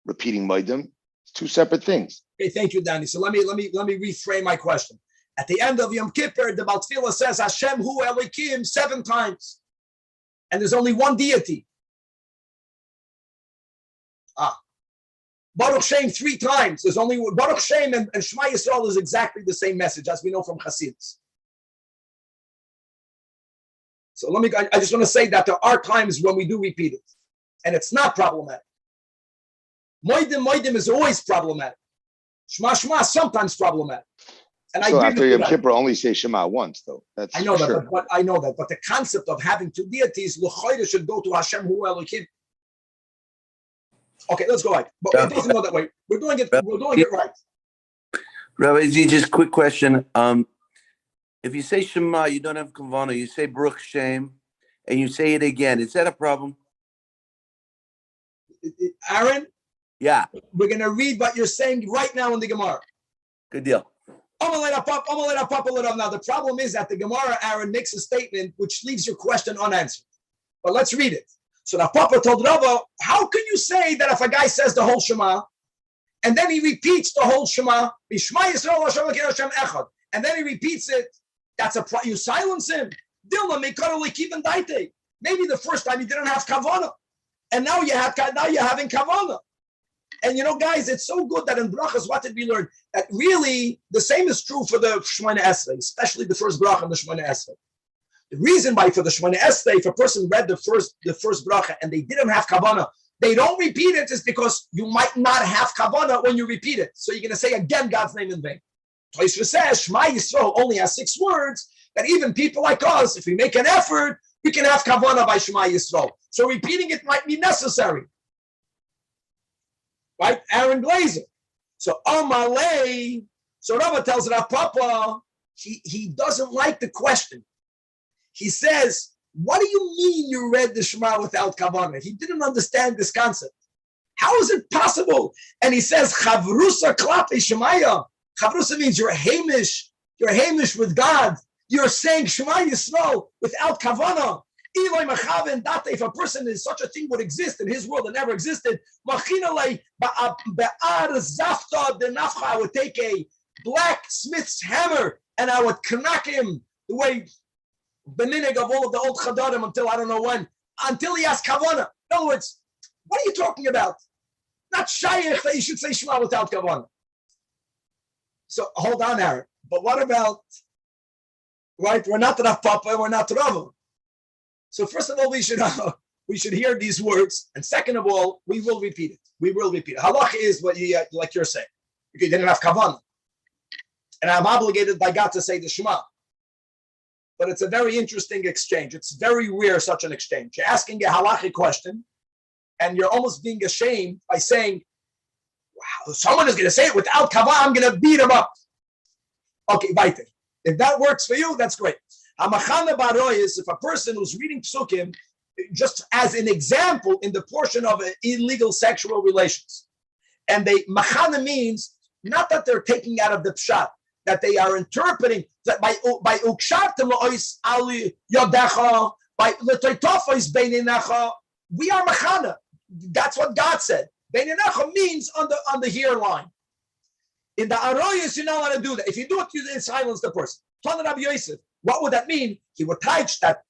[SPEAKER 2] repeating Moedim. It's two separate things.
[SPEAKER 1] Okay, thank you, Danny. So let me reframe my question. At the end of Yom Kippur, the Tefilla says Hashem Hu Elokim 7 times, and there's only one deity. Baruch Shem 3 times. There's only Baruch Shem and Shema Yisrael is exactly the same message as we know from Hasidus. So I just want to say that there are times when we do repeat it, and it's not problematic. Moedim is always problematic. Shema is sometimes problematic. And
[SPEAKER 2] so after Yom Kippur, only say Shema once, though. That's
[SPEAKER 1] I know that,
[SPEAKER 2] sure.
[SPEAKER 1] but I know that. But the concept of having 2 deities, l'chayre should go to Hashem Hu Elokim. Okay, let's go right. But it doesn't go that way. We're doing it right.
[SPEAKER 7] Rabbi Z, just quick question. If you say Shema, you don't have Kavana, you say Baruch Shem, and you say it again. Is that a problem?
[SPEAKER 1] Aaron?
[SPEAKER 7] Yeah.
[SPEAKER 1] We're going to read what you're saying right now in the Gemara.
[SPEAKER 7] Good deal.
[SPEAKER 1] Now, the problem is that the Gemara, Aaron, makes a statement which leaves your question unanswered. But let's read it. So the Papa told Rava, how can you say that if a guy says the whole Shema, and then he repeats the whole Shema, and then he repeats it, you silence him. Maybe the first time you didn't have Kavana, and now you're having Kavana. And guys, it's so good that in brachas, what did we learn? That really the same is true for the Shemona Esrei, especially the first bracha and the Shemona Esrei. The reason why for the Shemona Esrei, if a person read the first bracha and they didn't have Kavana, they don't repeat it is because you might not have Kavana when you repeat it. So you're going to say again God's name in vain. Tosfos says Shema Yisrael only has 6 words, that even people like us, if we make an effort, we can have Kavana by Shema Yisrael. So repeating it might be necessary. Right? Aaron Glazer. So Amalei, so Rava tells Rav Papa, he doesn't like the question. He says, what do you mean you read the Shema without kavanah? He didn't understand this concept. How is it possible? And he says, Chavrusa klape Shemaya. Chavrusa means you're hamish with God. You're saying Shema Yisrael without kavanah. Eloi mechaven data. If a person in such a thing would exist in his world, it never existed. Machinalei ba'ar zafta denafcha. I would take a blacksmith's hammer and I would knock him the way beninig of all of the old chadarim until I don't know when, until he has kavanah. In other words, what are you talking about? Not shaykh that you should say Shema without kavanah. So hold on, Aaron. But what about, right? We're not Rav Papa, we're not Rava. So first of all, we should hear these words, and second of all, we will repeat it. We will repeat it. Halach is what you like you're saying. You didn't have kavanah, and I'm obligated by God to say the Shema. But it's a very interesting exchange. It's very rare such an exchange. You're asking a halachic question, and you're almost being ashamed by saying, "Wow, someone is going to say it without kavanah. I'm going to beat him up." Okay, weiter. If that works for you, that's great. Hamachana baroy is if a person who's reading psukim, just as an example in the portion of illegal sexual relations, and machana means not that they're taking out of the pshat, that they are interpreting that by ukshartem lois ali yodecha, by letoitofos beinenecha, we are machana. That's what God said. Beinenecha means on the here line. In the aroyas, you're not allowed to do that. If you do it, you silence the person. Tanach Rabbi Yosef. What would that mean? He would teach that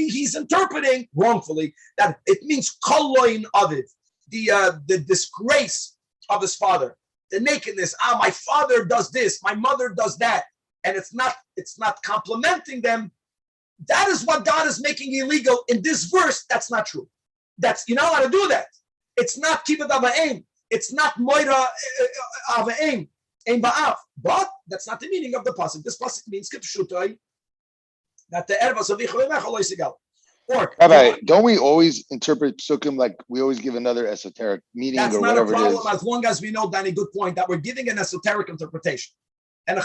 [SPEAKER 1] he's interpreting wrongfully that it means koloin aviv, the disgrace of his father, the nakedness. My father does this, my mother does that, and it's not complimenting them. That is what God is making illegal in this verse. That's not true. You're not allowed to do that. It's not kibbut ava'im. It's not moira ava'im. But that's not the meaning of the pasuk. This pasuk means kipshutai that the ervas of ichol. Or
[SPEAKER 2] Rabbi, don't we always interpret psukim like we always give another esoteric meaning
[SPEAKER 1] that's
[SPEAKER 2] or
[SPEAKER 1] not
[SPEAKER 2] whatever
[SPEAKER 1] a problem
[SPEAKER 2] it is?
[SPEAKER 1] as long as we know, Danny, good point, that we're giving an esoteric interpretation. But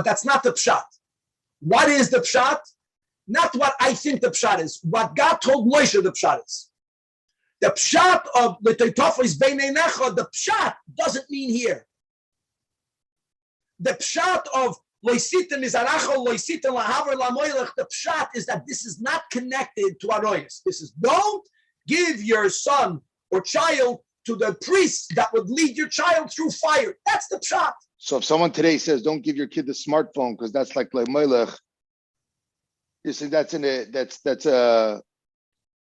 [SPEAKER 1] that's not the pshat. What is the pshat? Not what I think the pshat is. What God told Moshe the pshat is. The pshat of the Teitofos Beinenecha, the pshat doesn't mean here. The pshat of Loisitim Mizaracho, Loisitim Lahaver Lamoilech, the pshat is that this is not connected to Aroyas. This is don't give your son or child to the priest that would lead your child through fire. That's the pshat.
[SPEAKER 2] So if someone today says, don't give your kid the smartphone because that's like Lamoilech, you say that's a.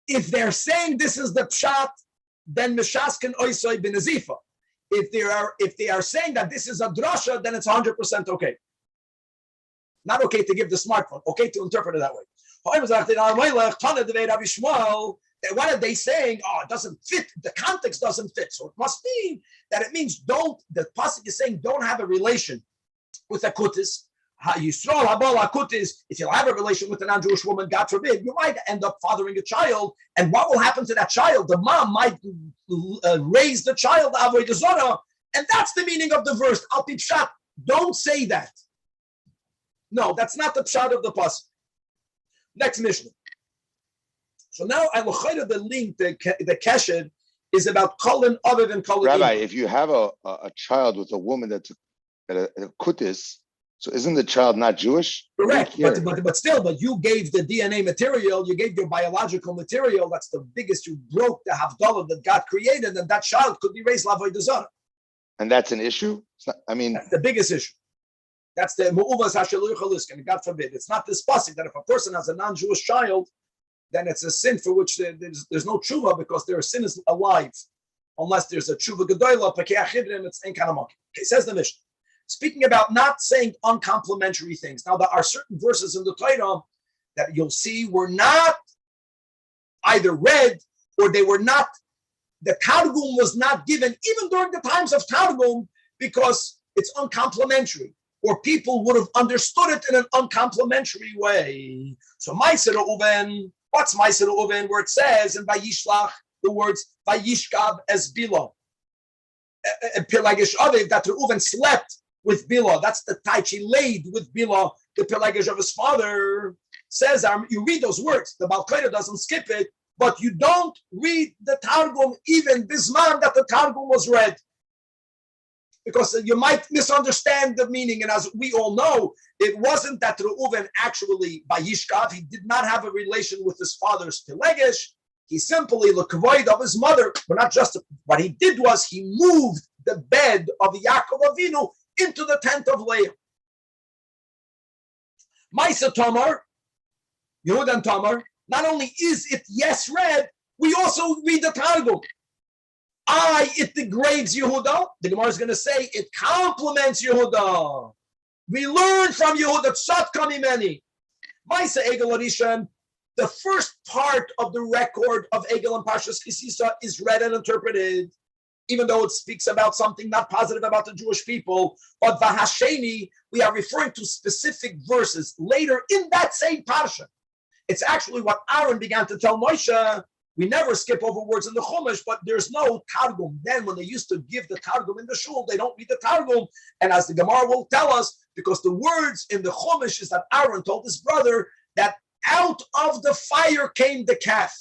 [SPEAKER 1] If they're saying this is the pshat, then Meshaskin Oisoi bin Azifa. If they are saying that this is a drasha, then it's 100% okay. Not okay to give the smartphone, okay to interpret it that way. What are they saying? Oh, it doesn't fit. The context doesn't fit. So it must mean that it means the pasuk is saying don't have a relation with a kutis. If you'll have a relation with a non-Jewish woman, God forbid, you might end up fathering a child. And what will happen to that child? The mom might raise the child avodah zarah, and that's the meaning of the verse. Al pi pshat. Don't say that. No, that's not the pshat of the pasuk. Next Mishnah. So now I look at the link. The keshed is about kolin aviv and kolin.
[SPEAKER 2] Rabbi, if you have a child with a woman that's a kutis. So isn't the child not Jewish?
[SPEAKER 1] Correct, but still, you gave the DNA material, you gave your biological material, that's the biggest, you broke the Havdalah that God created, and that child could be raised l'avodah zarah.
[SPEAKER 2] And that's an issue? It's not, that's
[SPEAKER 1] the biggest issue. That's the mu'uvas ha'shelur chaliskin, God forbid. It's not this pasuk that if a person has a non-Jewish child, then it's a sin for which there's no tshuva because their sin is alive. Unless there's a tshuva gedolah, pakeach chivrim, it's ein kanamaki. Okay, says the Mishnah. Speaking about not saying uncomplimentary things. Now, there are certain verses in the Torah that you'll see were not either read or they were not, the Targum was not given even during the times of Targum because it's uncomplimentary or people would have understood it in an uncomplimentary way. So, Ma'aser Reuven, what's Ma'aser Reuven? Where it says in Vayishlach the words Vayishkab es Bilo, Pelagish Aviv, that Reuven slept with Bila. That's the type she laid with Bila, the pelegesh of his father. Says, you read those words. The Balkaida doesn't skip it, but you don't read the Targum even bisman that the Targum was read. Because you might misunderstand the meaning. And as we all know, it wasn't that Reuven actually, by Yishkav, he did not have a relation with his father's pelegesh. He simply, the kavod of his mother, but not just, what he did was he moved the bed of Yaakov Avinu into the tent of Leah. Maisa Tamar, Yehuda and Tamar, not only is it yes read, we also read the Targum. It degrades Yehuda. The Gemara is going to say it complements Yehuda. We learn from Yehuda, Tzat Kamimeni. Maisa Egel Arishan, the first part of the record of Egel and Parshas Kisisa is read and interpreted, even though it speaks about something not positive about the Jewish people. But Vahasheni, we are referring to specific verses later in that same Parsha. It's actually what Aaron began to tell Moshe. We never skip over words in the Chumash, but there's no Targum. Then when they used to give the Targum in the shul, they don't read the Targum. And as the Gemara will tell us, because the words in the Chumash is that Aaron told his brother that out of the fire came the calf.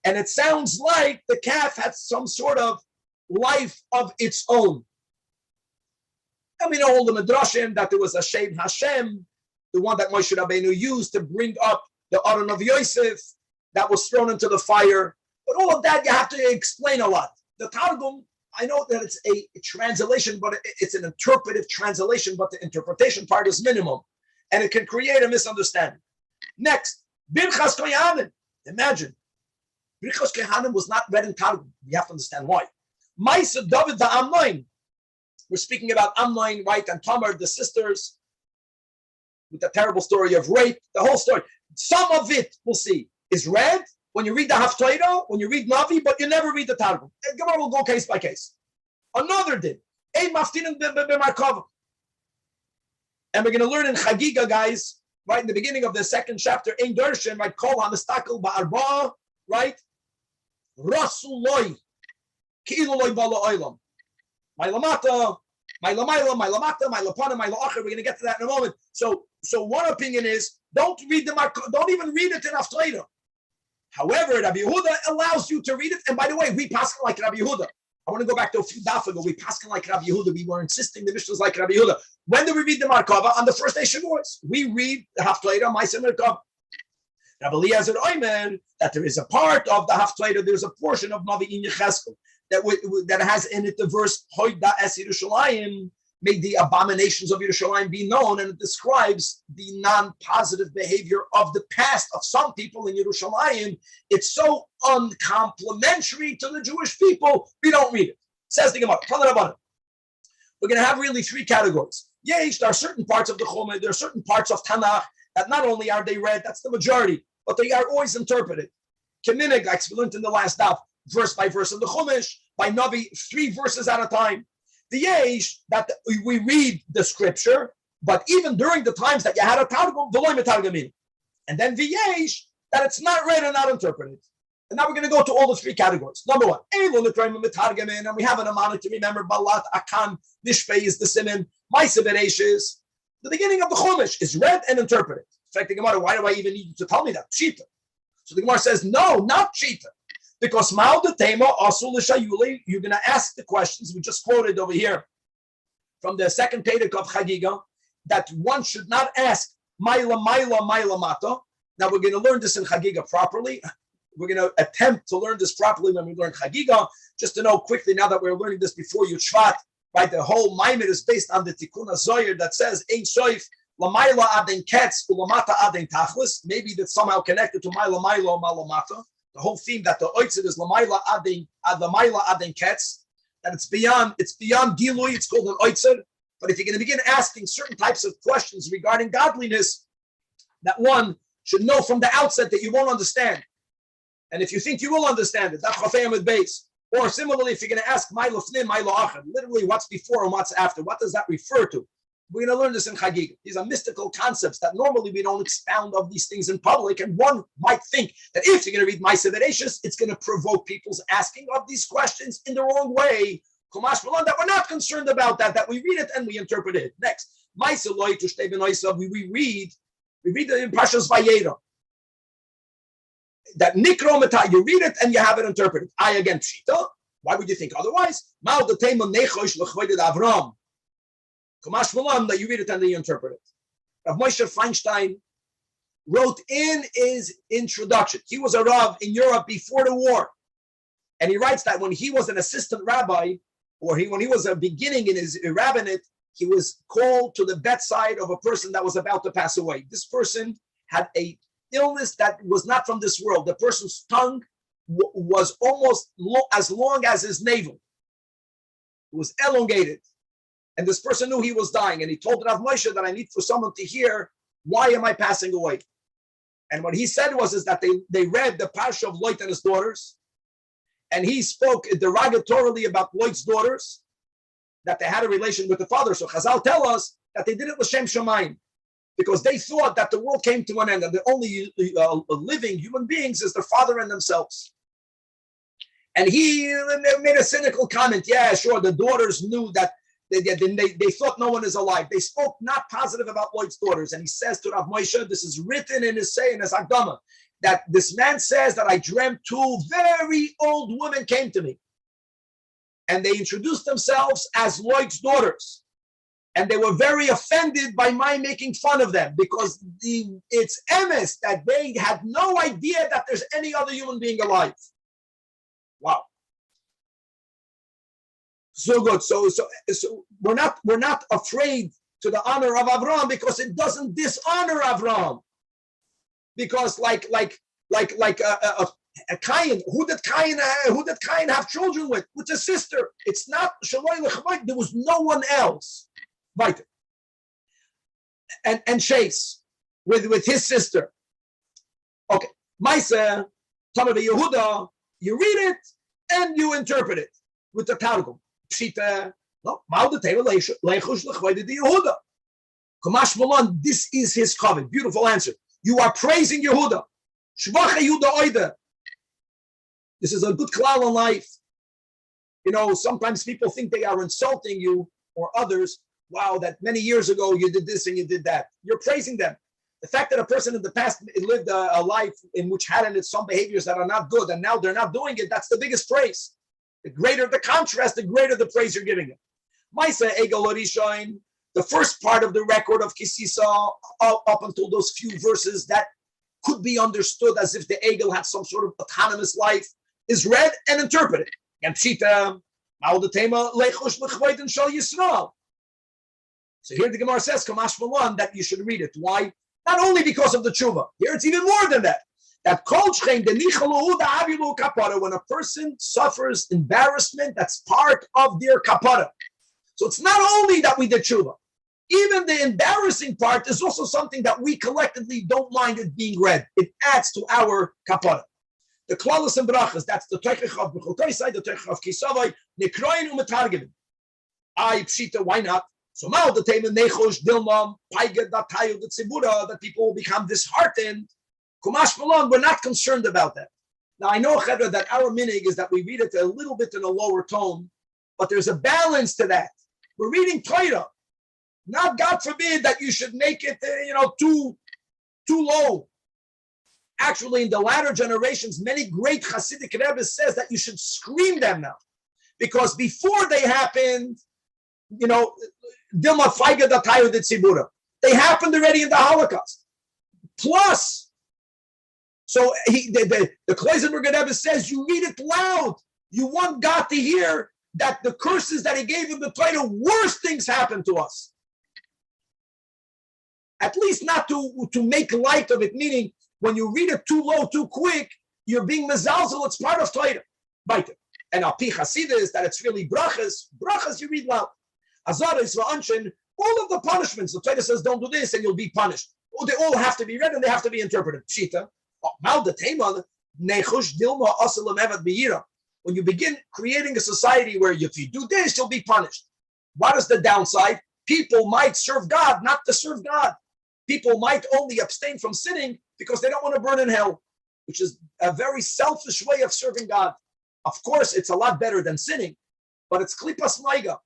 [SPEAKER 1] And it sounds like the calf had some sort of life of its own. And we know all the Midrashim that there was a Shem Hashem, the one that Moshe Rabbeinu used to bring up the Aron of Yosef, that was thrown into the fire. But all of that, you have to explain a lot. The Targum, I know that it's a translation, but it's an interpretive translation, but the interpretation part is minimum. And it can create a misunderstanding. Next, Birchas Kohanim. Imagine, Birchas Kohanim was not read in Targum. You have to understand why. Maisa David the Amnon. We're speaking about Amnon, right, and Tamar, the sisters, with the terrible story of rape, the whole story. Some of it, we'll see, is read when you read the Haftarah, when you read Navi, but you never read the Targum. Gemara will go case by case. Another did. And we're going to learn in Chagiga, guys, right in the beginning of the second chapter, Ein Darshan, right, Kol HaMistakel Ba'arba, right? Rasuloi, Ki'ilu Loi Bala Oilam. My Lamata, my Lamaila, my Lamata, my Lapana, my La'acher. We're going to get to that in a moment. So one opinion is, don't read don't even read it in Haftarah. However, Rabbi Yehuda allows you to read it. And by the way, we paskin like Rabbi Yehuda. I want to go back to a few daf ago. We paskin like Rabbi Yehuda. We were insisting the Mishnah is like Rabbi Yehuda. When do we read the MERCAVA? On the first day Shavuos. We read the Haftarah, Ma'aser MERCAVA. Rabbi Eliezer Oimer, that there is a part of the Haftarah, there's a portion of Navi in Yecheskel that has in it the verse Hoida Es Yerushalayim, make the abominations of Yerushalayim be known, and it describes the non-positive behavior of the past of some people in Yerushalayim. It's so uncomplimentary to the Jewish people, we don't read it. Says the Gemara. We're going to have really three categories. Yes, there are certain parts of the Chumash, there are certain parts of Tanach that not only are they read, that's the majority, but they are always interpreted. Keminig, like we learned in the last daf, verse by verse in the Chumash, by Navi, 3 verses at a time. The yesh that we read the scripture, but even during the times that you had a Targum, and then the yesh that it's not read and not interpreted. And now we're going to go to all the three categories. Number one, and we have an amount to remember. Balat Akan Nishpei is the siman. Ma'aser Bereishis, the beginning of the Chumash, is read and interpreted. In fact, the Gemara, why do I even need you to tell me that? Pshita. So the Gemara says, no, not Pshita. Because Ma'al Tema Asul Shayuli, you're going to ask the questions we just quoted over here from the second Perek of Chagiga, that one should not ask Maila Mata. Now we're going to learn this in Chagiga properly. We're going to attempt to learn this properly when we learn Chagiga. Just to know quickly, now that we're learning this before Yud Shvat, right? The whole Maimed is based on the Tikkun HaZoyer that says Ein Soif Lamaila Aden Ketz Ulamata Aden Tachlis. Maybe that's somehow connected to Maila Malamata. The whole theme that the oitzid is Lamaila Aden Ketz, that it's beyond Gilui, it's called an oitzid. But if you're going to begin asking certain types of questions regarding godliness, that one should know from the outset that you won't understand. And if you think you will understand it, that's Chafei Amid Beis. Or similarly, if you're going to ask Ma'ilo Fnim, Ma'ilo Achad, literally what's before and what's after, what does that refer to? We're going to learn this in Chagiga. These are mystical concepts that normally we don't expound of these things in public. And one might think that if you're going to read Ma'aser Bereishis, it's going to provoke people's asking of these questions in the wrong way. Kumash Malon, that we're not concerned about that we read it and we interpret it. Next, we read the Parshas Vayera. That Nikro Mata, you read it and you have it interpreted. I again Pshita. Why would you think otherwise? Mal the Tema Nechosh Lechvoided Avram. Kumash Malon, that you read it and then you interpret it. Rav Moshe Feinstein wrote in his introduction. He was a Rav in Europe before the war. And he writes that when he was an assistant rabbi, or when he was beginning in his rabbinate, he was called to the bedside of a person that was about to pass away. This person had a illness that was not from this world. The person's tongue was almost as long as his navel. It was elongated. And this person knew he was dying. And he told Rav Moshe that I need for someone to hear, why am I passing away? And what he said was that they read the Parsha of Lot and his daughters. And he spoke derogatorily about Lot's daughters, that they had a relation with the father. So Chazal tell us that they did it l'shem shamayim, because they thought that the world came to an end and the only living human beings is their father and themselves. And he made a cynical comment. Yeah, sure, the daughters knew that they thought no one is alive. They spoke not positive about Lot's daughters. And he says to Rav Moshe, this is written in his say, in his Akdama, that this man says that I dreamt two very old women came to me. And they introduced themselves as Lot's daughters. And they were very offended by my making fun of them, because it's emes that they had no idea that there's any other human being alive. Wow. So good. So we're not afraid to the honor of Avraham, because it doesn't dishonor Avraham. Because like a Cain, who did Cain have children with? With his sister. It's not Shaloi Lechavai. There was no one else. Right. And Chase with his sister. Okay. Maisa, Talmud Yehuda, you read it and you interpret it with the Targum. Pshita, no, Mordechay Leichush Lechvoided Yehuda. Kumash Malon, this is his covenant. Beautiful answer. You are praising Yehuda. Shvacha Yehuda Oida. This is a good klal in life. You know, sometimes people think they are insulting you or others. Wow, that many years ago you did this and you did that. You're praising them. The fact that a person in the past lived a life in which had in it some behaviors that are not good and now they're not doing it, that's the biggest praise. The greater the contrast, the greater the praise you're giving it. Maisa Egel Orishain, the first part of the record of Kisisa, up until those few verses that could be understood as if the Egel had some sort of autonomous life, is read and interpreted. And Pshita, Ma'odetema Lechosh Lechvoiden Shal Yisrael. So here the Gemara says, Kamash Malan, that you should read it. Why? Not only because of the tshuva. Here it's even more than that. That when a person suffers embarrassment, that's part of their kapara. So it's not only that we did tshuva. Even the embarrassing part is also something that we collectively don't mind it being read. It adds to our kapara. The klalas and brachas, that's the teichach of b'chotay side, the teichach of kisavai, nekroin u'metargevin. Pshita, why not? So now the tema nechosh dilmam paiged datayu the tzibura, that people will become disheartened. Kumash Malon, we're not concerned about that. Now I know, Chedra, that our minig is that we read it a little bit in a lower tone, but there's a balance to that. We're reading Torah. Not, God forbid, that you should make it, too low. Actually, in the latter generations, many great Hasidic Rebbe's says that you should scream them now, because before they happened, Dilma Feiga Datayu de Tzibura. They happened already in the Holocaust. Plus, so the Kloisenberger Rebbe says you read it loud. You want God to hear that the curses that He gave in the Torah, worse things happen to us. At least not to make light of it, meaning when you read it too low, too quick, you're being mezalzel. It's part of Torah. Right. And Alpi Hasidus, that it's really brachas. Brachas you read loud. Azara is Anshin, all of the punishments. The Torah says don't do this and you'll be punished. They all have to be read and they have to be interpreted. Pshita. When you begin creating a society where if you do this, you'll be punished. What is the downside? People might serve God, not to serve God. People might only abstain from sinning because they don't want to burn in hell, which is a very selfish way of serving God. Of course, it's a lot better than sinning, but it's klipas maiga.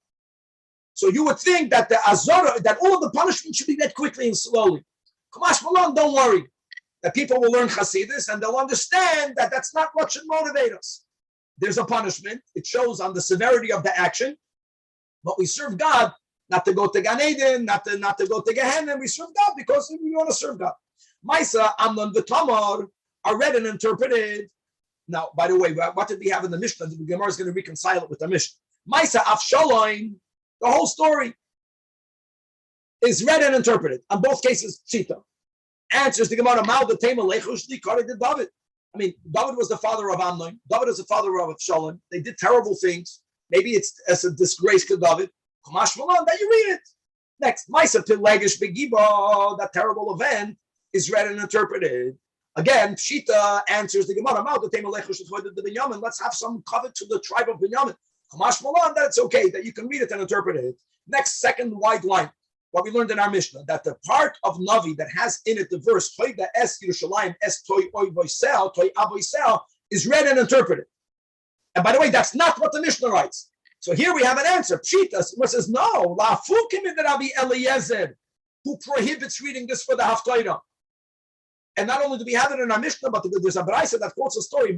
[SPEAKER 1] So you would think that the azara, that all of the punishment should be read quickly and slowly. Kamash Malon, don't worry. That people will learn Hasidus and they'll understand that that's not what should motivate us. There's a punishment. It shows on the severity of the action. But we serve God not to go to Gan Eden, not to go to Gehenna. We serve God because we want to serve God. Maisa, Amnon, V'Tamar are read and interpreted. Now, by the way, what did we have in the Mishnah? The Gemara is going to reconcile it with the Mishnah. Maisa, Avshalom, the whole story is read and interpreted. On both cases, Pshita. Answers the Gemara, Mal the Tema Lechushli Kari did David. I mean, David was the father of Amnon. David is the father of Avshalom. They did terrible things. Maybe it's as a disgrace to David. Kumash Malon, that you read it. Next, Maisa Pilegish Begiba, that terrible event is read and interpreted. Again, Pshita answers the Gemara, Mal the Tema Lechushli Kari did Binyamin. Let's have some covet to the tribe of Binyamin. Kumash Malon, that it's okay, that you can read it and interpret it. Next, second wide line. What we learned in our Mishnah, that the part of Navi that has in it the verse Toida es Yerushalayim es Toy Oy Voisel, Toy Avoisel, is read and interpreted. And by the way, that's not what the Mishnah writes. So here we have an answer. Pshita says, no, La Fukim in the Rabbi Eliezer, who prohibits reading this for the Haftarah. And not only do we have it in our Mishnah, but there's a Braisa that quotes a story.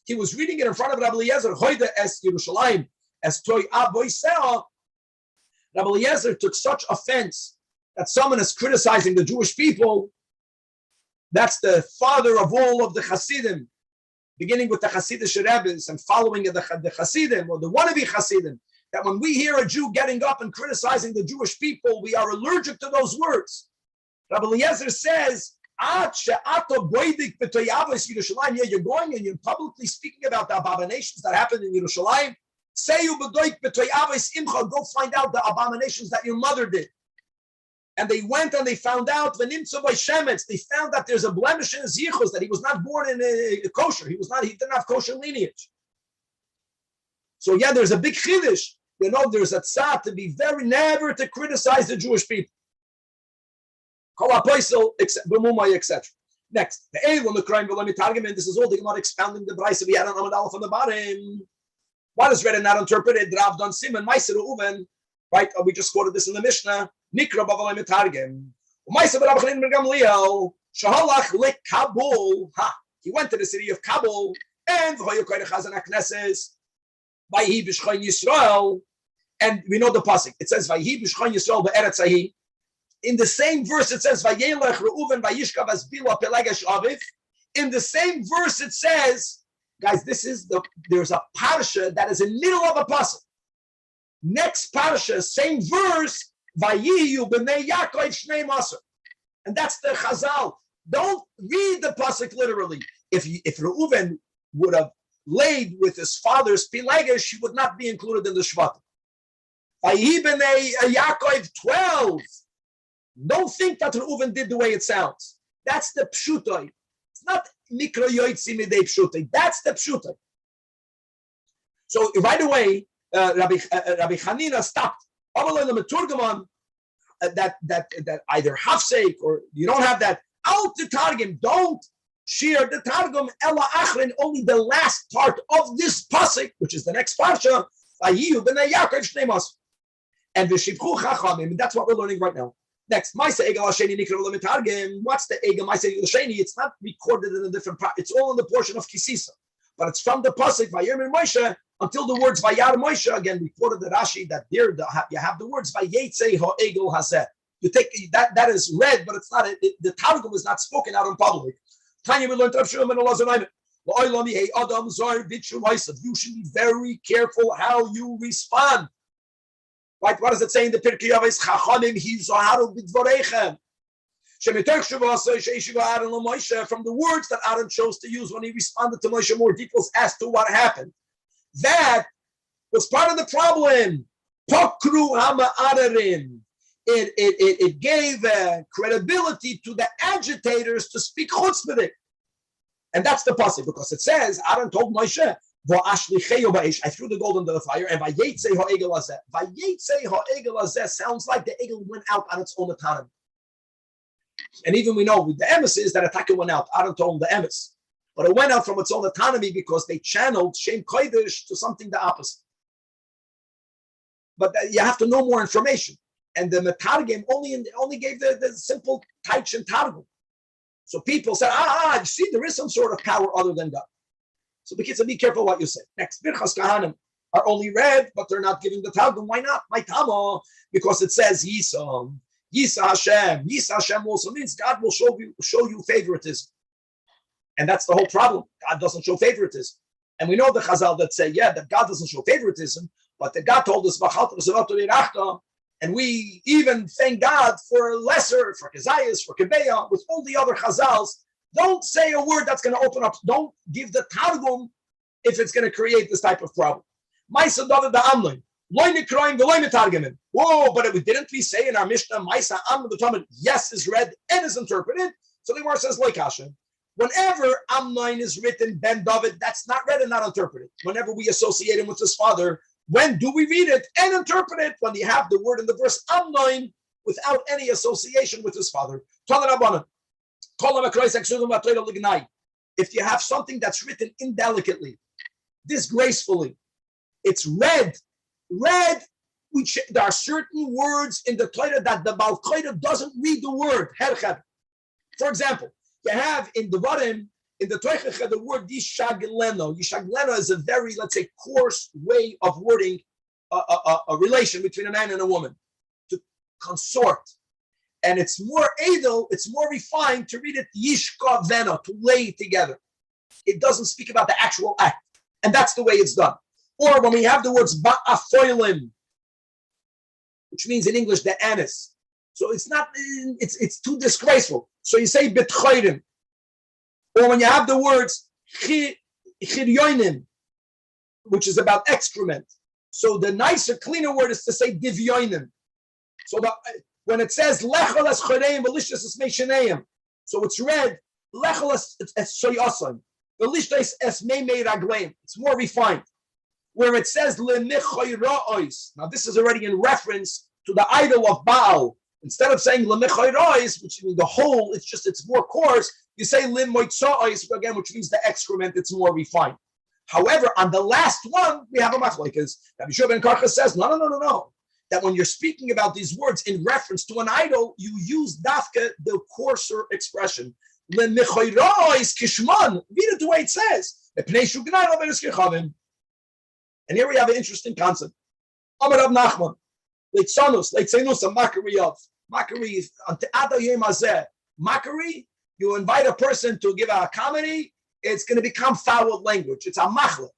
[SPEAKER 1] He was reading it in front of Rabbi Eliezer, Toida es Yerushalayim es Toy Avoisel. Rabbi Eliezer took such offense that someone is criticizing the Jewish people. That's the father of all of the Hasidim, beginning with the Hasidic Rebbes and following the Hasidim or the wannabe Hasidim. That when we hear a Jew getting up and criticizing the Jewish people, we are allergic to those words. Rabbi Eliezer says, yeah, you're going and you're publicly speaking about the abominations that happened in Yerushalayim. Go find out the abominations that your mother did. And they went and they found out they found that there's a blemish in his yichus, that he was not born in a kosher. He didn't have kosher lineage. So yeah, there's a big chiddush. There's a tzad to be never to criticize the Jewish people. Etc. Next, the Eilon, the crime, this is all the Gemara expounding the Braisa we had on Amud Aleph on the bottom. What is read and not interpreted? Rav Don Simon, Meiser Uven, right? We just quoted this in the Mishnah. Nikra Bavalay Mitargem. Meiser Rav Chanin Ben Gamliel, Shahalach Le Kabul. He went to the city of Kabul and V'hoyukoy Chazan HaKnesses. Vayhi B'Shchoin Yisrael. And we know the pasuk. It says Vayhi B'Shchoin Yisrael Be'eretz Hahi. In the same verse, it says Vayelech Reuven Vayishkav Asbilu Pelegesh Aviv. In the same verse, it says, guys, there's a parasha that is in the middle of a pasuk. Next parasha, same verse, Vayiyu b'nei Yaakov shnei maser, and that's the Chazal. Don't read the pasuk literally. If Reuven would have laid with his father's Pelegesh, he would not be included in the Shvatim. Vayiyu b'nei Yaakov 12. Don't think that Reuven did the way it sounds. That's the pshutoi. It's not mikro yoitzi midei pshutoi. That's the pshutoi. So right away, Rabbi Chanina stopped. That either hafsek or you don't have that. Out the targum. Don't share the targum. Ella achrin. Only the last part of this pasuk, which is the next parsha. And v'shivchu chachamim. And that's what we're learning right now. Next, Maisa Egel Hasheni Nikra Lemitargim. What's the Egel Maisa Egel Hasheni? It's not recorded in a different part. It's all in the portion of Kisisa, but it's from the pasuk Vayirmin Moshe until the words Vayar Moshe. Again, we quoted the Rashi that there you have the words Vayetzei Ha Egel Hazeh. You take that is read, but it's not. The Targum is not spoken out in public. Tanya we learned Rav Shmuel ben Elazar. You should be very careful how you respond. Right? What does it say in the Pirkei Avos? Chachamim hizaharu b'dvoreichem. From the words that Aaron chose to use when he responded to Moshe, more details as to what happened. That was part of the problem. Pokru hama'ararin. It gave credibility to the agitators to speak chutzpah. And that's the pasuk, because it says Aaron told Moshe, I threw the gold into the fire, and Vayetzei ha'egel hazeh. Vayetzei ha'egel hazeh sounds like the egel went out on its own autonomy. And even we know with the emes is that Ataka went out. Aaron told him the emes. But it went out from its own autonomy because they channeled Shem Kodesh to something the opposite. But you have to know more information. And the Metargim only gave the simple Taich and Targum. So people said, you see, there is some sort of power other than God. So the kids said, be careful what you say. Next, Birchas Kahanim are only read, but they're not giving the Targum. Why not? My Tama, because it says Yisa Hashem. Yisa Hashem also means God will show you favoritism. And that's the whole problem. God doesn't show favoritism. And we know the Chazal that say, that God doesn't show favoritism, but that God told us, and we even thank God for lesser, for Kezias, for Kebeah, with all the other Chazals. Don't say a word that's going to open up. Don't give the Targum if it's going to create this type of problem. Maisa David the Amlin. Whoa, but didn't we say in our Mishnah, Maisa Amlin the Talmud, yes is read and is interpreted? So the Gemara says, like Hashem. Whenever Amnon is written, Ben David, that's not read and not interpreted. Whenever we associate him with his father, when do we read it and interpret it? When you have the word in the verse Amnon without any association with his father. If you have something that's written indelicately, disgracefully, it's read. There are certain words in the Torah that the Baal Kodesh doesn't read the word. For example, you have in the Varim, in the Toichacha, the word Yishagleno. Yishagleno is a very, let's say, coarse way of wording a relation between a man and a woman, to consort. And it's more edel, it's more refined to read it Yishkaveno, to lay together. It doesn't speak about the actual act. And that's the way it's done. Or when we have the words Ba'afoilim, which means in English the anise. So it's not, it's too disgraceful. So you say B'tchoirim. Or when you have the words Chiryoinim, which is about excrement. So the nicer, cleaner word is to say Divyoinim. So when it says Lechol es choreim, Velishtas es meishaneim, so it's read Lechol es shoyosam, Velishtas es meimei ragleim. It's more refined. Where it says Lemichoirois, now this is already in reference to the idol of Baal. Instead of saying Lemichoirois, which means the whole, it's more coarse, you say Limoitzois, again, which means the excrement, it's more refined. However, on the last one, we have a machlokes. Rabbi Shua ben Karcha says, no. That when you're speaking about these words in reference to an idol, you use dafka, the coarser expression. Lemichoirois kishman. Read it the way it says. And here we have an interesting concept. Amar Rav Nachman, Leitzanus, Leitzenus, a mockery of. Mockery, mockery, you invite a person to give a comedy, it's going to become foul language. It's a machle.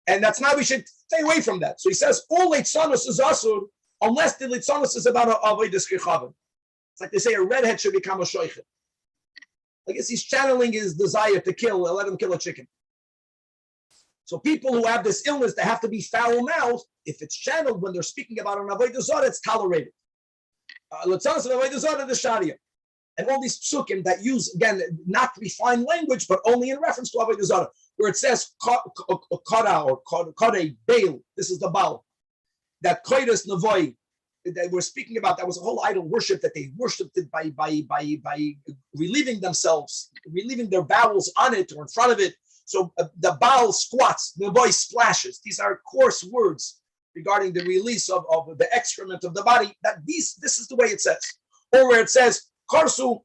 [SPEAKER 1] And that's now we should stay away from that. So he says, all Leitzanos is asur, unless the Leitzanos is about avodas kechavim. It's like they say a redhead should become a shoichet. I guess he's channeling his desire to kill, let him kill a chicken. So people who have this illness, they have to be foul-mouthed. If it's channeled when they're speaking about an avodah zarah, it's tolerated. Leitzanos of avodah zarah, the sharia. And all these psukim that use, again, not refined language, but only in reference to avodah zarah, where it says kara or kare baal. This is the baal. That koides nevoi that we're speaking about, that was a whole idol worship that they worshipped it by relieving themselves, relieving their bowels on it or in front of it. So the baal squats, nevoi splashes. These are coarse words regarding the release of the excrement of the body. This is the way it says. Or where it says Karsu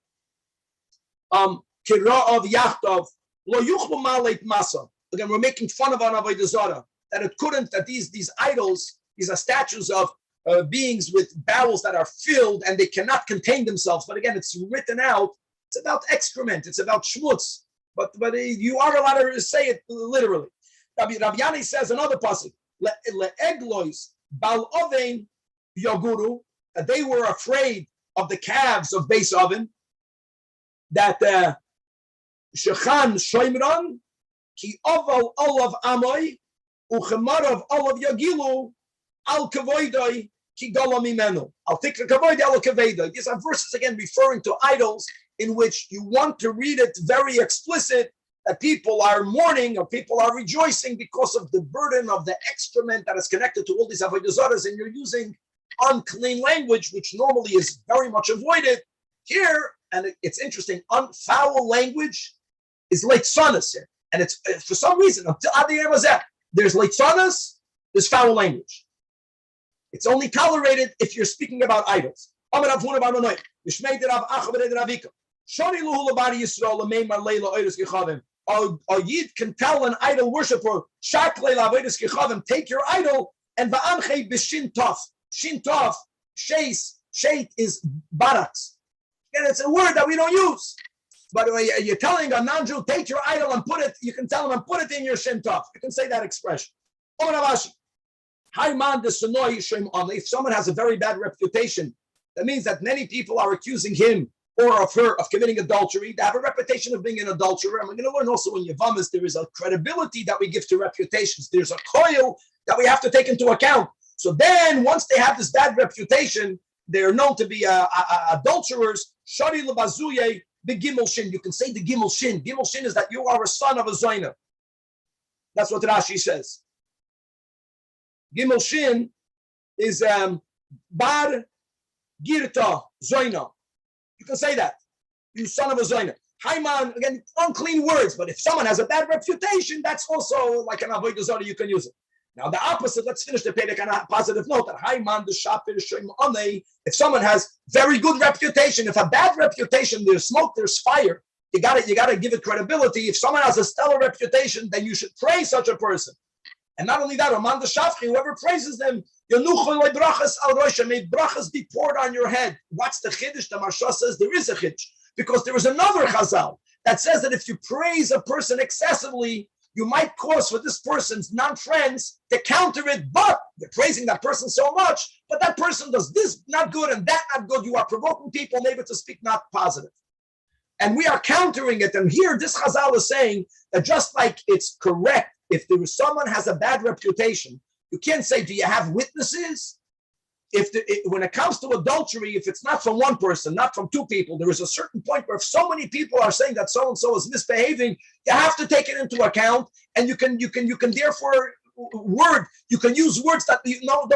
[SPEAKER 1] Kira'ov Yachtov Lo Yuchlu Maleit Masa. Again, we're making fun of an avodah zarah, that it couldn't, that these idols, these are statues of beings with bowels that are filled and they cannot contain themselves. But again, it's written out. It's about excrement. It's about schmutz. But you are allowed to say it literally. Rabbi Yani says another pasuk, Le'eglois Bal Ovein Yoguru, that they were afraid of the calves of Beis Oven, that Shechan Shoimran Ki Oval Olav Amoy Uchemarav Olav Yagilu Al Kavoidoi Ki Gola Mimenu Al Tikra Kavoid Al Kaveidoi. These are verses again referring to idols in which you want to read it very explicit, that people are mourning or people are rejoicing because of the burden of the excrement that is connected to all these avodah zarahs, and you're using unclean language, which normally is very much avoided here. And it's interesting, foul language is leitzanas here. And it's for some reason, until Adi Mazeh, there's leitzanas, there's foul language. It's only tolerated if you're speaking about idols. A Yid can tell an idol worshiper, take your idol and va'amche b'shin tov. Shin tov, sheit is baraks. And it's a word that we don't use. But you're telling a non-Jew, take your idol and put it, you can tell him and put it in your shin tov. You can say that expression. If someone has a very bad reputation, that means that many people are accusing him or of her of committing adultery. They have a reputation of being an adulterer. And we're going to learn also in Yavamas, there is a credibility that we give to reputations. There's a coil that we have to take into account. So then, once they have this bad reputation, they're known to be adulterers. Shari lebazuye begimel shin. You can say the gimel shin. Gimel shin is that you are a son of a zayna. That's what Rashi says. Gimel shin is bar girta zayna. You can say that. You son of a zayna. Haiman, again, unclean words, but if someone has a bad reputation, that's also like an avodah zarah, you can use it. Now the opposite, let's finish the Perek on a positive note. That Haiman, the Shapir, if someone has very good reputation, if a bad reputation, there's smoke, there's fire, you gotta give it credibility. If someone has a stellar reputation, then you should praise such a person. And not only that, Aman the Shafchi, whoever praises them, may brachas be poured on your head. What's the Chiddush? The Marsha says there is a Chiddush. Because there is another Chazal that says that if you praise a person excessively, you might cause for this person's non-friends to counter it, but they're praising that person so much, but that person does this not good and that not good. You are provoking people maybe to speak not positive. And we are countering it. And here this Chazal is saying that just like it's correct, if there is someone has a bad reputation, you can't say, do you have witnesses? When it comes to adultery, if it's not from one person, not from two people, there is a certain point where if so many people are saying that so and so is misbehaving, you have to take it into account, and you can therefore you can use words that you don't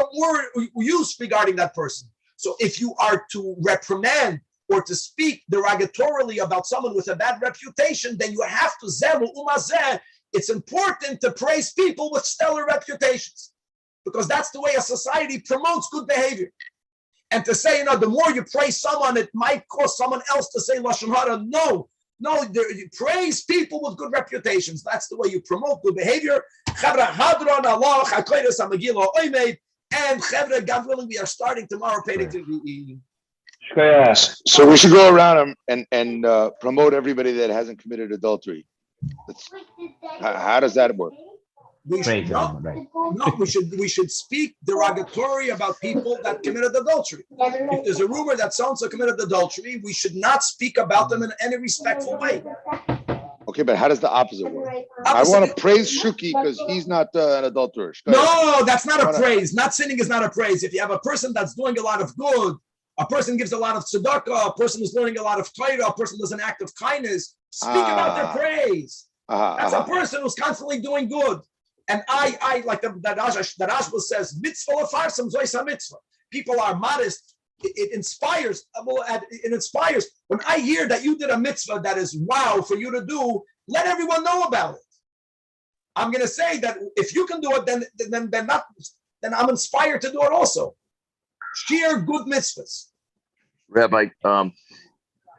[SPEAKER 1] use regarding that person. So if you are to reprimand or to speak derogatorily about someone with a bad reputation, then you have to zelu umazeh. It's important to praise people with stellar reputations, because that's the way a society promotes good behavior. And to say, the more you praise someone, it might cause someone else to say Lashon Hara. No, you praise people with good reputations. That's the way you promote good behavior. And Chevra, God willing, we are starting tomorrow.
[SPEAKER 2] So we should go around and promote everybody that hasn't committed adultery. How does that work?
[SPEAKER 1] We should speak derogatory about people that committed adultery. If there's a rumor that so-and-so committed adultery, we should not speak about them in any respectful way.
[SPEAKER 2] Okay, but how does the opposite work? I want to praise Shuki because he's not an adulterer.
[SPEAKER 1] No, that's not a praise. Not sinning is not a praise. If you have a person that's doing a lot of good, a person gives a lot of tzedakah, a person is learning a lot of Torah, a person does an act of kindness, speak about their praise. That's a person who's constantly doing good. And I like the Rashba says, mitzvah lefarsam zois mitzvah. People are modest. It inspires. It inspires. When I hear that you did a mitzvah that is wow for you to do, let everyone know about it. I'm going to say that if you can do it, then I'm inspired to do it also. Shiur good mitzvahs.
[SPEAKER 6] Rabbi,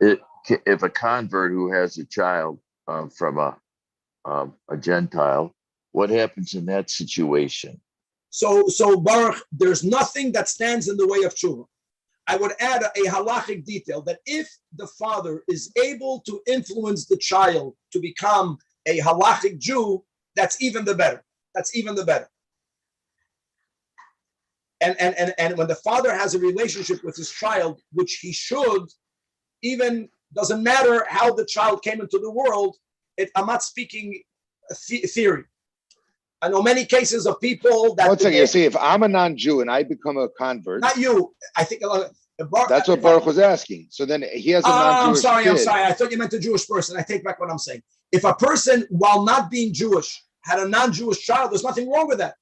[SPEAKER 6] if a convert who has a child from a Gentile, what happens in that situation?
[SPEAKER 1] So Baruch, there's nothing that stands in the way of tshuva. I would add a halachic detail that if the father is able to influence the child to become a halachic Jew, that's even the better. That's even the better. And when the father has a relationship with his child, which he should, even doesn't matter how the child came into the world. I'm not speaking theory. I know many cases of people that.
[SPEAKER 2] One second, you see, if I'm a non-Jew and I become a convert.
[SPEAKER 1] Not you. I think
[SPEAKER 2] that's what Baruch was asking. So then he has a non-Jewish
[SPEAKER 1] I'm sorry. I thought you meant a Jewish person. I take back what I'm saying. If a person, while not being Jewish, had a non-Jewish child, there's nothing wrong with that.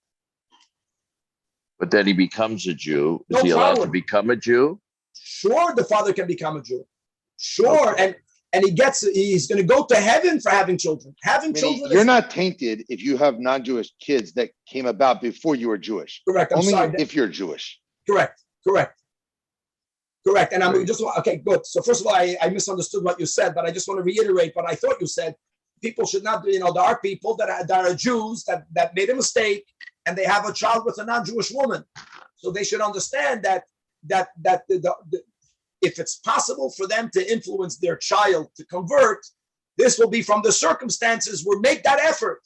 [SPEAKER 6] But then he becomes a Jew. Is
[SPEAKER 1] No
[SPEAKER 6] he allowed
[SPEAKER 1] problem.
[SPEAKER 6] to become a Jew?
[SPEAKER 1] Sure, the father can become a Jew. Sure,
[SPEAKER 6] Okay.
[SPEAKER 1] and and he's going to go to heaven for having children. Having children.
[SPEAKER 2] You're not tainted if you have non-Jewish kids that came about before you were Jewish.
[SPEAKER 1] Correct.
[SPEAKER 2] Only if you're Jewish.
[SPEAKER 1] Correct. And I'm just okay. Good. So first of all, I misunderstood what you said, but I just want to reiterate what I thought you said. People should not, there are people that are Jews that made a mistake and they have a child with a non-Jewish woman. So they should understand that if it's possible for them to influence their child to convert, this will be from the circumstances where make that effort.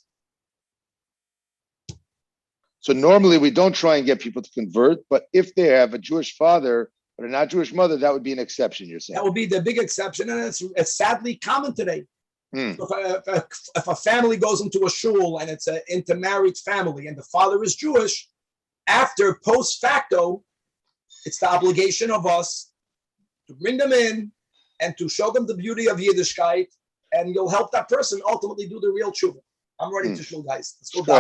[SPEAKER 2] So normally we don't try and get people to convert, but if they have a Jewish father but a not Jewish mother, that would be an exception, you're saying?
[SPEAKER 1] That would be the big exception, and it's sadly common today. So if a family goes into a shul and it's an intermarried family and the father is Jewish, after post facto, it's the obligation of us to bring them in and to show them the beauty of Yiddishkeit, and you'll help that person ultimately do the real tshuva. I'm ready to shul, guys. Let's go down.